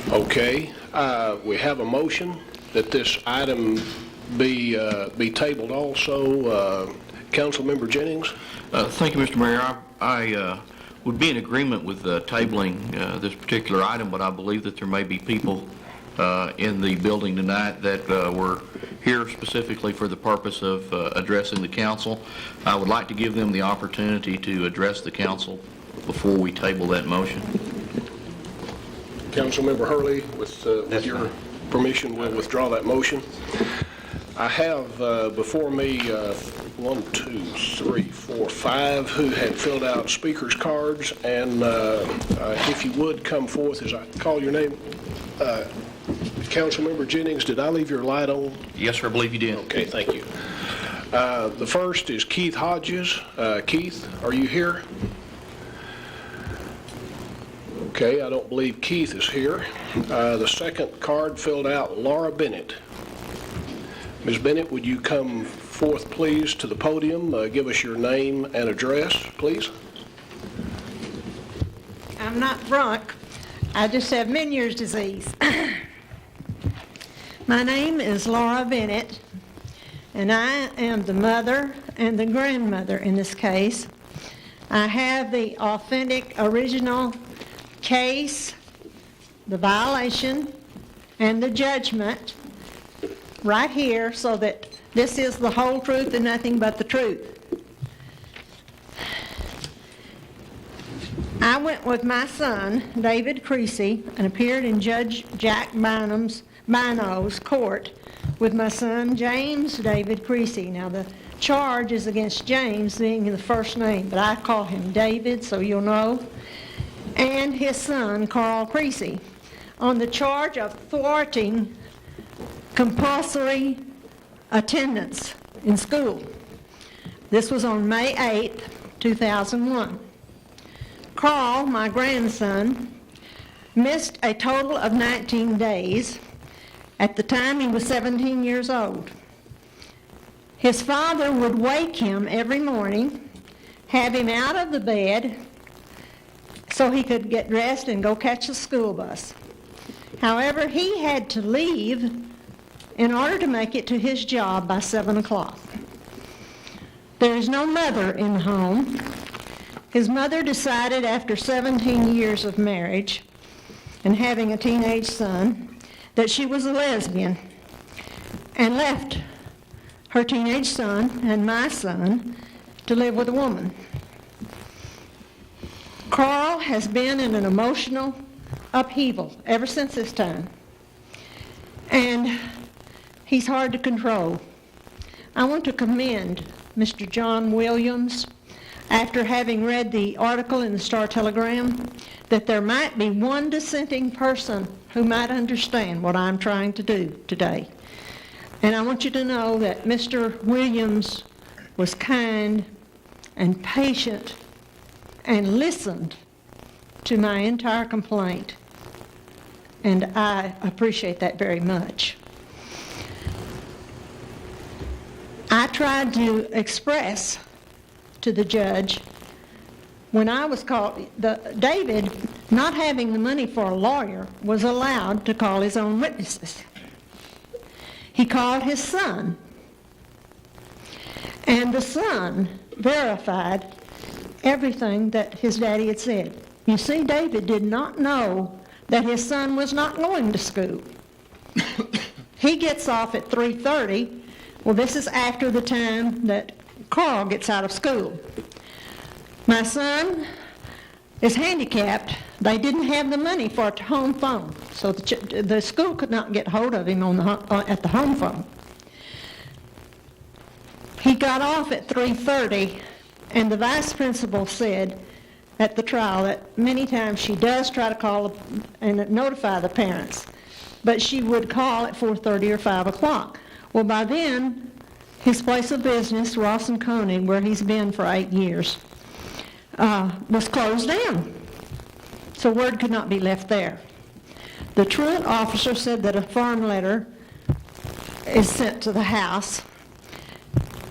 Okay. We have a motion that this item be tabled also. Councilmember Jennings. Thank you, Mr. Mayor. I would be in agreement with tabling this particular item, but I believe that there may be people in the building tonight that were here specifically for the purpose of addressing the council. I would like to give them the opportunity to address the council before we table that motion. Councilmember Hurley, with your permission, we'll withdraw that motion. I have before me 1, 2, 3, 4, 5 who had filled out speakers cards, and if you would come forth as I call your name. Councilmember Jennings, did I leave your light on? Yes, sir, I believe you did. Okay, thank you. The first is Keith Hodges. Keith, are you here? Okay, I don't believe Keith is here. The second card filled out Laura Bennett. Ms. Bennett, would you come forth, please, to the podium? Give us your name and address, please. I'm not drunk. I just have Meniere's disease. My name is Laura Bennett, and I am the mother and the grandmother in this case. I have the authentic, original case, the violation, and the judgment right here, so that this is the whole truth and nothing but the truth. I went with my son, David Creasy, and appeared in Judge Jack Bino's court with my son, James David Creasy. Now, the charge is against James being the first name, but I call him David, so you'll know, and his son, Carl Creasy, on the charge of thwarting compulsory attendance in school. This was on May 8th, 2001. Carl, my grandson, missed a total of 19 days. At the time, he was 17 years old. His father would wake him every morning, have him out of the bed so he could get dressed and go catch the school bus. However, he had to leave in order to make it to his job by 7 o'clock. There is no mother in the home. His mother decided after 17 years of marriage and having a teenage son that she was a lesbian and left her teenage son and my son to live with a woman. Carl has been in an emotional upheaval ever since this time, and he's hard to control. I want to commend Mr. John Williams, after having read the article in the Star-Telegram, that there might be one dissenting person who might understand what I'm trying to do today. And I want you to know that Mr. Williams was kind and patient and listened to my entire complaint. And I appreciate that very much. I tried to express to the judge when I was called, David, not having the money for a lawyer, was allowed to call his own witnesses. He called his son, and the son verified everything that his daddy had said. You see, David did not know that his son was not going to school. He gets off at 3:30. Well, this is after the time that Carl gets out of school. My son is handicapped. They didn't have the money for a home phone, so the school could not get hold of him at the home phone. He got off at 3:30, and the vice principal said at the trial that many times she does try to call and notify the parents, but she would call at 4:30 or 5 o'clock. Well, by then, his place of business, Ross & Koenig, where he's been for 8 years, was closed down. So word could not be left there. The truant officer said that a farm letter is sent to the house,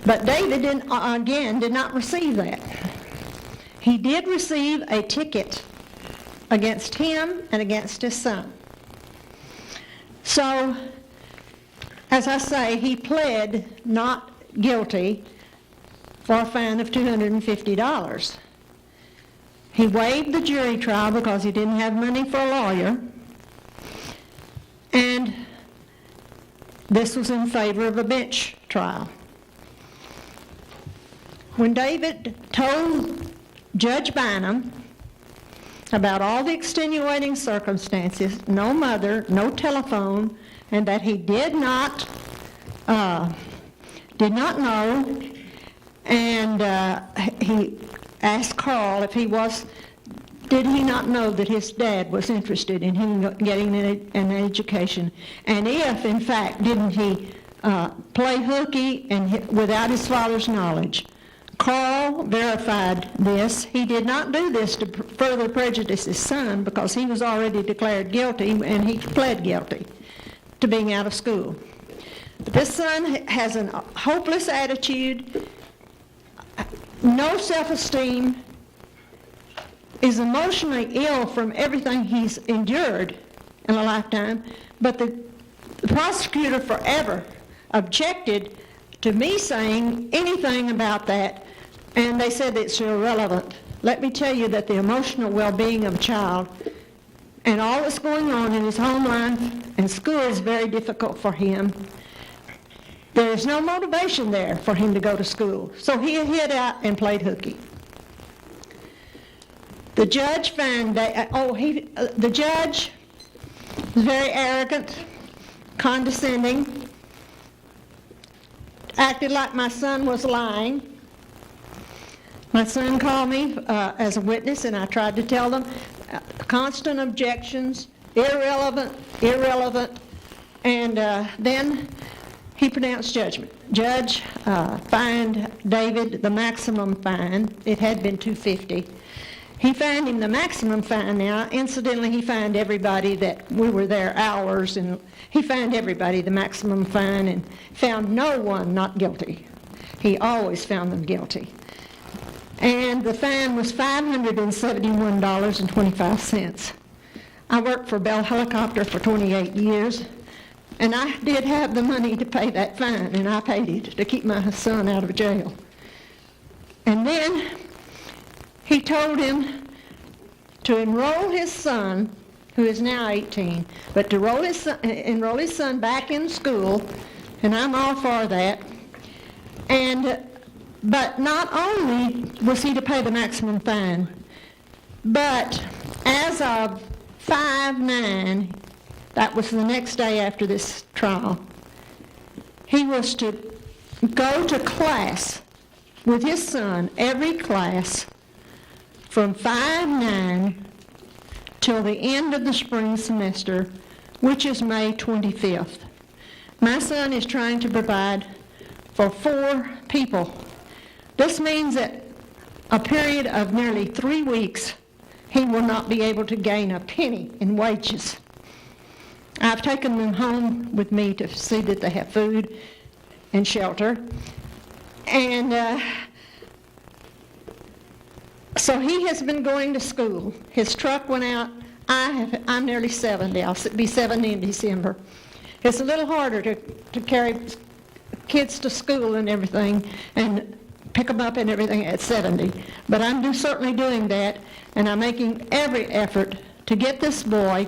but David did not receive that. He did receive a ticket against him and against his son. So, as I say, he pled not guilty for a fine of $250. He waived the jury trial because he didn't have money for a lawyer. And this was in favor of a bench trial. When David told Judge Bynum about all the extenuating circumstances, no mother, no telephone, and that he did not know, and he asked Carl if did he not know that his dad was interested in him getting an education, and if, in fact, didn't he play hooky and without his father's knowledge. Carl verified this. He did not do this to further prejudice his son because he was already declared guilty and he pled guilty to being out of school. This son has a hopeless attitude, no self-esteem, is emotionally ill from everything he's endured in a lifetime, but the prosecutor forever objected to me saying anything about that, and they said it's irrelevant. Let me tell you that the emotional well-being of a child and all that's going on in his home life and school is very difficult for him. There is no motivation there for him to go to school, so he hid out and played hooky. The judge found the judge was very arrogant, condescending, acted like my son was lying. My son called me as a witness, and I tried to tell them constant objections, irrelevant, and then he pronounced judgment. Judge fined David the maximum fine. It had been $250. He fined him the maximum fine now. Incidentally, he fined everybody that we were there hours, and he fined everybody the maximum fine and found no one not guilty. He always found them guilty. And the fine was $571.25. I worked for Bell Helicopter for 28 years, and I did have the money to pay that fine, and I paid it to keep my son out of jail. And then he told him to enroll his son, who is now 18, but to enroll his son back in school, and I'm all for that. But not only was he to pay the maximum fine, but as of 5/9, that was the next day after this trial, he was to go to class with his son, every class, from 5/9 till the end of the spring semester, which is May 25th. My son is trying to provide for 4 people. This means that a period of nearly 3 weeks, he will not be able to gain a penny in wages. I've taken them home with me to see that they have food and shelter. And so he has been going to school. His truck went out. I'm nearly 70. I'll be 70 in December. It's a little harder to carry kids to school and everything and pick them up and everything at 70. But I'm certainly doing that, and I'm making every effort to get this boy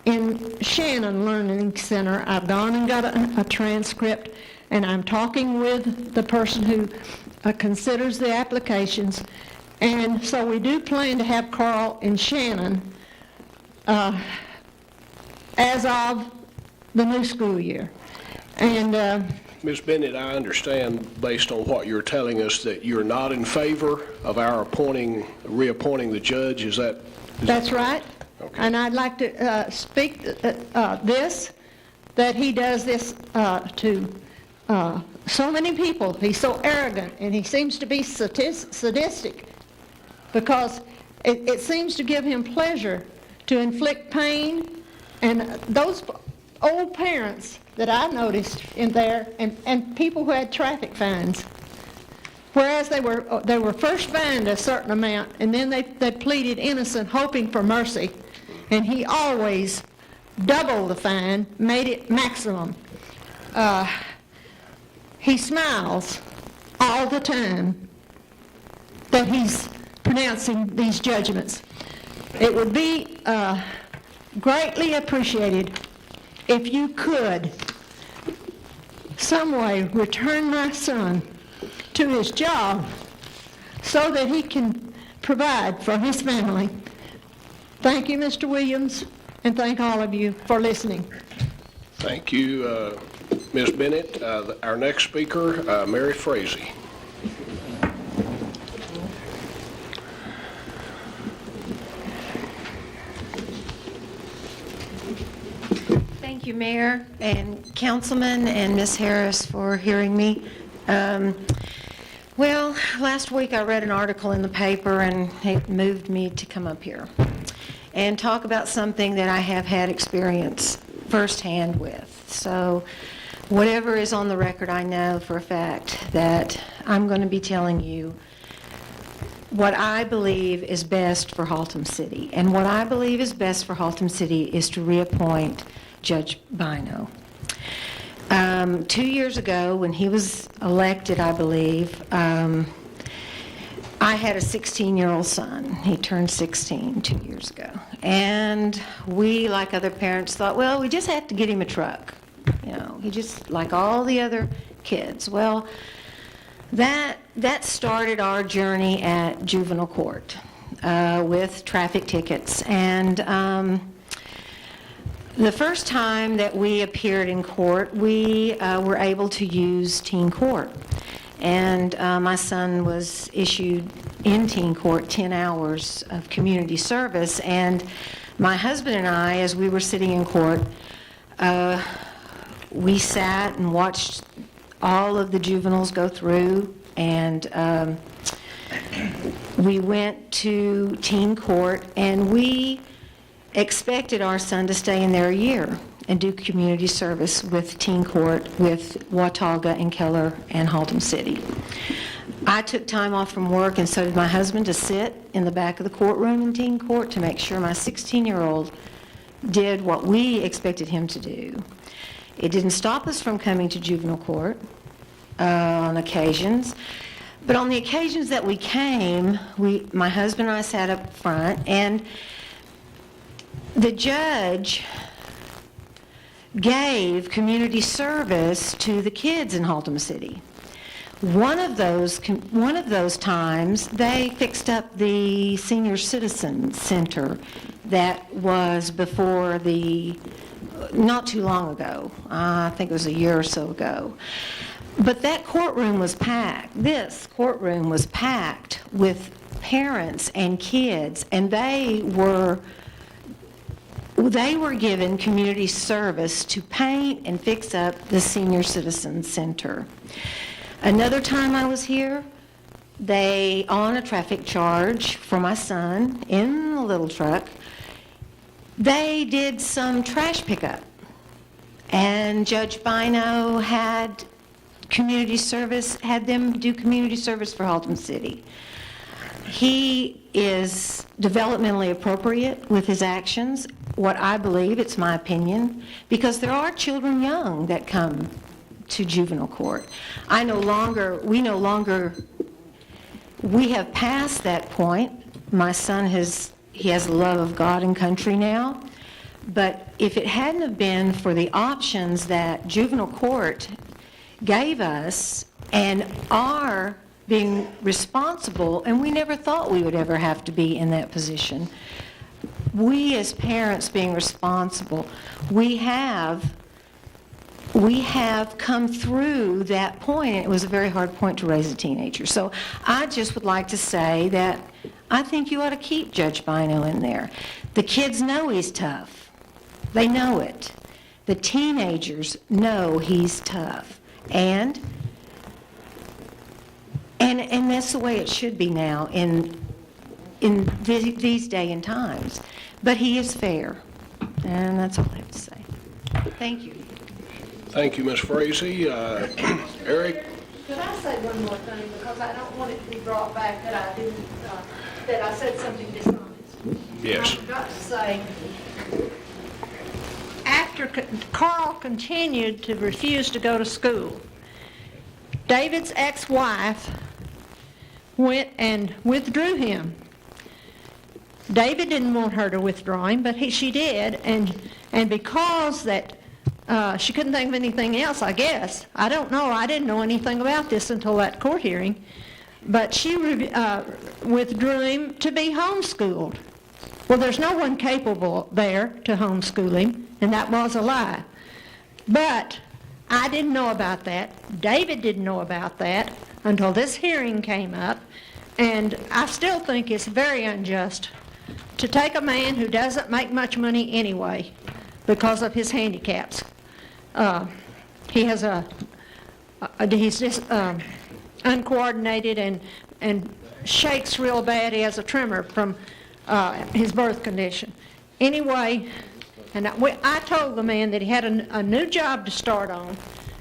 in Shannon Learning Center. I've gone and got a transcript, and I'm talking with the person who considers the applications. And so we do plan to have Carl in Shannon as of the new school year. And Ms. Bennett, I understand, based on what you're telling us, that you're not in favor of our reappointing the judge. Is that? That's right. Okay. And I'd like to speak that he does this to so many people. He's so arrogant, and he seems to be sadistic, because it seems to give him pleasure to inflict pain. And those old parents that I noticed in there, and people who had traffic fines, whereas they were first fined a certain amount, and then they pleaded innocent, hoping for mercy, and he always doubled the fine, made it maximum. He smiles all the time that he's pronouncing these judgments. It would be greatly appreciated if you could some way return my son to his job so that he can provide for his family. Thank you, Mr. Williams, and thank all of you for listening. Thank you, Ms. Bennett. Our next speaker, Mary Frazee. Thank you, Mayor and Councilman and Ms. Harris for hearing me. Well, last week I read an article in the paper and it moved me to come up here and talk about something that I have had experience firsthand with. So whatever is on the record, I know for a fact that I'm going to be telling you what I believe is best for Haltom City. And what I believe is best for Haltom City is to reappoint Judge Bino. 2 years ago, when he was elected, I believe, I had a 16-year-old son. He turned 16 2 years ago. And we, like other parents, thought, well, we just have to get him a truck. You know, he just, like all the other kids. Well, that started our journey at juvenile court with traffic tickets. And the first time that we appeared in court, we were able to use teen court. And my son was issued in teen court 10 hours of community service. And my husband and I, as we were sitting in court, we sat and watched all of the juveniles go through. And we went to teen court, and we expected our son to stay in there a year and do community service with teen court with Watauga and Keller and Haltom City. I took time off from work, and so did my husband, to sit in the back of the courtroom in teen court to make sure my 16-year-old did what we expected him to do. It didn't stop us from coming to juvenile court on occasions, but on the occasions that we came, my husband and I sat up front, and the judge gave community service to the kids in Haltom City. One of those times, they fixed up the senior citizen center that was before not too long ago. I think it was a year or so ago. But that courtroom was packed. This courtroom was packed with parents and kids, and they were given community service to paint and fix up the senior citizen center. Another time I was here, they, on a traffic charge for my son in the little truck, they did some trash pickup. And Judge Bino had them do community service for Haltom City. He is developmentally appropriate with his actions, what I believe, it's my opinion, because there are children young that come to juvenile court. We have passed that point. My son has a love of God and country now, but if it hadn't have been for the options that juvenile court gave us and our being responsible, and we never thought we would ever have to be in that position. We as parents being responsible, we have come through that point, and it was a very hard point to raise a teenager. So I just would like to say that I think you ought to keep Judge Bino in there. The kids know he's tough. They know it. The teenagers know he's tough. And that's the way it should be now in these day and times. But he is fair, and that's all I have to say. Thank you. Thank you, Ms. Frazee. Eric? Could I say one more thing, because I don't want it to be brought back that I said something dishonest. Yes. I forgot to say, after Carl continued to refuse to go to school, David's ex-wife went and withdrew him. David didn't want her to withdraw him, but she did, and because that she couldn't think of anything else, I guess. I don't know. I didn't know anything about this until that court hearing. But she withdrew him to be homeschooled. Well, there's no one capable there to homeschool him, and that was a lie. But I didn't know about that. David didn't know about that until this hearing came up, and I still think it's very unjust to take a man who doesn't make much money anyway because of his handicaps. He's just uncoordinated and shakes real bad. He has a tremor from his birth condition. Anyway, and I told the man that he had a new job to start on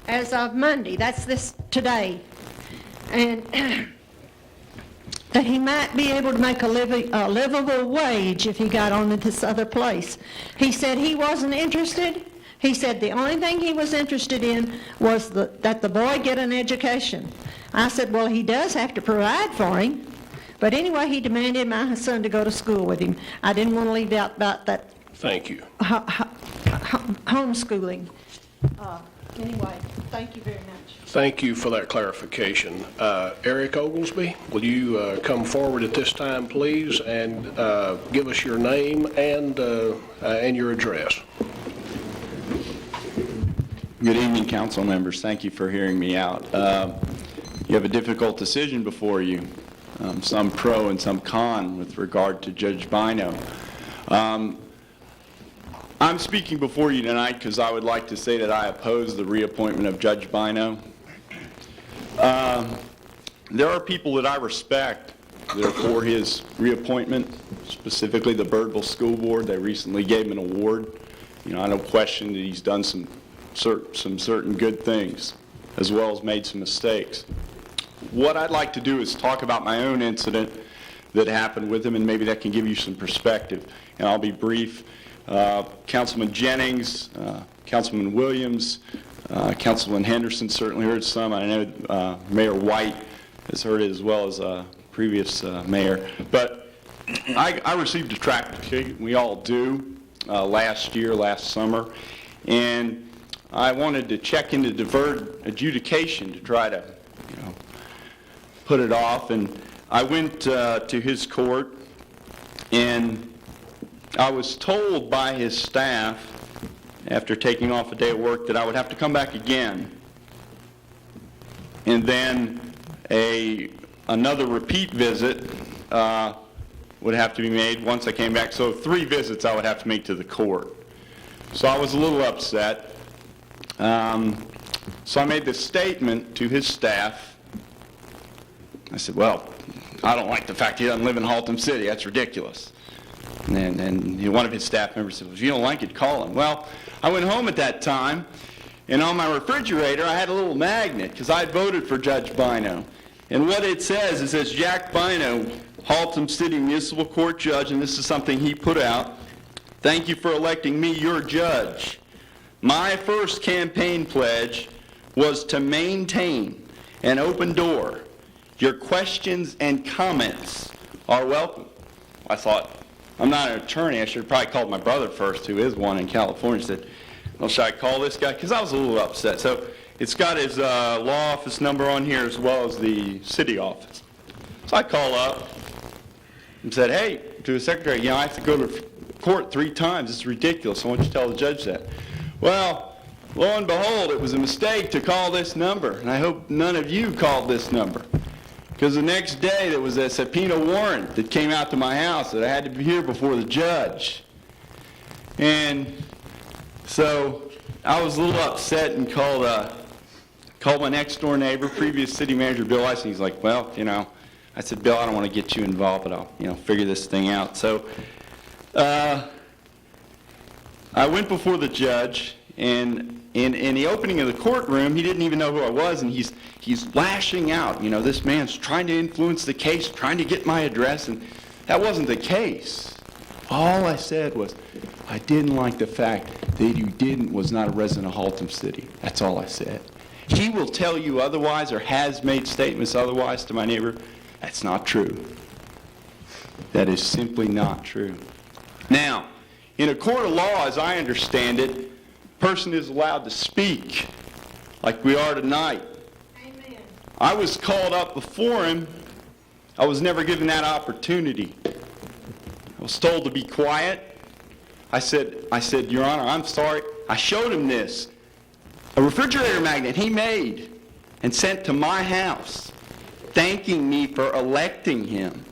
as of Monday. That's today. And that he might be able to make a livable wage if he got on to this other place. He said he wasn't interested. He said the only thing he was interested in was that the boy get an education. I said, well, he does have to provide for him. But anyway, he demanded my son to go to school with him. I didn't want to leave out about that. Thank you. Homeschooling. Anyway, thank you very much. Thank you for that clarification. Eric Oglesby, will you come forward at this time, please, and give us your name and your address? Good evening, council members. Thank you for hearing me out. You have a difficult decision before you, some pro and some con with regard to Judge Bino. I'm speaking before you tonight because I would like to say that I oppose the reappointment of Judge Bino. There are people that I respect that are for his reappointment, specifically the Birdville School Board. They recently gave him an award. I don't question that he's done some certain good things, as well as made some mistakes. What I'd like to do is talk about my own incident that happened with him, and maybe that can give you some perspective. And I'll be brief. Councilman Jennings, Councilman Williams, Councilman Henderson certainly heard some. I know Mayor White has heard it as well as previous mayor. But I received a traffic ticket. We all do last summer. And I wanted to check into deferred adjudication to try to, put it off. And I went to his court, and I was told by his staff after taking off a day of work that I would have to come back again. And then another repeat visit would have to be made once I came back. So 3 visits I would have to make to the court. So I was a little upset. So I made this statement to his staff. I said, well, I don't like the fact he doesn't live in Haltom City. That's ridiculous. And one of his staff members said, well, if you don't like it, call him. Well, I went home at that time, and on my refrigerator I had a little magnet because I had voted for Judge Bino. And what it says Jack Bino, Haltom City Municipal Court Judge, and this is something he put out. Thank you for electing me your judge. My first campaign pledge was to maintain an open door. Your questions and comments are welcome. I thought, I'm not an attorney. I should have probably called my brother first, who is one in California. I said, well, should I call this guy? Because I was a little upset. So it's got his law office number on here as well as the city office. So I call up and said, hey, to the secretary, I have to go to court 3 times. It's ridiculous. I want you to tell the judge that. Well, lo and behold, it was a mistake to call this number. And I hope none of you called this number. Because the next day there was a subpoena warrant that came out to my house that I had to be here before the judge. And so I was a little upset and called my next door neighbor, previous city manager Bill Ice, and he's like, well, I said, Bill, I don't want to get you involved, but I'll figure this thing out. So I went before the judge, and in the opening of the courtroom, he didn't even know who I was, and he's lashing out. This man's trying to influence the case, trying to get my address, and that wasn't the case. All I said was, I didn't like the fact that you was not a resident of Haltom City. That's all I said. He will tell you otherwise or has made statements otherwise to my neighbor. That's not true. That is simply not true. Now, in a court of law, as I understand it, a person is allowed to speak like we are tonight. Amen. I was called up before him. I was never given that opportunity. I was told to be quiet. I said, Your Honor, I'm sorry. I showed him this. A refrigerator magnet he made and sent to my house, thanking me for electing him.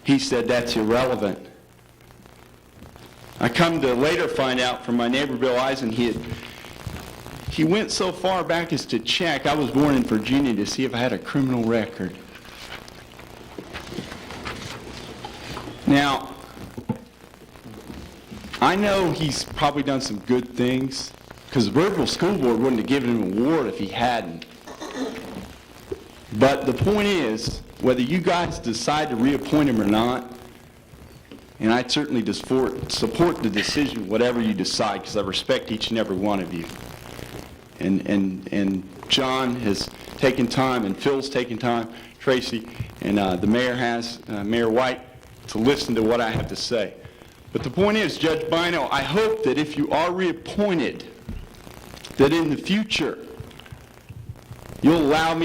He said, that's irrelevant. I come to later find out from my neighbor Bill Eisen, he went so far back as to check. I was born in Virginia to see if I had a criminal record. Now, I know he's probably done some good things, because the Birdville School Board wouldn't have given him an award if he hadn't. But the point is, whether you guys decide to reappoint him or not, and I'd certainly support the decision, whatever you decide, because I respect each and every one of you. And John has taken time, and Phil's taken time, Tracy, and the mayor has, Mayor White, to listen to what I have to say. But the point is, Judge Bino, I hope that if you are reappointed, that in the future, you'll allow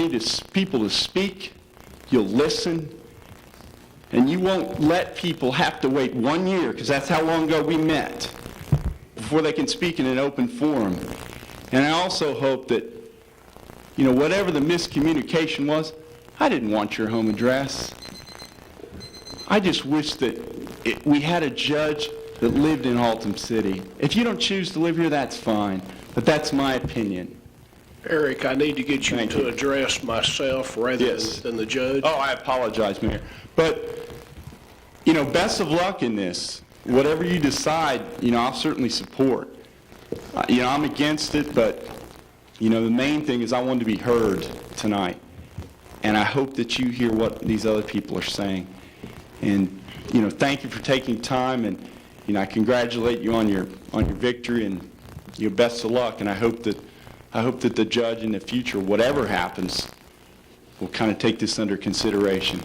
people to speak, you'll listen, and you won't let people have to wait 1 year, because that's how long ago we met, before they can speak in an open forum. And I also hope that, whatever the miscommunication was, I didn't want your home address. I just wish that we had a judge that lived in Haltom City. If you don't choose to live here, that's fine, but that's my opinion. Eric, I need to get you to address myself rather than the judge. Oh, I apologize, Mayor. But, best of luck in this. Whatever you decide, I'll certainly support. I'm against it, but, the main thing is I want to be heard tonight. And I hope that you hear what these other people are saying. And, thank you for taking time, and, I congratulate you on your victory, and your best of luck. And I hope that the judge in the future, whatever happens, will kind of take this under consideration.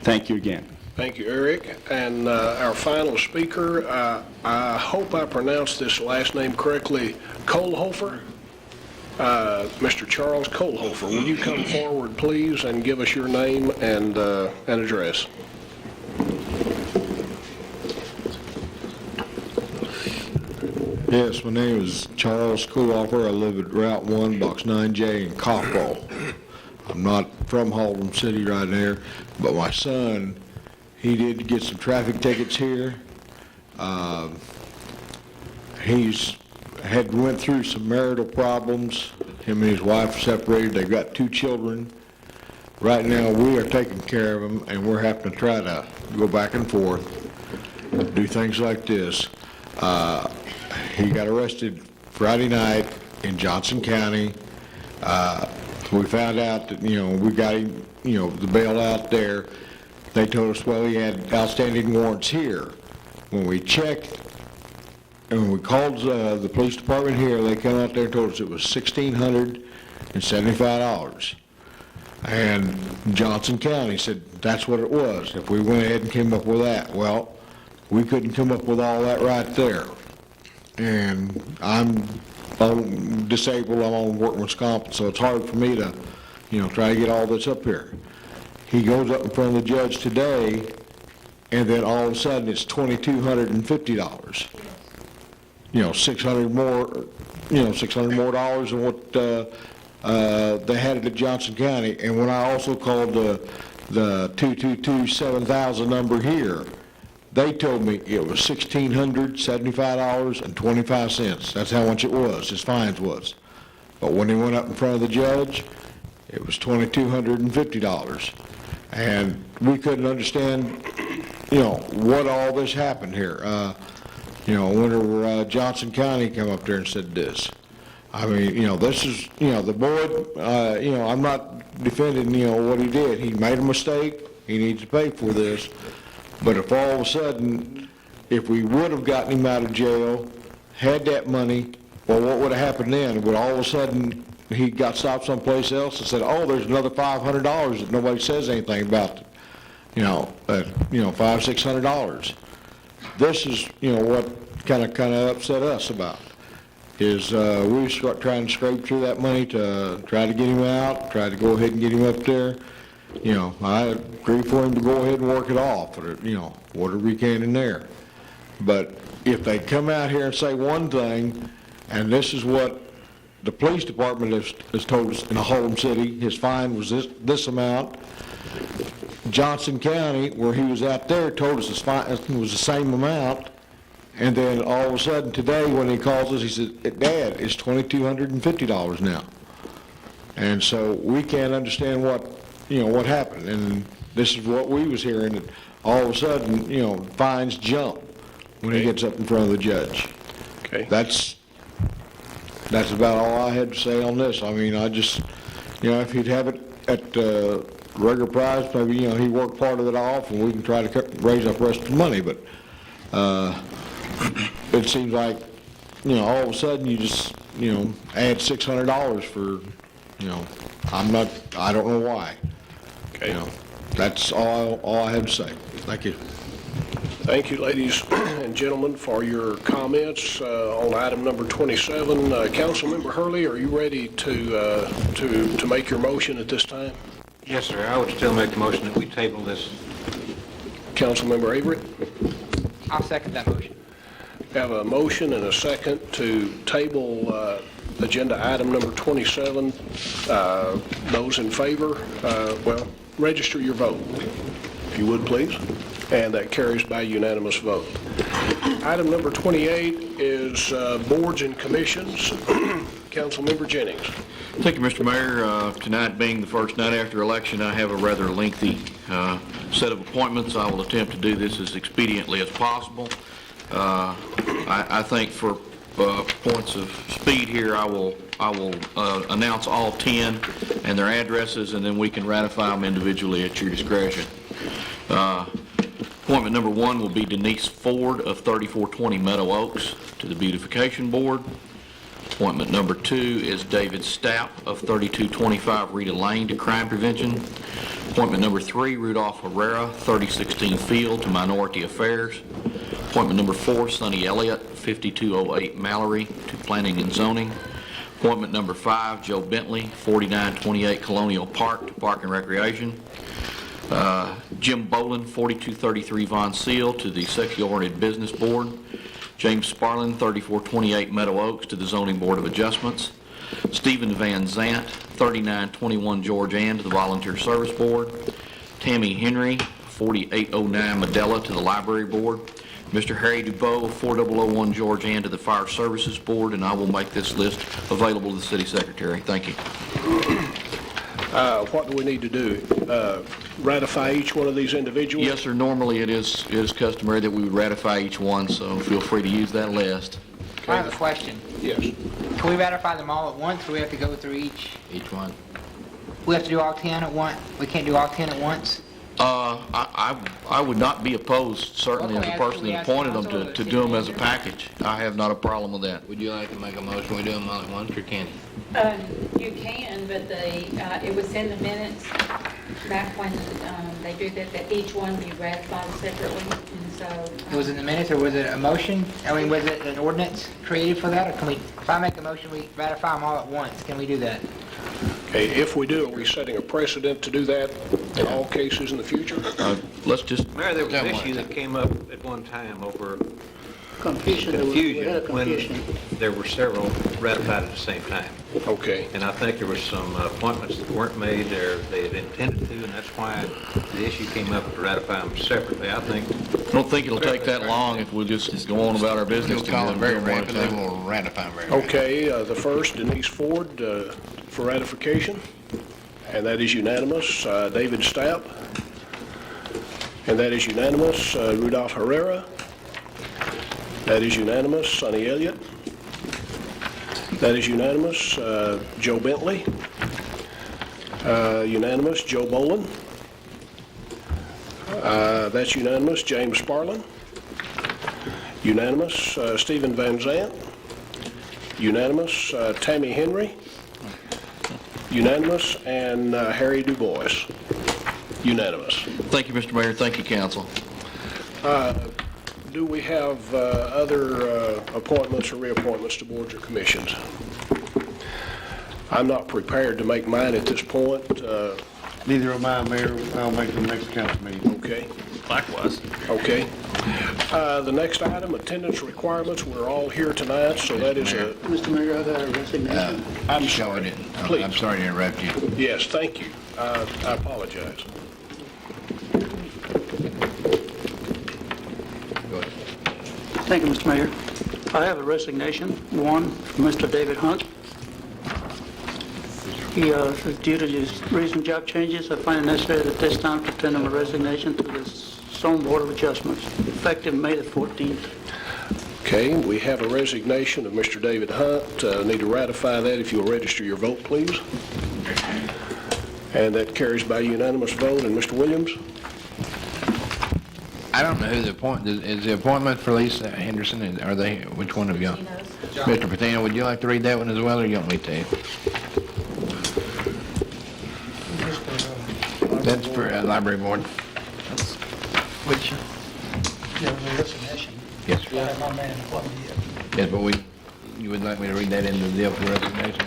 Thank you again. Thank you, Eric. And our final speaker, I hope I pronounced this last name correctly, Kohlhofer. Mr. Charles Kohlhofer, will you come forward, please, and give us your name and address? Yes, my name is Charles Kohlhofer. I live at Route 1, Box 9J in Coppell. I'm not from Haltom City right there, but my son, he did get some traffic tickets here. He's went through some marital problems. Him and his wife are separated. They've got 2 children. Right now, we are taking care of him, and we're having to try to go back and forth, do things like this. He got arrested Friday night in Johnson County. We found out that, we got him, the bail out there. They told us, well, he had outstanding warrants here. When we checked, and when we called the police department here, they come out there and told us it was $1,675. And Johnson County said that's what it was. If we went ahead and came up with that, well, we couldn't come up with all that right there. And I'm disabled, I'm on workman's comp, so it's hard for me to, try to get all this up here. He goes up in front of the judge today, and then all of a sudden it's $2,250. $600 more dollars than what they had it at Johnson County. And when I also called the 222-7000 number here, they told me it was $1,675.25. That's how much it was, his fines was. But when he went up in front of the judge, it was $2,250. And we couldn't understand, what all this happened here. Whenever Johnson County come up there and said this. I mean, this is, the board, I'm not defending, what he did. He made a mistake. He needs to pay for this. But if all of a sudden, if we would have gotten him out of jail, had that money, well, what would have happened then? Would all of a sudden he got stopped someplace else and said, oh, there's another $500 that nobody says anything about, $500-600. This is, what kind of upset us about, is we start trying to scrape through that money to try to get him out, try to go ahead and get him up there. I agree for him to go ahead and work it off, or, whatever we can in there. But if they come out here and say one thing, and this is what the police department has told us in Haltom City, his fine was this amount. Johnson County, where he was out there, told us his fine was the same amount. And then all of a sudden today, when he calls us, he said, Dad, it's $2,250 now. And so we can't understand what happened. And this is what we was hearing, that all of a sudden, fines jump when he gets up in front of the judge. Okay. That's about all I had to say on this. I mean, I just, if he'd have it at regular price, maybe, he worked part of it off and we can try to raise up the rest of the money. But it seems like, all of a sudden you just, add $600 for, I don't know why. Okay. That's all I have to say. Thank you. Thank you, ladies and gentlemen, for your comments on item number 27. Councilmember Hurley, are you ready to make your motion at this time? Yes, sir. I would still make the motion that we table this. Councilmember Avery? I'll second that motion. We have a motion and a second to table agenda item number 27. Those in favor, register your vote, if you would, please. And that carries by unanimous vote. Item number 28 is boards and commissions. Councilmember Jennings. Thank you, Mr. Mayor. Tonight being the first night after election, I have a rather lengthy set of appointments. I will attempt to do this as expediently as possible. I think for points of speed here, I will announce all 10 and their addresses, and then we can ratify them individually at your discretion. Appointment number 1 will be Denise Ford of 3420 Meadow Oaks to the Beautification Board. Appointment number 2 is David Stapp of 3225 Rita Lane to Crime Prevention. Appointment number 3, Rudolph Herrera, 3016 Field to Minority Affairs. Appointment number 4, Sonny Elliott, 5208 Mallory to Planning and Zoning. Appointment number 5, Joe Bentley, 4928 Colonial Park to Park and Recreation. Jim Boland, 4233 Von Seal to the Sexually-Oriented Business Board. James Sparlin, 3428 Meadow Oaks to the Zoning Board of Adjustments. Stephen Van Zant, 3921 George Ann to the Volunteer Service Board. Tammy Henry, 4809 Medella to the Library Board. Mr. Harry Dubois, 4001 George Ann to the Fire Services Board, and I will make this list available to the City Secretary. Thank you. What do we need to do? Ratify each one of these individually? Yes, sir. Normally it is customary that we would ratify each one, so feel free to use that list. I have a question. Yes. Can we ratify them all at once, or we have to go through each one? We have to do all 10 at once? We can't do all 10 at once? I would not be opposed, certainly as a person that appointed them, to do them as a package. I have not a problem with that. Would you like to make a motion we do them all at once, or can you? You can, but it was in the minutes back when they do that each one be ratified separately, and so... It was in the minutes, or was it a motion? I mean, was it an ordinance created for that, or can we, if I make a motion, we ratify them all at once, can we do that? Okay, if we do, are we setting a precedent to do that in all cases in the future? Let's just... Mayor, there was an issue that came up at one time over Confusion. when there were several ratified at the same time. Okay. And I think there were some appointments that weren't made there they had intended to, and that's why the issue came up to ratify them separately. I don't think it'll take that long if we'll just go on about our business. We'll call it very rapidly, we'll ratify them very rapidly. Okay, the first, Denise Ford, for ratification, and that is unanimous. David Stapp, and that is unanimous. Rudolph Herrera, that is unanimous. Sonny Elliott, that is unanimous. Joe Bentley, unanimous. Joe Boland, that's unanimous. James Sparlin, unanimous. Stephen Van Zant, unanimous. Tammy Henry, Unanimous. And Harry Dubois. Unanimous. Thank you, Mr. Mayor. Thank you, council. Do we have other appointments or reappointments to boards or commissions? I'm not prepared to make mine at this point. Neither am I, Mayor. I'll make the next council meeting. Okay. Likewise. Okay. The next item, attendance requirements. We're all here tonight, so that is a... Mr. Mayor, I've had a resignation. I'm sorry. Please. I'm sorry to interrupt you. Yes, thank you. I apologize. Thank you, Mr. Mayor. I have a resignation, one from Mr. David Hunt. He, due to his recent job changes, I find it necessary at this time to tender my resignation to the Zone Board of Adjustments, effective May the 14th. Okay, we have a resignation of Mr. David Hunt. Need to ratify that. If you'll register your vote, please. And that carries by unanimous vote. And Mr. Williams? I don't know who the appointment is. The appointment for Lisa Henderson? Are they? Which one of you? Mr. Patino, would you like to read that one as well, or you want me to? That's for library board. Which? Yeah, the resignation. Yes, sir. I have not made an appointment yet. Yes, but you would like me to read that into the deal for resignation?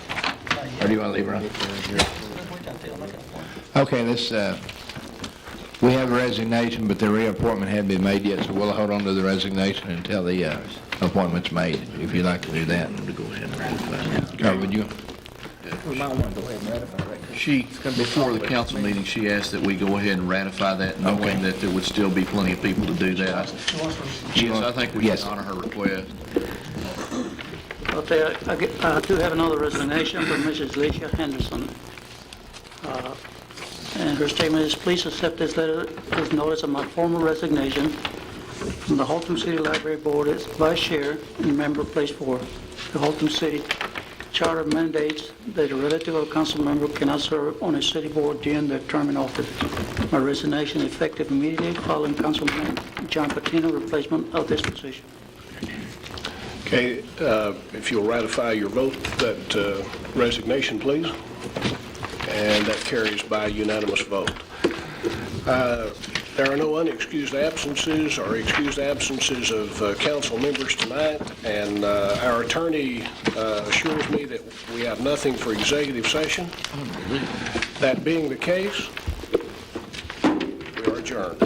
Or do you want to leave her on? Okay, this, we have a resignation, but the reappointment hadn't been made yet, so we'll hold on to the resignation until the appointment's made, if you'd like to do that. Or would you? We might want to go ahead and ratify that. Before the council meeting, she asked that we go ahead and ratify that, knowing that there would still be plenty of people to do that. Yes, I think we can honor her request. I'll tell you, I do have another resignation from Mrs. Leisha Henderson. And her statement is, please accept this letter as notice of my formal resignation from the Haltom City Library Board as Vice Chair and Member Place 4. The Haltom City Charter mandates that a relative of a council member cannot serve on a city board during their term in office. My resignation is effective immediately following Councilman John Patino replacement of this position. Okay, if you'll ratify your vote, that resignation, please. And that carries by unanimous vote. There are no unexcused absences or excused absences of council members tonight, and our attorney assures me that we have nothing for executive session. That being the case, we are adjourned.